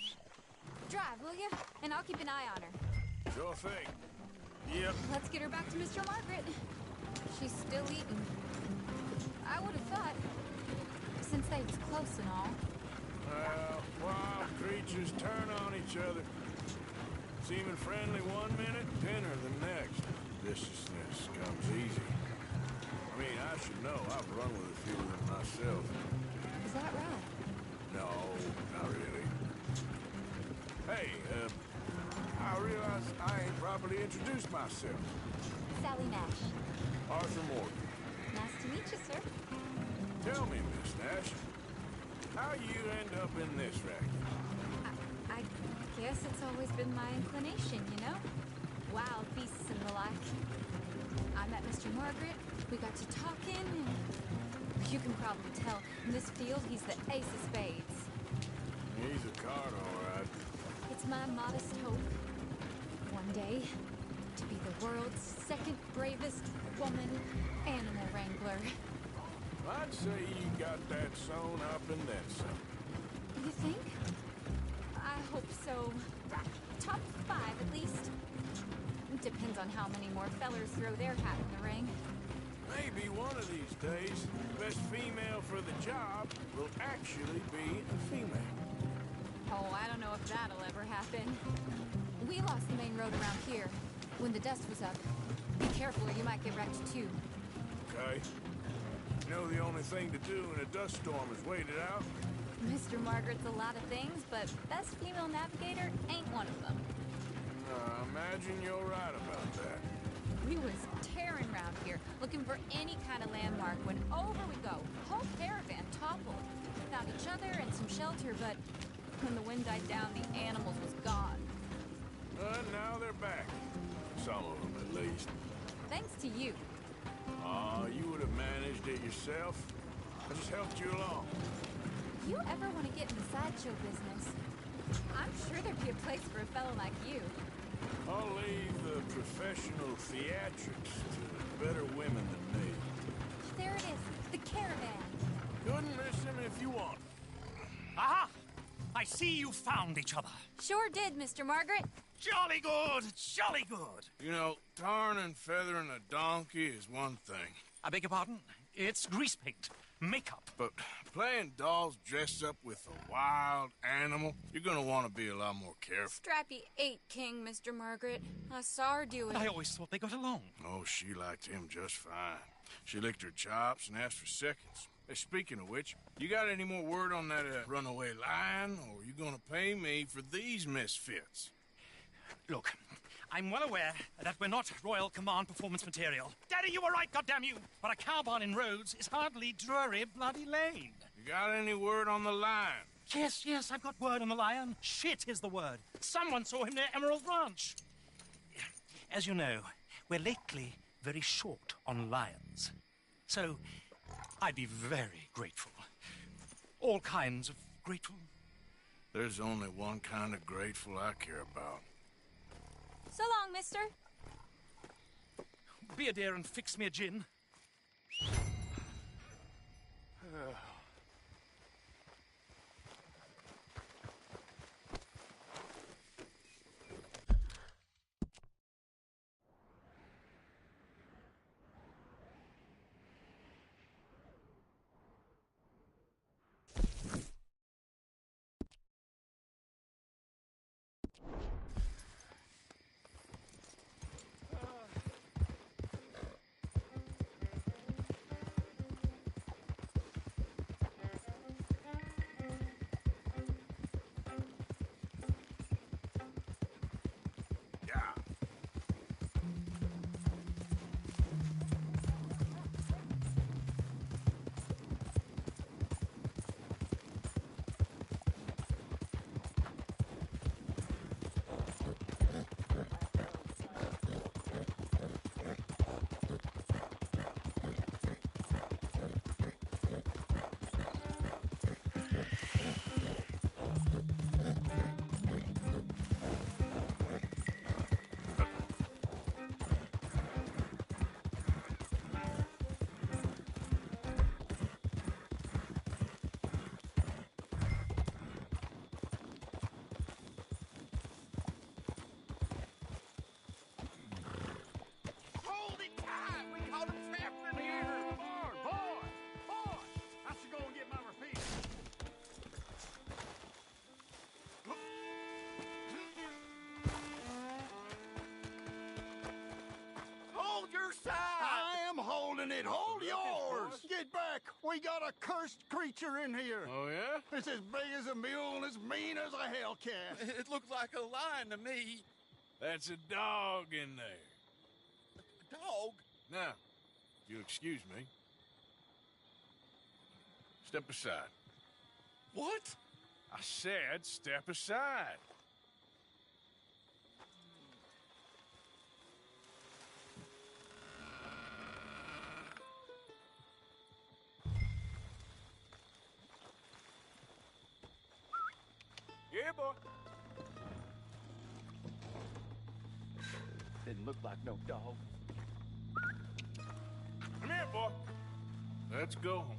Drive, will you? And I'll keep an eye on her. Sure thing. Yep. Let's get her back to Mr. Margaret. She's still eating. I would have thought, since they was close and all. Well, wild creatures turn on each other. Seeming friendly one minute, tender the next. Viciousness comes easy. I mean, I should know. I've run with a few of them myself. Is that right? No, not really. Hey, I realize I ain't properly introduced myself. Sally Nash. Arthur Morgan. Nice to meet you, sir. Tell me, Miss Nash, how you end up in this racket? I guess it's always been my inclination, you know? Wild beasts and the like. I met Mr. Margaret, we got to talking, and you can probably tell, in this field, he's the ace of spades. He's a card, all right. It's my modest hope, one day, to be the world's second bravest woman animal wrangler. I'd say you got that sewn up and then some. You think? I hope so. Top 5, at least. Depends on how many more fellers throw their hat in the ring. Maybe one of these days, the best female for the job will actually be a female. Oh, I don't know if that'll ever happen. We lost the main road around here when the dust was up. Be careful or you might get wrecked too. Okay. You know the only thing to do in a dust storm is wait it out? Mr. Margaret's a lot of things, but best female navigator ain't one of them. I imagine you're right about that. We was tearing around here, looking for any kind of landmark when over we go. Whole caravan toppled. Found each other and some shelter, but when the wind died down, the animals was gone. Now they're back. Some of them, at least. Thanks to you. You would have managed it yourself. I just helped you along. If you ever want to get in the sideshow business, I'm sure there'd be a place for a fellow like you. I'll leave the professional theatrics to better women than me. There it is, the caravan. Couldn't listen if you want. Aha! I see you found each other. Sure did, Mr. Margaret. Jolly good, jolly good. You know, tarring and feathering a donkey is one thing. I beg your pardon? It's grease paint, makeup. But playing dolls dressed up with a wild animal, you're gonna want to be a lot more careful. Strappy ate King, Mr. Margaret. I saw her do it. I always thought they got along. Oh, she liked him just fine. She licked her chops and asked for seconds. Hey, speaking of which, you got any more word on that runaway lion, or are you gonna pay me for these misfits? Look, I'm well aware that we're not Royal Command performance material. Daddy, you were right, goddammit you! But a cow barn in Rhodes is hardly Drury Bloody Lane. You got any word on the lion? Yes, I've got word on the lion. Shit is the word. Someone saw him near Emerald Ranch. As you know, we're lately very short on lions. So, I'd be very grateful. All kinds of grateful. There's only one kind of grateful I care about. So long, mister. Be a dear and fix me a gin. It. Hold yours! Get back! We got a cursed creature in here! Oh, yeah? It's as big as a mule and as mean as a hellcat. It looks like a lion to me. That's a dog in there. A dog? Now, if you'll excuse me. Step aside. What? I said step aside. Yeah, boy. Didn't look like no dog. Come here, boy. Let's go home.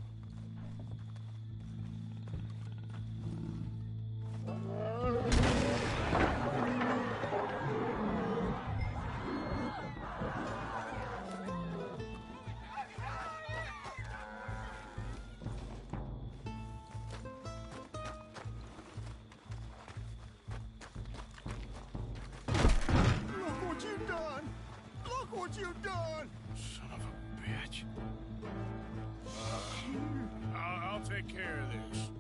What you done? Son of a bitch. I'll take care of this.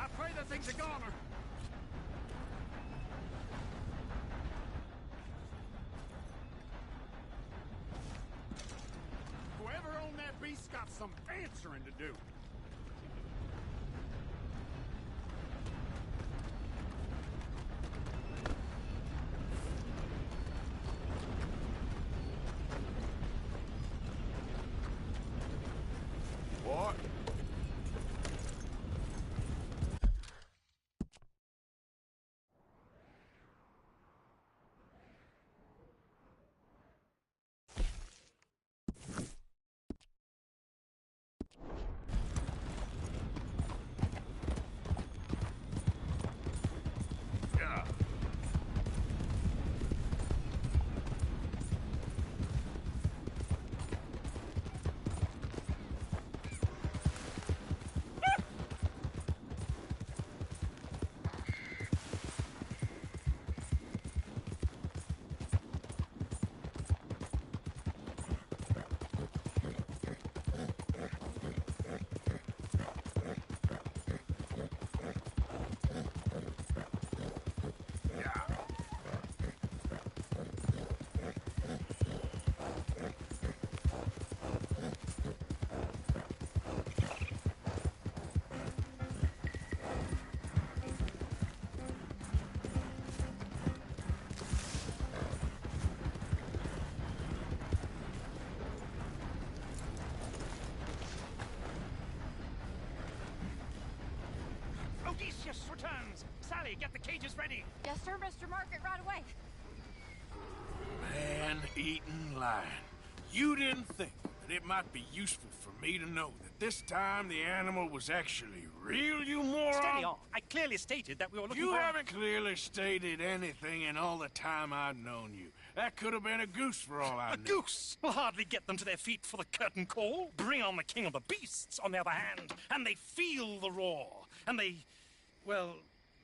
I pray that thing's a goner. Whoever owned that beast's got some answering to do. What? Odysseus returns! Sally, get the cages ready! Yes, sir, Mr. Margaret, right away. Man-eating lion. You didn't think that it might be useful for me to know that this time the animal was actually real, you moron? Steady on. I clearly stated that we were looking You for... haven't clearly stated anything in all the time I've known you. That could have been a goose for all I knew. A goose will hardly get them to their feet for the curtain call. Bring on the king of the beasts, on the other hand, and they feel the roar. And they, well,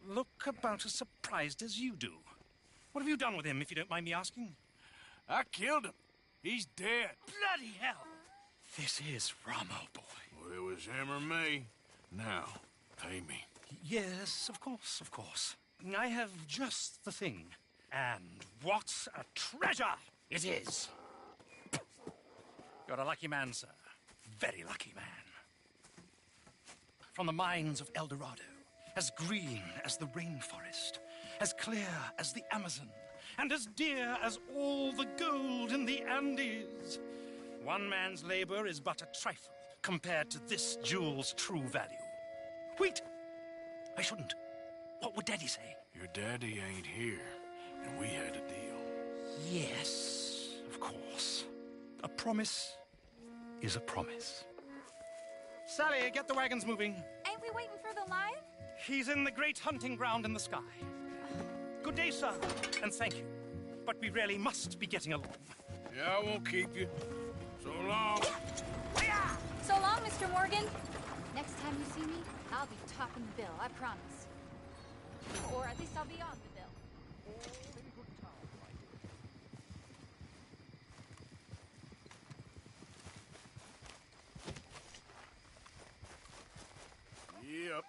look about as surprised as you do. What have you done with him, if you don't mind me asking? I killed him. He's dead. Bloody hell! This is Ramo, boy. Well, it was him or me. Now, pay me. Yes, of course, of course. I have just the thing. And what a treasure it is! You're a lucky man, sir. Very lucky man. From the mines of El Dorado, as green as the rainforest, as clear as the Amazon, and as dear as all the gold in the Andes. One man's labor is but a trifle compared to this jewel's true value. Wait! I shouldn't. What would Daddy say? Your daddy ain't here, and we had a deal. Yes, of course. A promise is a promise. Sally, get the wagons moving. Ain't we waiting for the lion? He's in the great hunting ground in the sky. Good day, sir, and thank you. But we really must be getting along. Yeah, I won't keep you. So long. So long, Mr. Morgan. Next time you see me, I'll be topping the bill, I promise. Or at least I'll be on the bill. Yep.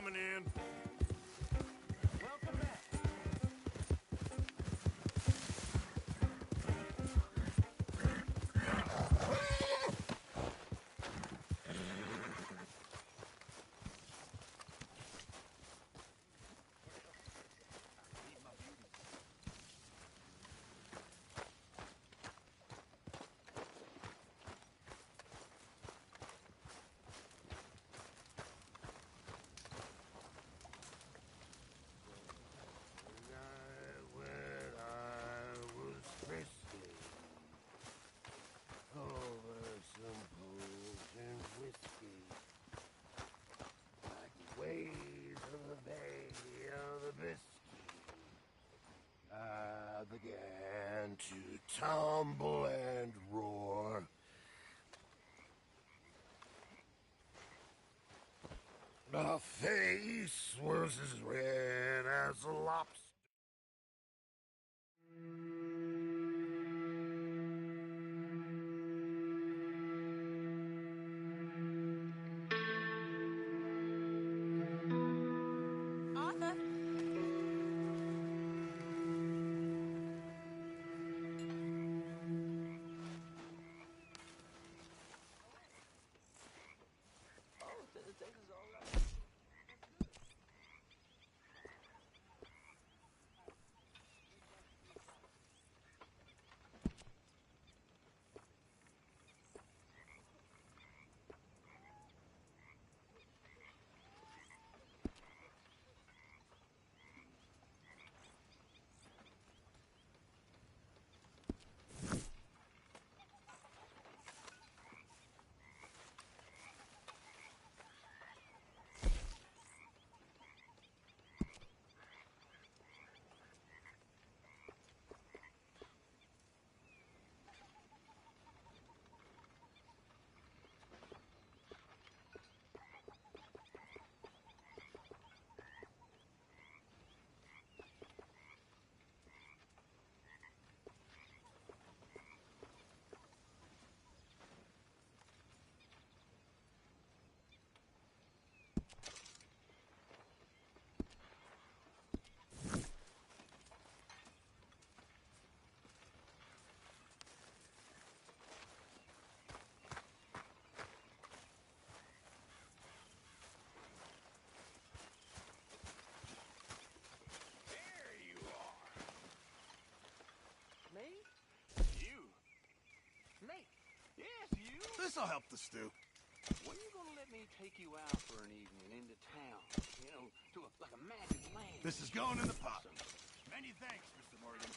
coming in. Welcome back. When I was frisky over some potent whiskey, like the waves of the Bay of the Biscay, I began to tumble and roar. My face was as red as a lobster. Arthur? Oh, this is all right. This'll help the stew. When are you gonna let me take you out for an evening into town? You know, to like a magic land. This is going in the pot. Many thanks, Mr. Morgan.